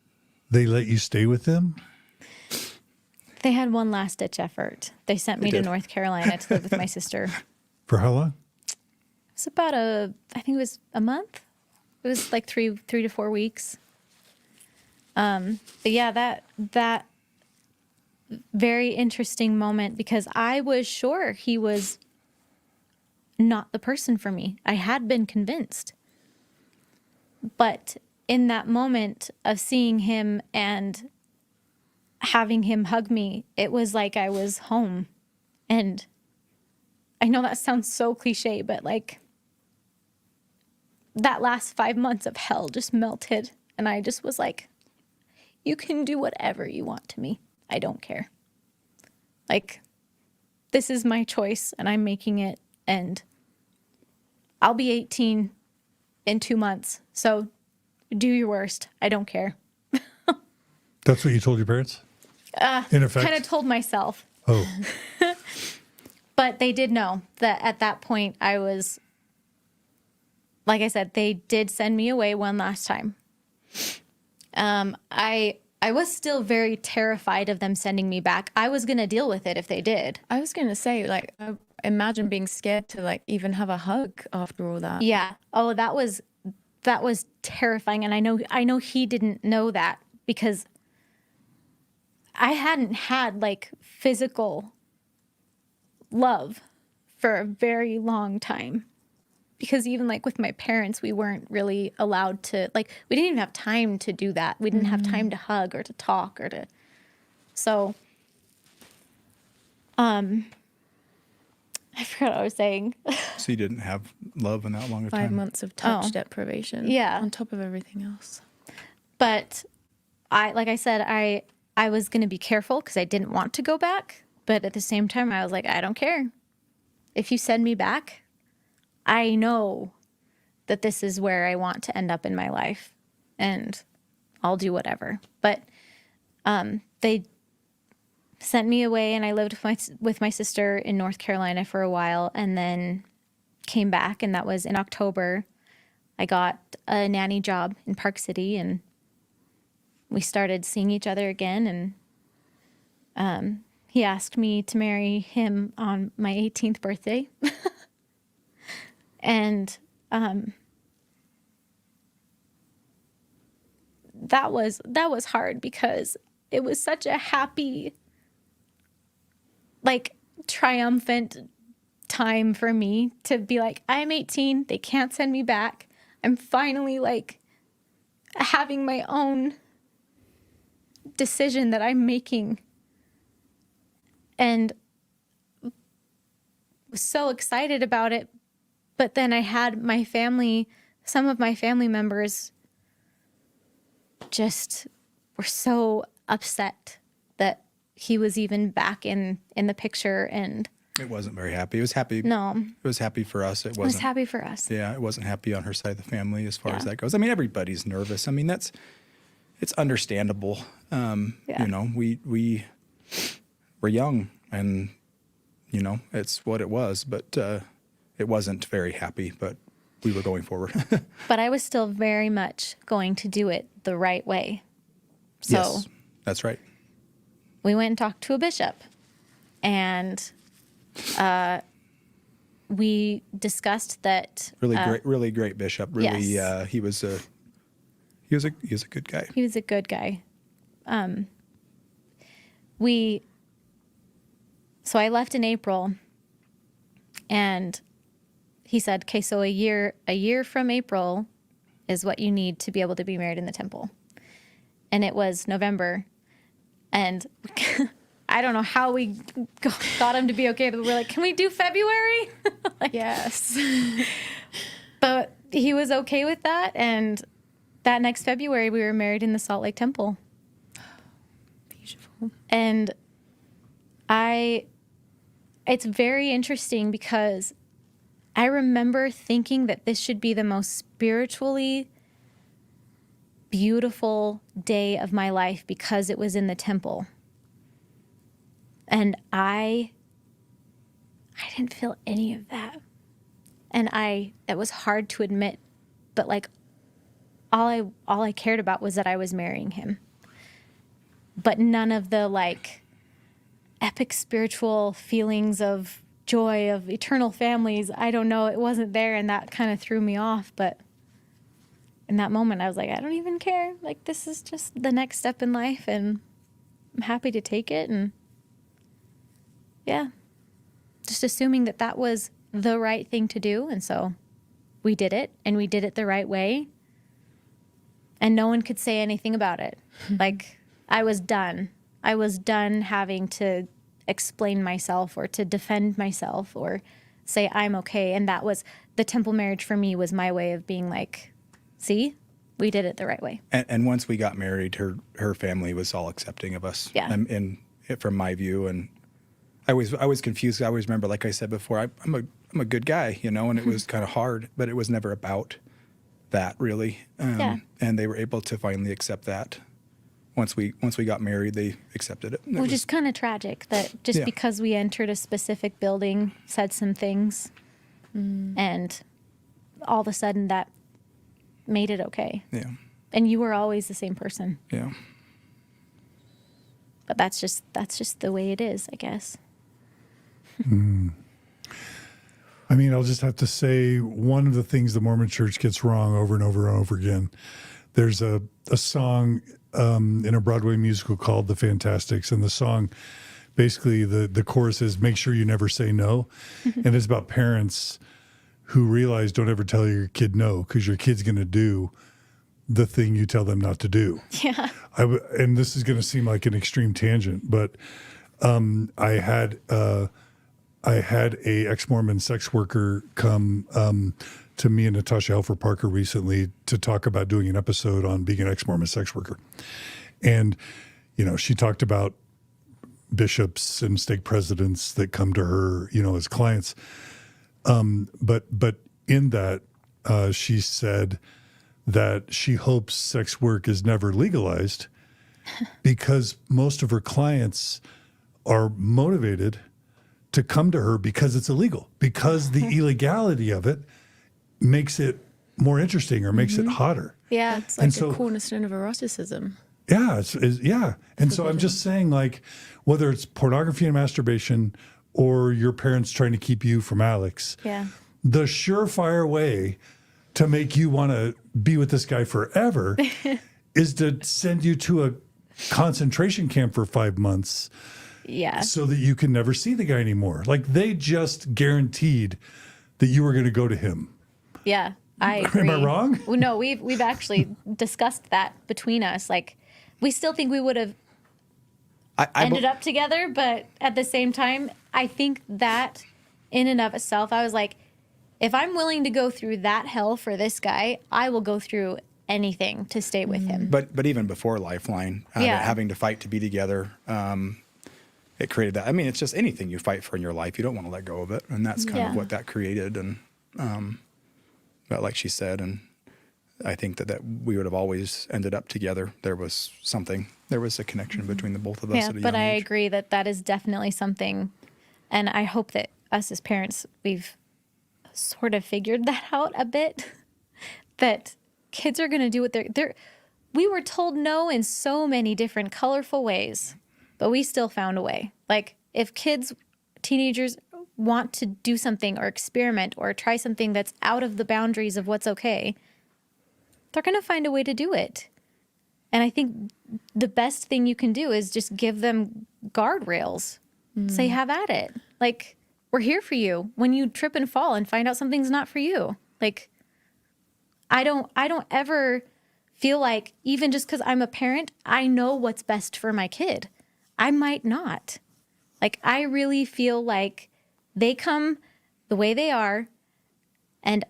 they let you stay with them? They had one last ditch effort. They sent me to did. North Carolina to live with my sister. For how long? It's about I think it was a month. It was like three to 4 weeks. But yeah, that very interesting moment, because I was sure he was not the person for me. I had been convinced. But in that moment of seeing him and having him hug me, it was like I was home. And I know that sounds so cliche, but like that last 5 months of hell just melted. And I just was like, you can do whatever you want to me. I don't care. Like, this is my choice and I'm making it. And I'll be 18 in 2 months. So do your worst. I don't care. That's what you told your parents? In effect? Kind of told myself. Oh, But they did know that at that point I was, like I said, they did send me away one last time. I was still very terrified of them sending me back. I was going to deal with it if they did. I was going to say, like, I imagine being scared to, like, even have a hug after all that. Yeah. Oh, that was terrifying. And I know he didn't know that, because I hadn't had like physical love for a very long time. Because even like with my parents, we weren't really allowed to, like, we didn't even have time to do that. We didn't have time to hug or to talk or to, so, I forgot what I was saying. So you didn't have love in that long of 5 time. months of touch Oh. deprivation. Yeah. On top of everything else. But like I said, I was going to be careful because I didn't want to go back. But at the same time, I was like, I don't care. If you send me back, I know that this is where I want to end up in my life, and I'll do whatever. But they sent me away, and I lived with my sister in North Carolina for a while, and then came back, and that was in October. I got a nanny job in Park City, and we started seeing each other again, and he asked me to marry him on my 18th birthday. And that was hard, because it was such a happy, like, triumphant time for me to be like, I'm 18, they can't send me back. I'm finally like having my own decision that I'm making. And was so excited about it. But then I had my family, some of my family members just were so upset that he was even back in the picture. And It wasn't very happy. It was happy. No. It was happy for us. It It was wasn't. happy for us. Yeah, it wasn't happy on her side of the family as far as Yeah. that goes. I mean, everybody's nervous. I mean, it's understandable. Yeah. You know, we were young, and you know, it's what it was. But it wasn't very happy. But we were going forward. But I was still very much going to do it the right way. So Yes, that's right. we went and talked to a bishop, and we discussed that Really great bishop. Really, yes. he was a good guy. he was a good guy. So I left in April, and he said, "Okay, so a year from April is what you need to be able to be married in the temple." And it was November, and I don't know how we got him to be okay, but we're like, "Can we do February?" Yes. But he was okay with that, and that next February we were married in the Salt Lake Temple. Beautiful. And it's very interesting because I remember thinking that this should be the most spiritually beautiful day of my life because it was in the temple. And I didn't feel any of that. And it was hard to admit, but like all I cared about was that I was marrying him. But none of the like epic spiritual feelings of joy of eternal families, I don't know, it wasn't there, and that kind of threw me off. But in that moment I was like, I don't even care, like this is just the next step in life, and I'm happy to take it. And yeah, just assuming that was the right thing to do. And so we did it, and we did it the right way, and no one could say anything about it. Like I was done having to explain myself or to defend myself or say I'm okay. And that was the temple marriage for me, was my way of being like, see, we did it the right way. And once we got married, her family was all accepting of us. Yeah. And from my view, and I was confused. I always remember, like I said before, I'm a good guy, you know, and it was kind of hard, but it was never about that really. Yeah. And they were able to finally accept that. Once we got married, they accepted it. Which is kind of tragic that just Yeah. because we entered a specific building, said some things, and all of a sudden that made it okay. Yeah. And you were always the same person. Yeah. But that's just the way it is, I guess. I mean, I'll just have to say one of the things the Mormon Church gets wrong over and over and over again. There's a song in a Broadway musical called The Fantastics, and the song, basically the chorus is "Make sure you never say no," and it's about parents who realize don't ever tell your kid no, because your kid's going to do the thing you tell them not to do. Yeah. And this is going to seem like an extreme tangent, but I had a ex-Mormon sex worker come to me and Natasha Helfer Parker recently to talk about doing an episode on being an ex-Mormon sex worker. And, you know, she talked about bishops and stake presidents that come to her, you know, as clients. But in that, she said that she hopes sex work is never legalized because most of her clients are motivated to come to her because it's illegal, because the illegality of it makes it more interesting or makes it hotter. Yeah. It's like And so- a cornerstone of eroticism. Yeah, yeah. And so I'm just saying, like, whether it's pornography and masturbation or your parents trying to keep you from Alex, Yeah. the surefire way to make you want to be with this guy forever is to send you to a concentration camp for 5 months Yeah. so that you can never see the guy anymore. Like, they just guaranteed that you were going to go to him. Yeah. I agree. Am I wrong? Well, no, we've actually discussed that between us. Like, we still think we would have ended up together, but at the same time, I think that in and of itself, I was like, if I'm willing to go through that hell for this guy, I will go through anything to stay with him. But even before LifeLine, Yeah. having to fight to be together, it created that. I mean, it's just anything you fight for in your life, you don't want to let go of it. And that's kind of what that created. And, but like she said, and I think that we would have always ended up together. There was a connection between the both of us. Yeah, at a but young I age. agree that is definitely something. And I hope that us as parents, we've sort of figured that out a bit, that kids are going to do what we were told no in so many different colorful ways, but we still found a way. Like if teenagers want to do something or experiment or try something that's out of the boundaries of what's okay, they're going to find a way to do it. And I think the best thing you can do is just give them guardrails. Say, have at it. Like, we're here for you when you trip and fall and find out something's not for you. Like, I don't ever feel like, even just because I'm a parent, I know what's best for my kid. I might not. Like, I really feel like they come the way they are, and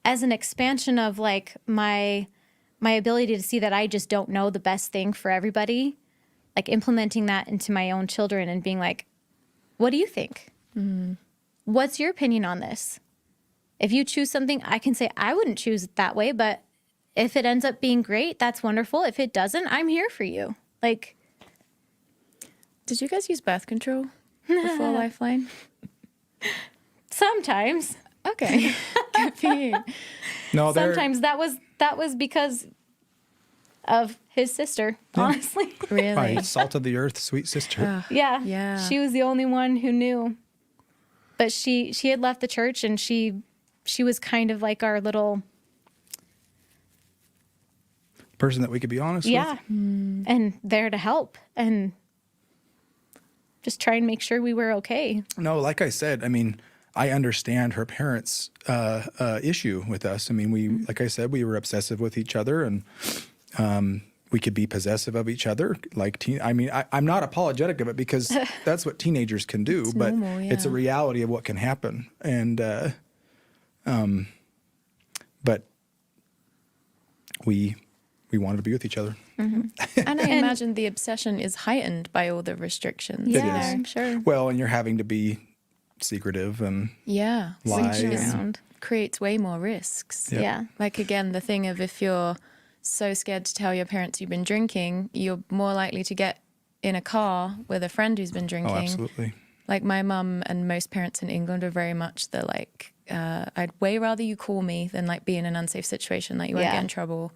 as an expansion of like my ability to see that I just don't know the best thing for everybody, like implementing that into my own children and being like, what do you think? What's your opinion on this? If you choose something, I can say, I wouldn't choose it that way, but if it ends up being great, that's wonderful. If it doesn't, I'm here for you. Like, Did you guys use birth control before LifeLine? sometimes. Okay. Good for you. No, Sometimes that was because of his sister, honestly. Really? Right, salt of the earth, sweet sister. Yeah. Yeah. She was the only one who knew. But she had left the church, and she was kind of like our little Person that we could be honest with. And there to help and just try and make sure we were okay. No, like I said, I mean, I understand her parents' issue with us. I mean, like I said, we were obsessive with each other, and we could be possessive of each other. I'm not apologetic of it because that's what teenagers can do, but normal, it's a yeah. reality of what can happen. And but we wanted to be with each other. And I imagine the obsession is heightened by all the restrictions. It Yeah, is. I'm sure. Well, and you're having to be secretive and Yeah. Lies. Which is, Around. creates way more risks. Yep. Yeah. Like, again, the thing of if you're so scared to tell your parents you've been drinking, you're more likely to get in a car with a friend who's been drinking. oh, absolutely. Like, my mum and most parents in England are very much the like, I'd way rather you call me than like be in an unsafe situation. Like, you won't Yeah. get in trouble.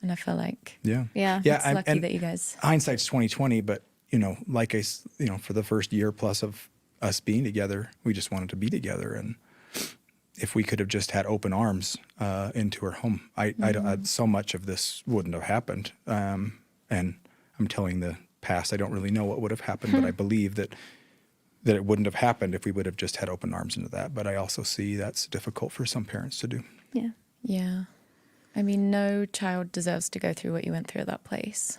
And I feel like Yeah. Yeah. Yeah. it's lucky that you guys. Hindsight's 20/20, but for the first year plus of us being together, we just wanted to be together. And if we could have just had open arms into her home, so much of this wouldn't have happened. And I'm telling the past, I don't really know what would have happened, but I believe that it wouldn't have happened if we would have just had open arms into that. But I also see that's difficult for some parents to do. Yeah. Yeah. I mean, no child deserves to go through what you went through at that place.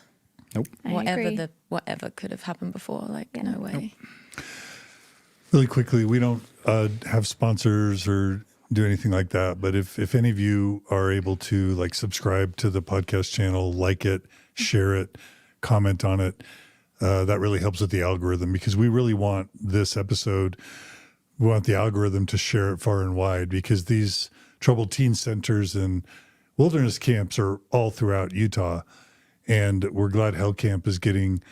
Nope. I agree. Whatever could have happened before, like, no way. Really quickly, we don't have sponsors or do anything like that. But if any of you are able to like subscribe to the podcast channel, like it, share it, comment on it, that really helps with the algorithm, because we really want this episode. We want the algorithm to share it far and wide, because these troubled teen centers and wilderness camps are all throughout Utah. And we're glad Hell Camp is getting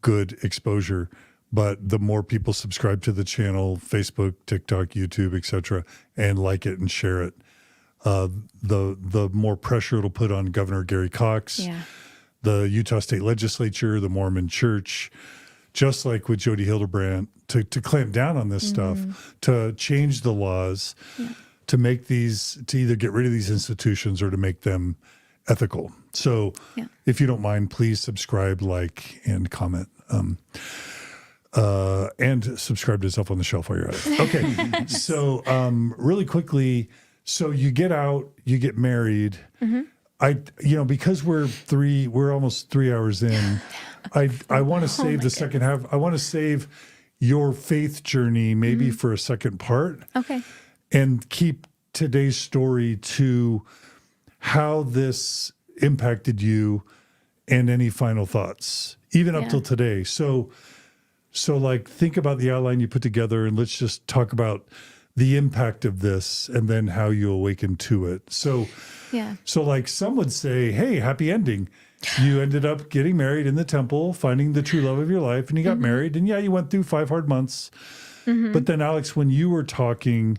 good exposure. But the more people subscribe to the channel, Facebook, TikTok, YouTube, etc., and like it and share it, the more pressure it'll put on Governor Gary Cox, Yeah. the Utah State Legislature, the Mormon Church, just like with Jody Hildebrandt, to clamp down on this stuff, to change the laws, to make these, to either get rid of these institutions or to make them ethical. So if you don't mind, please subscribe, like, and comment. And subscribe to Self on the Shelf while you're at it. Okay. So really quickly, so you get out, you get married. Because we're almost 3 hours in, I want to save the second half. I want to save your faith journey maybe for a second part. Okay. And keep today's story to how this impacted you and any final thoughts, even up till today. So So, like, think about the outline you put together, and let's just talk about the impact of this and then how you awaken to it. So, like, some would say, hey, happy ending. You ended up getting married in the temple, finding the true love of your life, and you got married. And yeah, you went through 5 hard months. But then, Alex, when you were talking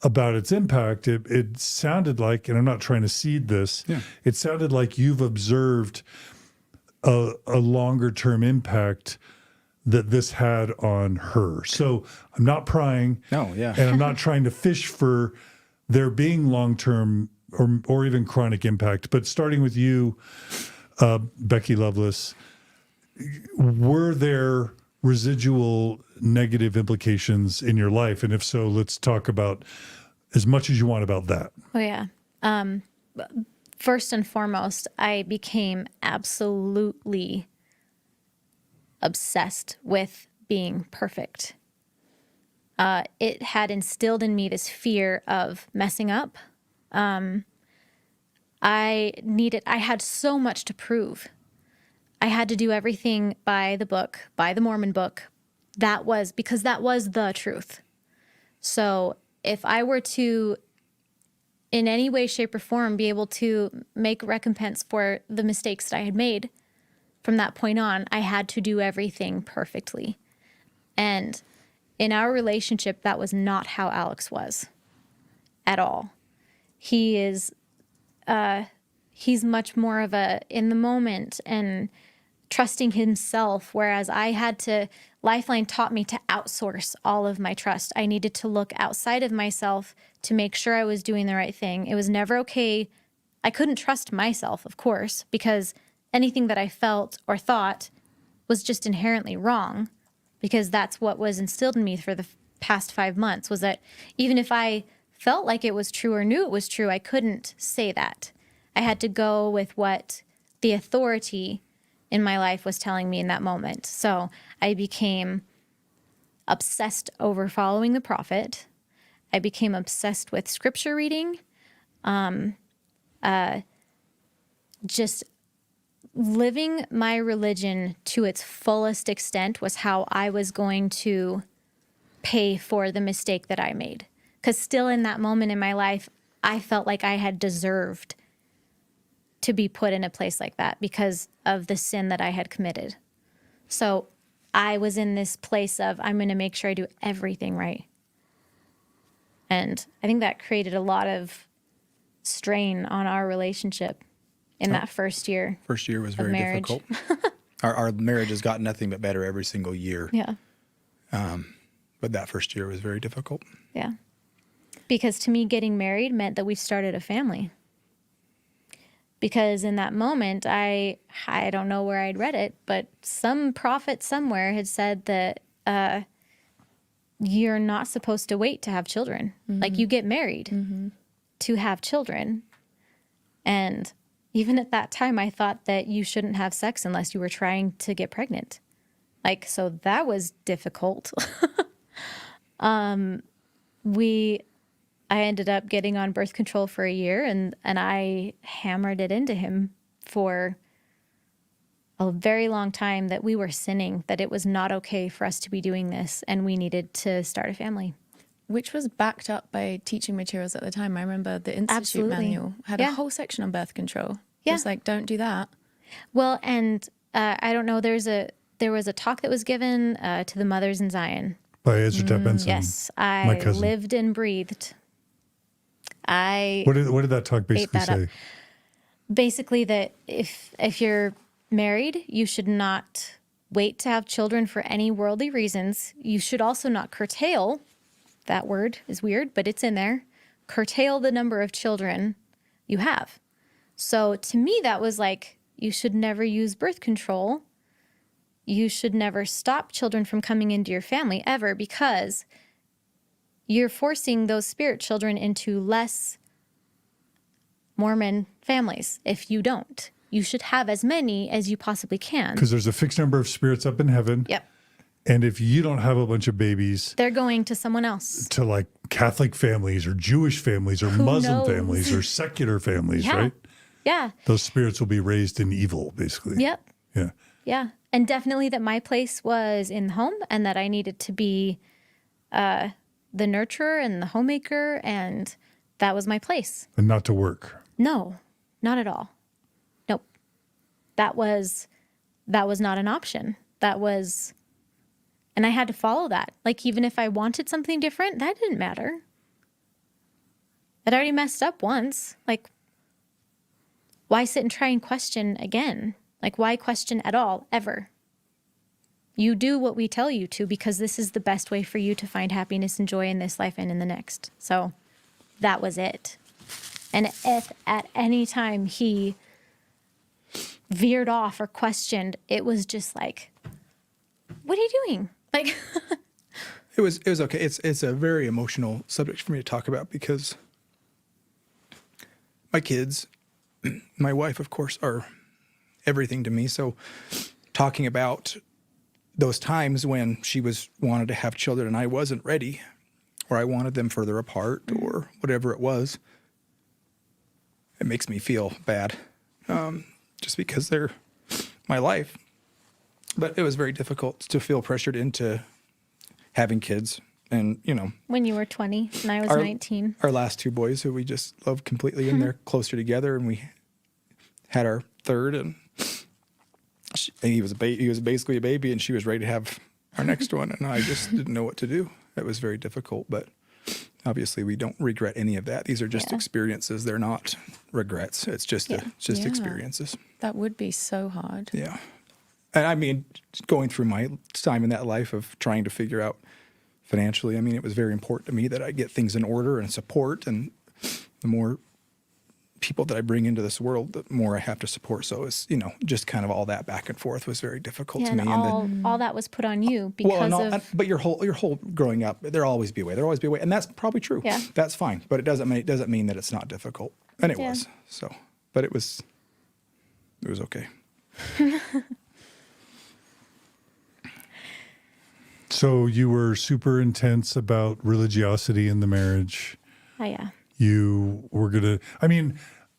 about its impact, it sounded like, and I'm not trying to seed this, it sounded like you've observed a longer term impact that this had on her. So I'm not prying. No, yeah. And I'm not trying to fish for there being long-term or even chronic impact. But starting with you, Becky Loveless, were there residual negative implications in your life? And if so, let's talk about as much as you want about that. Oh, yeah. First and foremost, I became absolutely obsessed with being perfect. It had instilled in me this fear of messing up. I had so much to prove. I had to do everything by the book, by the Mormon book. Because that was the truth. So if I were to, in any way, shape, or form, be able to make recompense for the mistakes that I had made, from that point on, I had to do everything perfectly. And in our relationship, that was not how Alex was at all. He's much more of a in the moment and trusting himself, whereas LifeLine taught me to outsource all of my trust. I needed to look outside of myself to make sure I was doing the right thing. It was never okay. I couldn't trust myself, of course, because anything that I felt or thought was just inherently wrong, because that's what was instilled in me for the past 5 months, was that even if I felt like it was true or knew it was true, I couldn't say that. I had to go with what the authority in my life was telling me in that moment. So I became obsessed over following the prophet. I became obsessed with scripture reading. Just living my religion to its fullest extent was how I was going to pay for the mistake that I made. Because still in that moment in my life, I felt like I had deserved to be put in a place like that because of the sin that I had committed. So I was in this place of, I'm going to make sure I do everything right. And I think that created a lot of strain on our relationship in that first year. First year was very difficult. Our marriage has gotten nothing but better every single year. Yeah. But that first year was very difficult. Yeah. Because to me, getting married meant that we started a family. Because in that moment, I don't know where I'd read it, but some prophet somewhere had said that you're not supposed to wait to have children. Like, you get married to have children. And even at that time, I thought that you shouldn't have sex unless you were trying to get pregnant. Like, so that was difficult. I ended up getting on birth control for a year, and I hammered it into him for a very long time that we were sinning, that it was not okay for us to be doing this, and we needed to start a family. Which was backed up by teaching materials at the time. I remember the Institute Absolutely. manual had a whole section on birth control. Yeah. Just like, don't do that. Well, and I don't know, there was a talk that was given to the mothers in Zion. By Ezra Benson. Yes, my I cousin. lived and breathed. What did that talk basically that up. say? Basically that if you're married, you should not wait to have children for any worldly reasons. You should also not curtail, that word is weird, but it's in there, curtail the number of children you have. So to me, that was like, you should never use birth control. You should never stop children from coming into your family ever, because you're forcing those spirit children into less Mormon families if you don't. You should have as many as you possibly can. Because there's a fixed number of spirits up in heaven. Yep. And if you don't have a bunch of babies, They're going to someone else. to like Catholic families or Jewish families or Who Muslim knows? families or secular families, Yeah. right? Yeah. Those spirits will be raised in evil, basically. Yep. Yeah. Yeah. And definitely that my place was in the home and that I needed to be the nurturer and the homemaker, and that was my place. And not to work. No, not at all. Nope. That was not an option. And I had to follow that. Like, even if I wanted something different, that didn't matter. I'd already messed up once. Like, why sit and try and question again? Like, why question at all, ever? You do what we tell you to, because this is the best way for you to find happiness and joy in this life and in the next. So that was it. And if at any time he veered off or questioned, it was just like, what are you doing? Like, It was okay. It's a very emotional subject for me to talk about because my kids, my wife, of course, are everything to me. So talking about those times when she wanted to have children and I wasn't ready, or I wanted them further apart, or whatever it was, it makes me feel bad, just because they're my life. But it was very difficult to feel pressured into having kids. And, when you were 20 and I was 19. Our last two boys, who we just loved completely, and they're closer together. And we had our third, and he was basically a baby, and she was ready to have our next one. And I just didn't know what to do. It was very difficult, but obviously we don't regret any of that. These are just experiences. They're not regrets. It's just experiences. That would be so hard. Yeah. And I mean, going through my time in that life of trying to figure out financially, I mean, it was very important to me that I get things in order and support. And the more people that I bring into this world, the more I have to support. So it's, just kind of all that back and forth was very difficult to me. And all that was put on you because but your whole growing up, there'll always be a way. There'll always be a way. And that's probably true. Yeah. That's fine. But it doesn't mean that it's not difficult. And it was. So, but it was okay. So you were super intense about religiosity in the marriage. Oh, yeah. You were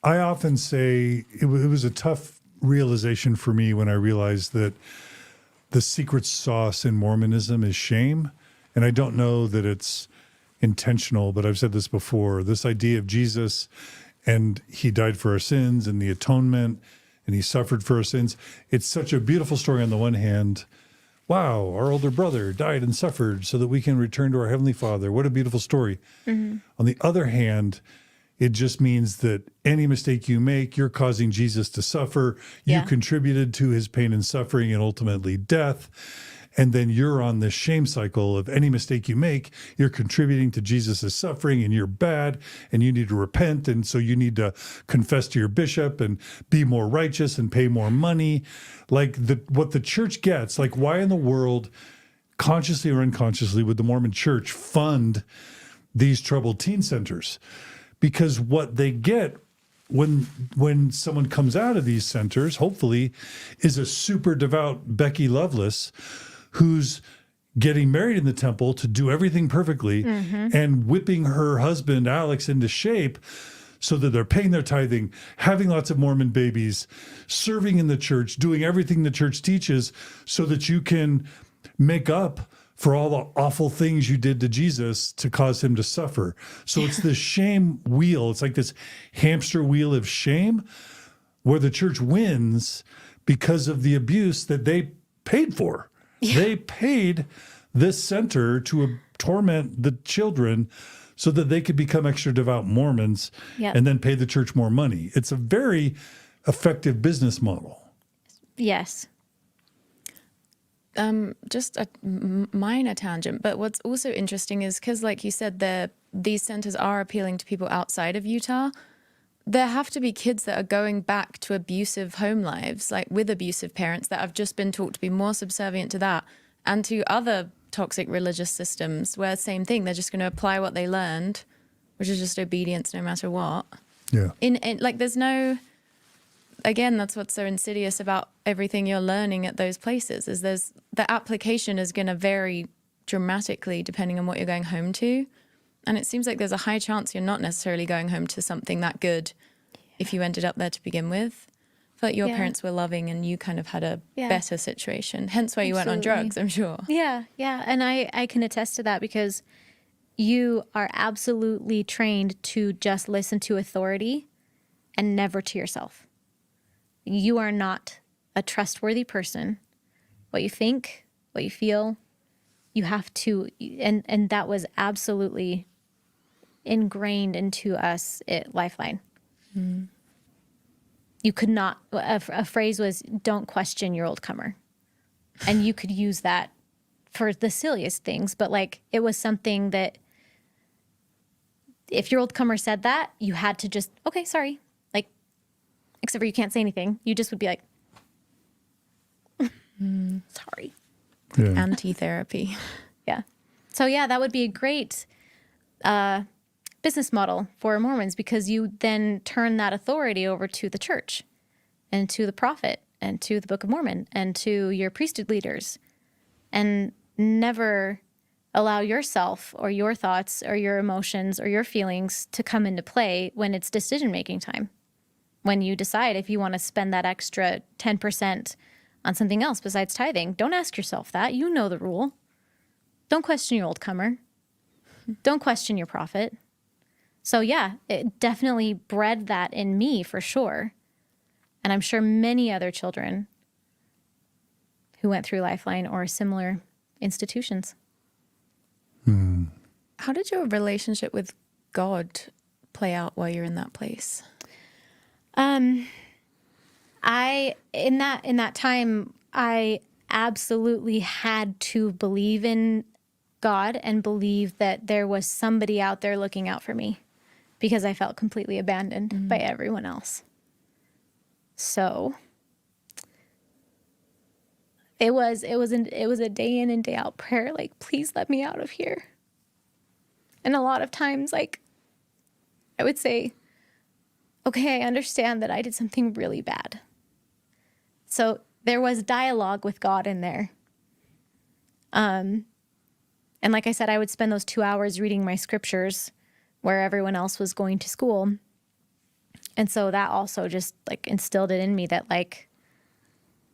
I often say it was a tough realization for me when I realized that the secret sauce in Mormonism is shame. And I don't know that it's intentional, but I've said this before, this idea of Jesus, and he died for our sins, and the atonement, and he suffered for our sins. It's such a beautiful story on the one hand. Wow, our older brother died and suffered so that we can return to our Heavenly Father. What a beautiful story. Mm-hmm. On the other hand, it just means that any mistake you make, you're causing Jesus to suffer. You contributed to his pain and suffering and ultimately death. And then you're on this shame cycle of any mistake you make, you're contributing to Jesus' suffering, and you're bad, and you need to repent. And so you need to confess to your bishop and be more righteous and pay more money. Like what the church gets, like why in the world, consciously or unconsciously, would the Mormon church fund these troubled teen centers? Because what they get when someone comes out of these centers, hopefully, is a super devout Becky Loveless who's getting married in the temple to do everything perfectly and whipping her husband, Alex, into shape so that they're paying their tithing, having lots of Mormon babies, serving in the church, doing everything the church teaches so that you can make up for all the awful things you did to Jesus to cause him to suffer. So it's this shame wheel. It's like this hamster wheel of shame where the church wins because of the abuse that they paid for. Yeah. They paid this center to torment the children so that they could become extra devout Mormons and then pay the church more money. It's a very effective business model. Yes. Just a minor tangent, but what's also interesting is because, like you said, these centers are appealing to people outside of Utah. There have to be kids that are going back to abusive home lives, like with abusive parents that have just been taught to be more subservient to that and to other toxic religious systems where same thing, they're just going to apply what they learned, which is just obedience no matter what. Yeah. Like there's no... Again, that's what's so insidious about everything you're learning at those places is the application is going to vary dramatically depending on what you're going home to. And it seems like there's a high chance you're not necessarily going home to something that good if you ended up there to begin with. feel like your Yeah. parents were loving and you kind of had a Yeah. better situation. Hence why you went on Absolutely. drugs, I'm sure. Yeah, yeah. And I can attest to that because you are absolutely trained to just listen to authority and never to yourself. You are not a trustworthy person. What you think, what you feel, you have to, and that was absolutely ingrained into us at LifeLine. You could not, a phrase was, don't question your old comer. And you could use that for the silliest things, but like it was something that if your old comer said that, you had to just, okay, sorry. Like, except for you can't say anything. You just would be like, sorry. Yeah. Anti-therapy. Yeah. So yeah, that would be a great business model for Mormons because you then turn that authority over to the church and to the prophet and to the Book of Mormon and to your priesthood leaders and never allow yourself or your thoughts or your emotions or your feelings to come into play when it's decision-making time. When you decide if you want to spend that extra 10% on something else besides tithing, don't ask yourself that. You know the rule. Don't question your old comer. Don't question your prophet. So yeah, it definitely bred that in me for sure. And I'm sure many other children who went through LifeLine or similar institutions. How did your relationship with God play out while you're in that place? In that time, I absolutely had to believe in God and believe that there was somebody out there looking out for me because I felt completely abandoned by everyone else. So it was a day in and day out prayer, like, please let me out of here. And a lot of times, like, I would say, okay, I understand that I did something really bad. So there was dialogue with God in there. And like I said, I would spend those 2 hours reading my scriptures where everyone else was going to school. And so that also just like instilled it in me that like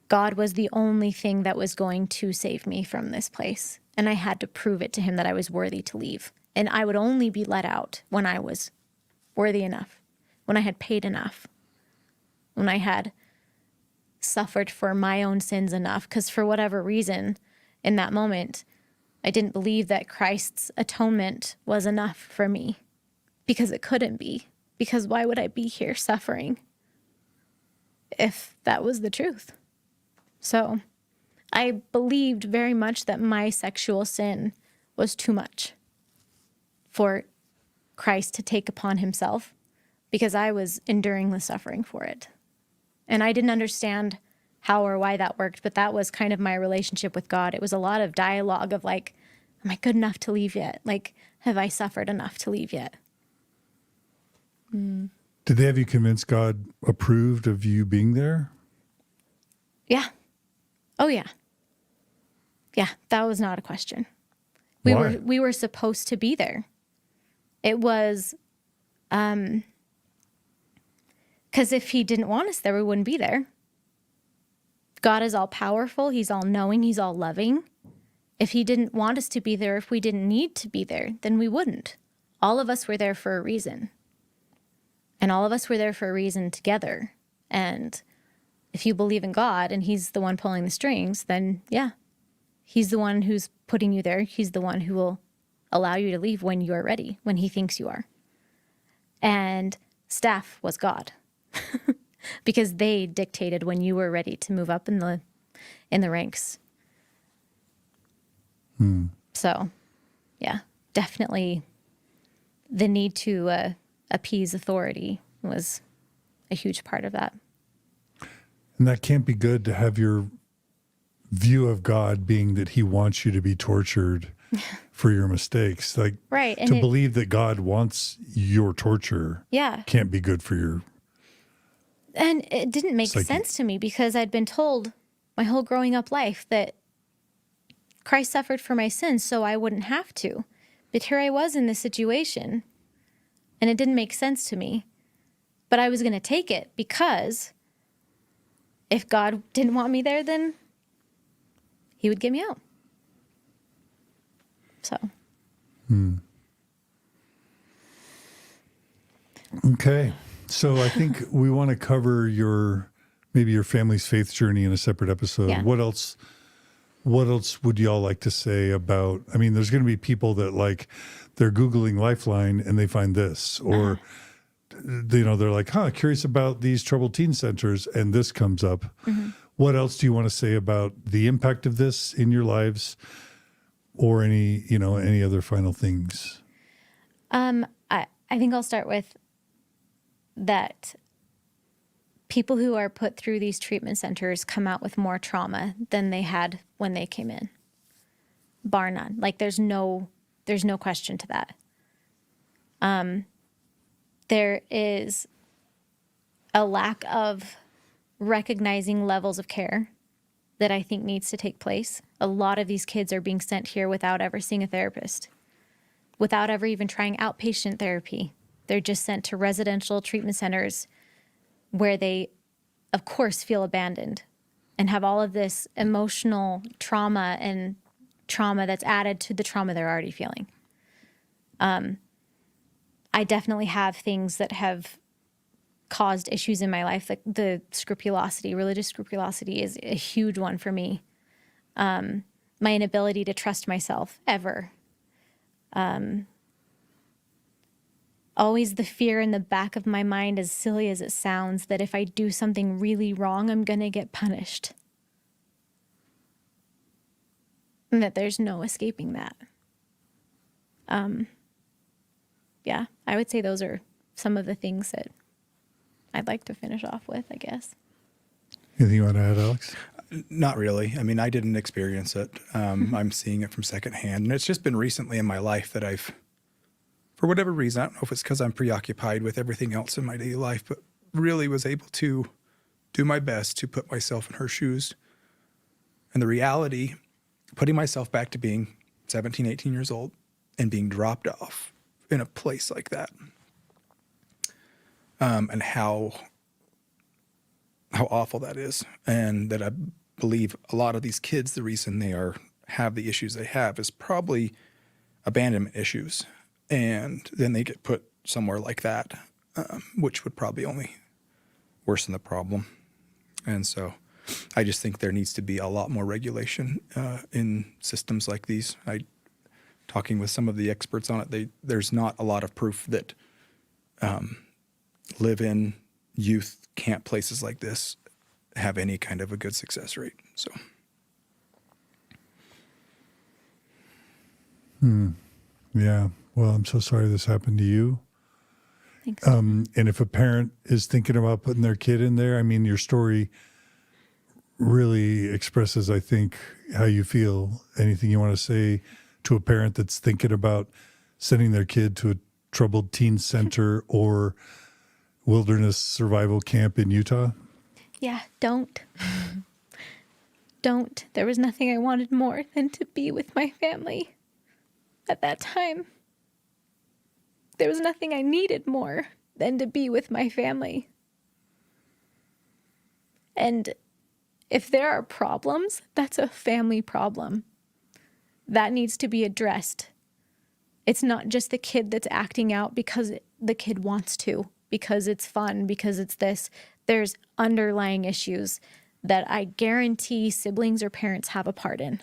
God was the only thing that was going to save me from this place. And I had to prove it to him that I was worthy to leave. And I would only be let out when I was worthy enough, when I had paid enough, when I had suffered for my own sins enough. Because for whatever reason, in that moment, I didn't believe that Christ's atonement was enough for me because it couldn't be. Because why would I be here suffering if that was the truth? So I believed very much that my sexual sin was too much for Christ to take upon himself because I was enduring the suffering for it. And I didn't understand how or why that worked, but that was kind of my relationship with God. It was a lot of dialogue of like, am I good enough to leave yet? Like, have I suffered enough to leave yet? Did they have you convinced God approved of you being there? Yeah. Oh, yeah. Yeah, that was not a question. Why? We were supposed to be there. It was, because if he didn't want us there, we wouldn't be there. God is all powerful. He's all knowing. He's all loving. If he didn't want us to be there, if we didn't need to be there, then we wouldn't. All of us were there for a reason. And all of us were there for a reason together. And if you believe in God and he's the one pulling the strings, then yeah, he's the one who's putting you there. He's the one who will allow you to leave when you are ready, when he thinks you are. And staff was God because they dictated when you were ready to move up in the ranks. So yeah, definitely the need to appease authority was a huge part of that. And that can't be good to have your view of God being that he wants you to be tortured for your mistakes. Like, Right. And to believe that God wants your torture yeah. can't be good for your And it didn't make psyche. sense to me because I'd been told my whole growing up life that Christ suffered for my sins so I wouldn't have to. But here I was in this situation and it didn't make sense to me. But I was going to take it because if God didn't want me there, then he would get me out. So. Okay. So I think we want to cover maybe your family's faith journey in a separate episode. Yeah. What else would y'all like to say about, I mean, there's going to be people that like, they're Googling LifeLine and they find this, or, they're like, curious about these troubled teen centers, and this comes up. What else do you want to say about the impact of this in your lives, or any other final things? I think I'll start with that people who are put through these treatment centers come out with more trauma than they had when they came in, bar none. Like there's no question to that. There is a lack of recognizing levels of care that I think needs to take place. A lot of these kids are being sent here without ever seeing a therapist, without ever even trying outpatient therapy. They're just sent to residential treatment centers where they, of course, feel abandoned and have all of this emotional trauma and trauma that's added to the trauma they're already feeling. I definitely have things that have caused issues in my life. Like the scrupulosity, religious scrupulosity is a huge one for me. My inability to trust myself ever. Always the fear in the back of my mind, as silly as it sounds, that if I do something really wrong, I'm going to get punished. And that there's no escaping that. Yeah, I would say those are some of the things that I'd like to finish off with, I guess. Anything you want to add, Alex? Not really. I mean, I didn't experience it. I'm seeing it from secondhand. And it's just been recently in my life that I've, for whatever reason, I don't know if it's because I'm preoccupied with everything else in my daily life, but really was able to do my best to put myself in her shoes. And the reality, putting myself back to being 17, 18 years old and being dropped off in a place like that. And how awful that is. And that I believe a lot of these kids, the reason they have the issues they have is probably abandonment issues. And then they get put somewhere like that, which would probably only worsen the problem. And so I just think there needs to be a lot more regulation in systems like these. Talking with some of the experts on it, there's not a lot of proof that live-in youth camp places like this have any kind of a good success rate. So. Yeah. Well, I'm so sorry this happened to you. Thanks. And if a parent is thinking about putting their kid in there, I mean, your story really expresses, I think, how you feel. Anything you want to say to a parent that's thinking about sending their kid to a troubled teen center or wilderness survival camp in Utah? Yeah, don't. Don't. There was nothing I wanted more than to be with my family at that time. There was nothing I needed more than to be with my family. And if there are problems, that's a family problem. That needs to be addressed. It's not just the kid that's acting out because the kid wants to, because it's fun, because it's this. There's underlying issues that I guarantee siblings or parents have a part in.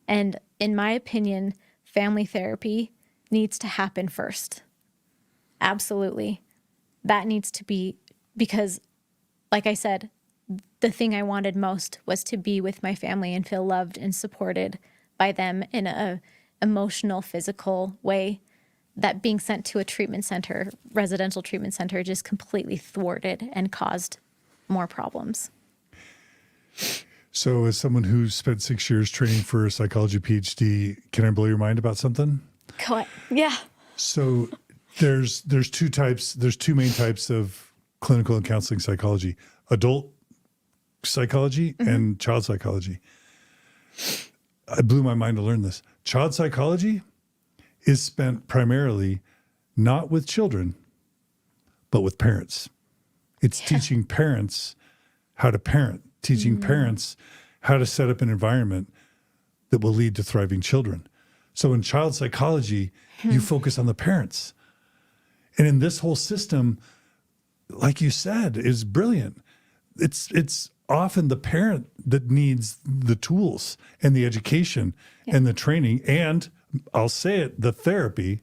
And in my opinion, family therapy needs to happen first. Absolutely. That needs to be, because, like I said, the thing I wanted most was to be with my family and feel loved and supported by them in a emotional, physical way. That being sent to a treatment center, residential treatment center, just completely thwarted and caused more problems. So as someone who spent 6 years training for a psychology PhD, can I blow your mind about something? Yeah. So there's two main types of clinical and counseling psychology: adult psychology and child psychology. It blew my mind to learn this. Child psychology is spent primarily not with children, but with parents. It's teaching parents how to parent, teaching parents how to set up an environment that will lead to thriving children. So in child psychology, you focus on the parents. And in this whole system, like you said, is brilliant. It's often the parent that needs the tools and the education and the training, and I'll say it, the therapy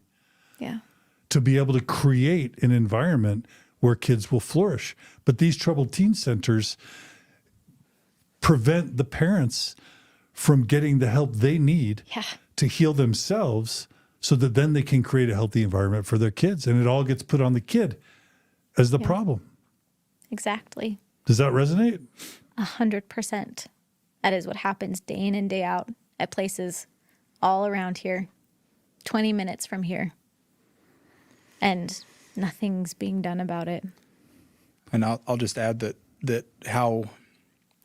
to be able to create an environment where kids will flourish. But these troubled teen centers prevent the parents from getting the help they need to heal themselves so that then they can create a healthy environment for their kids. And it all gets put on the kid as the problem. Exactly. Does that resonate? 100%. That is what happens day in and day out at places all around here, 20 minutes from here. And nothing's being done about it. And I'll just add that how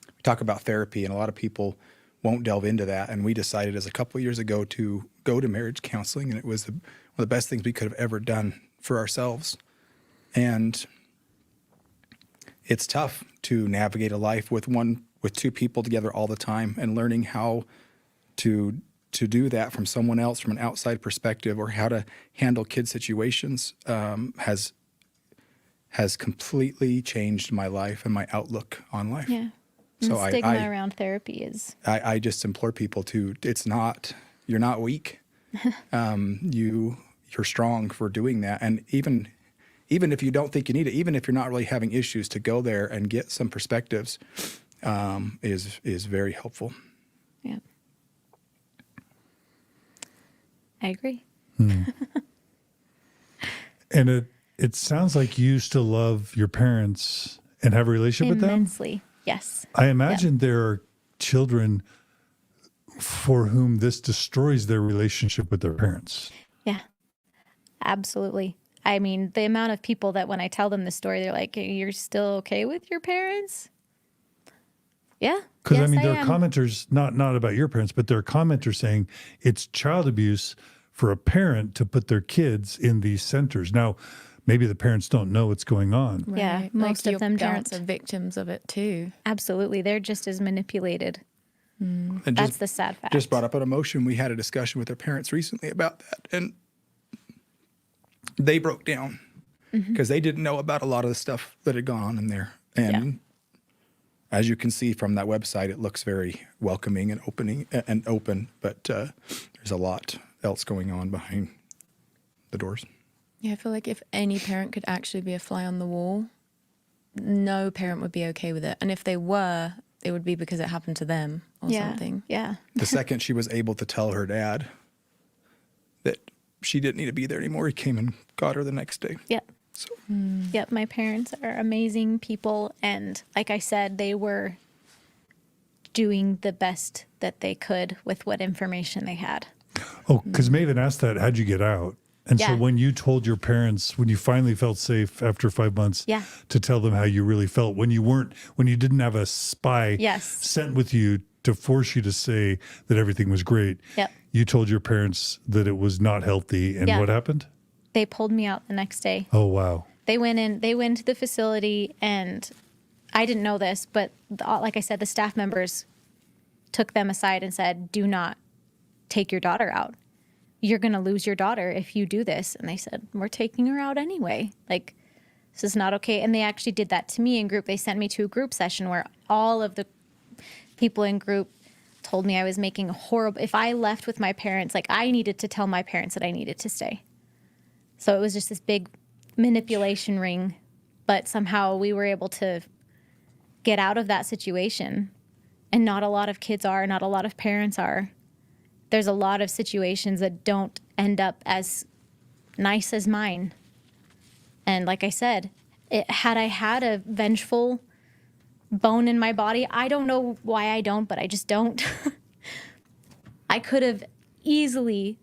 we talk about therapy, and a lot of people won't delve into that. And we decided as a couple of years ago to go to marriage counseling, and it was one of the best things we could have ever done for ourselves. And it's tough to navigate a life with two people together all the time, and learning how to do that from someone else, from an outside perspective, or how to handle kid situations has completely changed my life and my outlook on life. Yeah. So the stigma around therapy is... I just implore people you're not weak. You're strong for doing that. And even if you don't think you need it, even if you're not really having issues, to go there and get some perspectives is very helpful. Yeah. I agree. And it sounds like you still love your parents and have a relationship with them? Immensely, yes. I imagine there are children for whom this destroys their relationship with their parents. Yeah, absolutely. I mean, the amount of people that when I tell them the story, they're like, "You're still okay with your parents?" Yeah. Because yes, there I are am. commenters, not about your parents, but there are commenters saying it's child abuse for a parent to put their kids in these centers. Now, maybe the parents don't know what's going on. Yeah, Right. most Like of them parents don't. are victims of it too. Absolutely. They're just as manipulated. And That's the sad fact. Just brought up an emotion. We had a discussion with their parents recently about that, and they broke down because they didn't know about a lot of the stuff that had gone on in there. And as you can see from that website, it looks very welcoming and open, but there's a lot else going on behind the doors. Yeah, I feel like if any parent could actually be a fly on the wall, no parent would be okay with it. And if they were, it would be because it happened to them or something. Yeah. The second she was able to tell her dad that she didn't need to be there anymore, he came and got her the next day. Yep. So Yep. My parents are amazing people. And like I said, they were doing the best that they could with what information they had. Oh, because Maven asked that, how'd you get out? And so Yeah. when you told your parents, when you finally felt safe after 5 months to tell them how you really felt, when you didn't have a spy sent with you to force you to say that everything was great, you told your parents that it was not healthy. And what happened? They pulled me out the next day. Oh, wow. They went to the facility, and I didn't know this, but like I said, the staff members took them aside and said, "Do not take your daughter out. You're going to lose your daughter if you do this." And they said, "We're taking her out anyway. Like, this is not okay." And they actually did that to me in group. They sent me to a group session where all of the people in group told me I was making horrible. If I left with my parents, like, I needed to tell my parents that I needed to stay. So it was just this big manipulation ring, but somehow we were able to get out of that situation. And not a lot of kids are, not a lot of parents are. There's a lot of situations that don't end up as nice as mine. And like I said, had I had a vengeful bone in my body, I don't know why I don't, but I just don't. I could have easily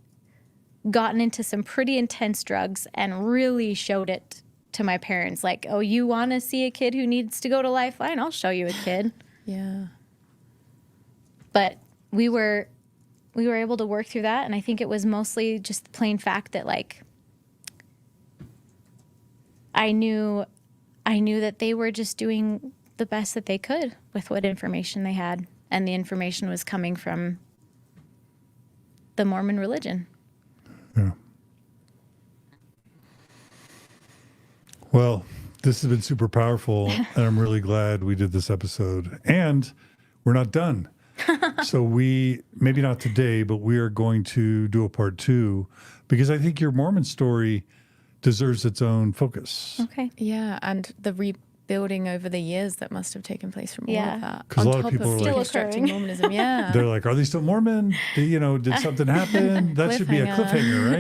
gotten into some pretty intense drugs and really showed it to my parents. Like, "Oh, you want to see a kid who needs to go to LifeLine? I'll show you a kid." Yeah. But we were able to work through that, and I think it was mostly just the plain fact that, like, I knew that they were just doing the best that they could with what information they had. And the information was coming from the Mormon religion. Yeah. Well, this has been super powerful, and I'm really glad we did this episode. And we're not done. So maybe not today, but we are going to do a part 2 because I think your Mormon story deserves its own focus. Okay. Yeah, and the rebuilding over the years that must have taken place from all Yeah. of that. 'Cause a lot of On top people are like- Still constructing occurring. Mormonism. Yeah. They're like, are they still Mormon? Did something happen? That should be a cliffhanger,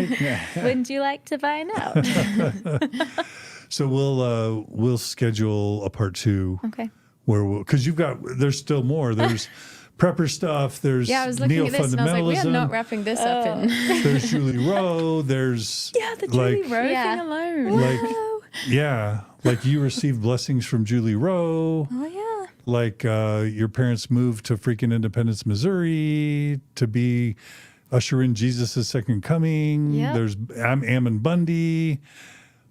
right? Wouldn't you like to find out? So we'll schedule a part 2 Okay. because there's still more. There's prepper stuff. There's Yeah, I was looking at this and I was like, we are not neo-fundamentalism. wrapping this up in. There's Julie Rowe. There's The Julie Rowe Yeah. thing alone. like you received blessings from Julie Rowe. Oh, yeah. Like your parents moved to freaking Independence, Missouri to be usher in Jesus' second coming. Yep. There's Ammon Bundy.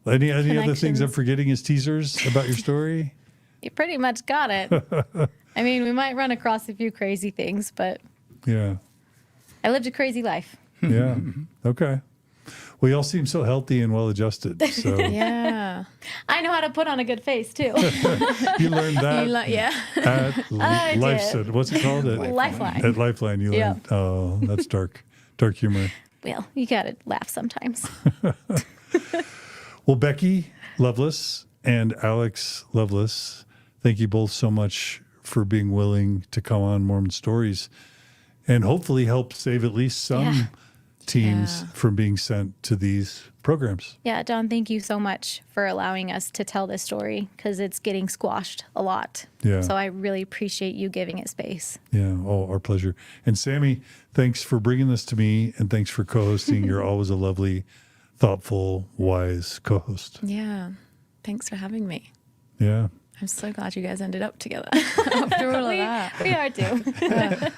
Any other things I'm Connections. forgetting as teasers about your story? You pretty much got it. I mean, we might run across a few crazy things, but Yeah. I lived a crazy life. Yeah. Okay. Well, y'all seem so healthy and well adjusted. So Yeah. I know how to put on a good face, too. you learned that Yeah. at I LifeLine. did. What's it called? Lifeline. At LifeLine, you Yeah. learned. Oh, that's dark humor. Well, you got to laugh sometimes. Well, Becky Loveless and Alex Loveless, thank you both so much for being willing to come on Mormon Stories and hopefully help save at least some Yeah. teens Yeah. from being sent to these programs. Yeah, Don, thank you so much for allowing us to tell this story because it's getting squashed a lot. Yeah. So I really appreciate you giving it space. Yeah. Oh, our pleasure. And Sammy, thanks for bringing this to me and thanks for co-hosting. You're always a lovely, thoughtful, wise co-host. Yeah. Thanks for having me. Yeah. I'm so glad you guys ended up together after all of that. We are too.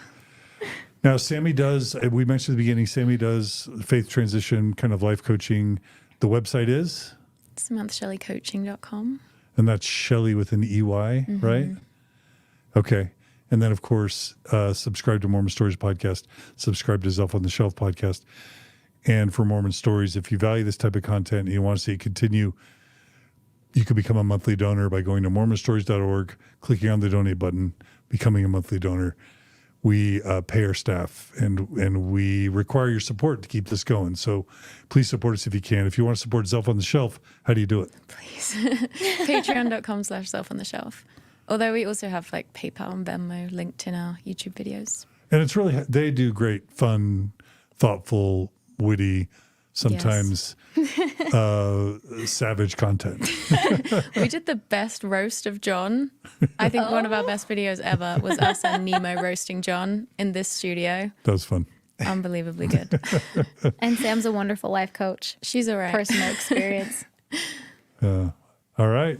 Now, Sammy does, we mentioned at the beginning, Sammy does faith transition kind of life coaching. The website is, SamanthaShelleyCoaching.com. and that's Shelley with an EY, right? Okay. And then, of course, subscribe to Mormon Stories podcast, subscribe to Zelf on the Shelf podcast. And for Mormon Stories, if you value this type of content and you want to see it continue, you can become a monthly donor by going to mormonstories.org, clicking on the donate button, becoming a monthly donor. We pay our staff and we require your support to keep this going. So please support us if you can. If you want to support Zelf on the Shelf, how do you do it? Please. Patreon.com/self-on-the-shelf. Although we also have like PayPal and Venmo linked in our YouTube videos. And it's really, they do great, fun, thoughtful, witty, sometimes savage content. We did the best roast of John. I think one of our best videos ever was us and Nemo roasting John in this studio. That was fun. Unbelievably good. And Sam's a wonderful life coach. She's all right. Personal experience. All right.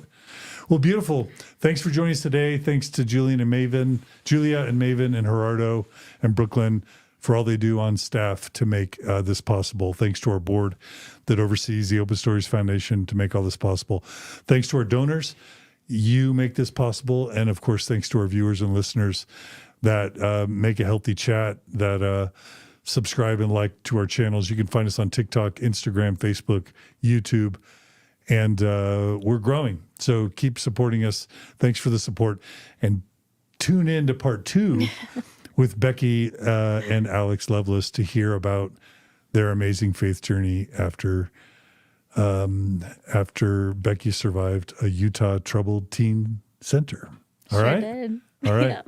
Well, beautiful. Thanks for joining us today. Thanks to Julia and Maven and Gerardo and Brooklyn for all they do on staff to make this possible. Thanks to our board that oversees the Open Stories Foundation to make all this possible. Thanks to our donors. You make this possible. And of course, thanks to our viewers and listeners that make a healthy chat, that subscribe and like to our channels. You can find us on TikTok, Instagram, Facebook, YouTube, and we're growing. So keep supporting us. Thanks for the support. And tune in to part 2 with Becky and Alex Loveless to hear about their amazing faith journey after Becky survived a Utah troubled teen center. All right. Did. All right. Yeah.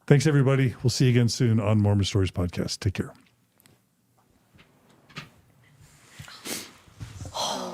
Thanks, everybody. We'll see you again soon on Mormon Stories Podcast. Take care.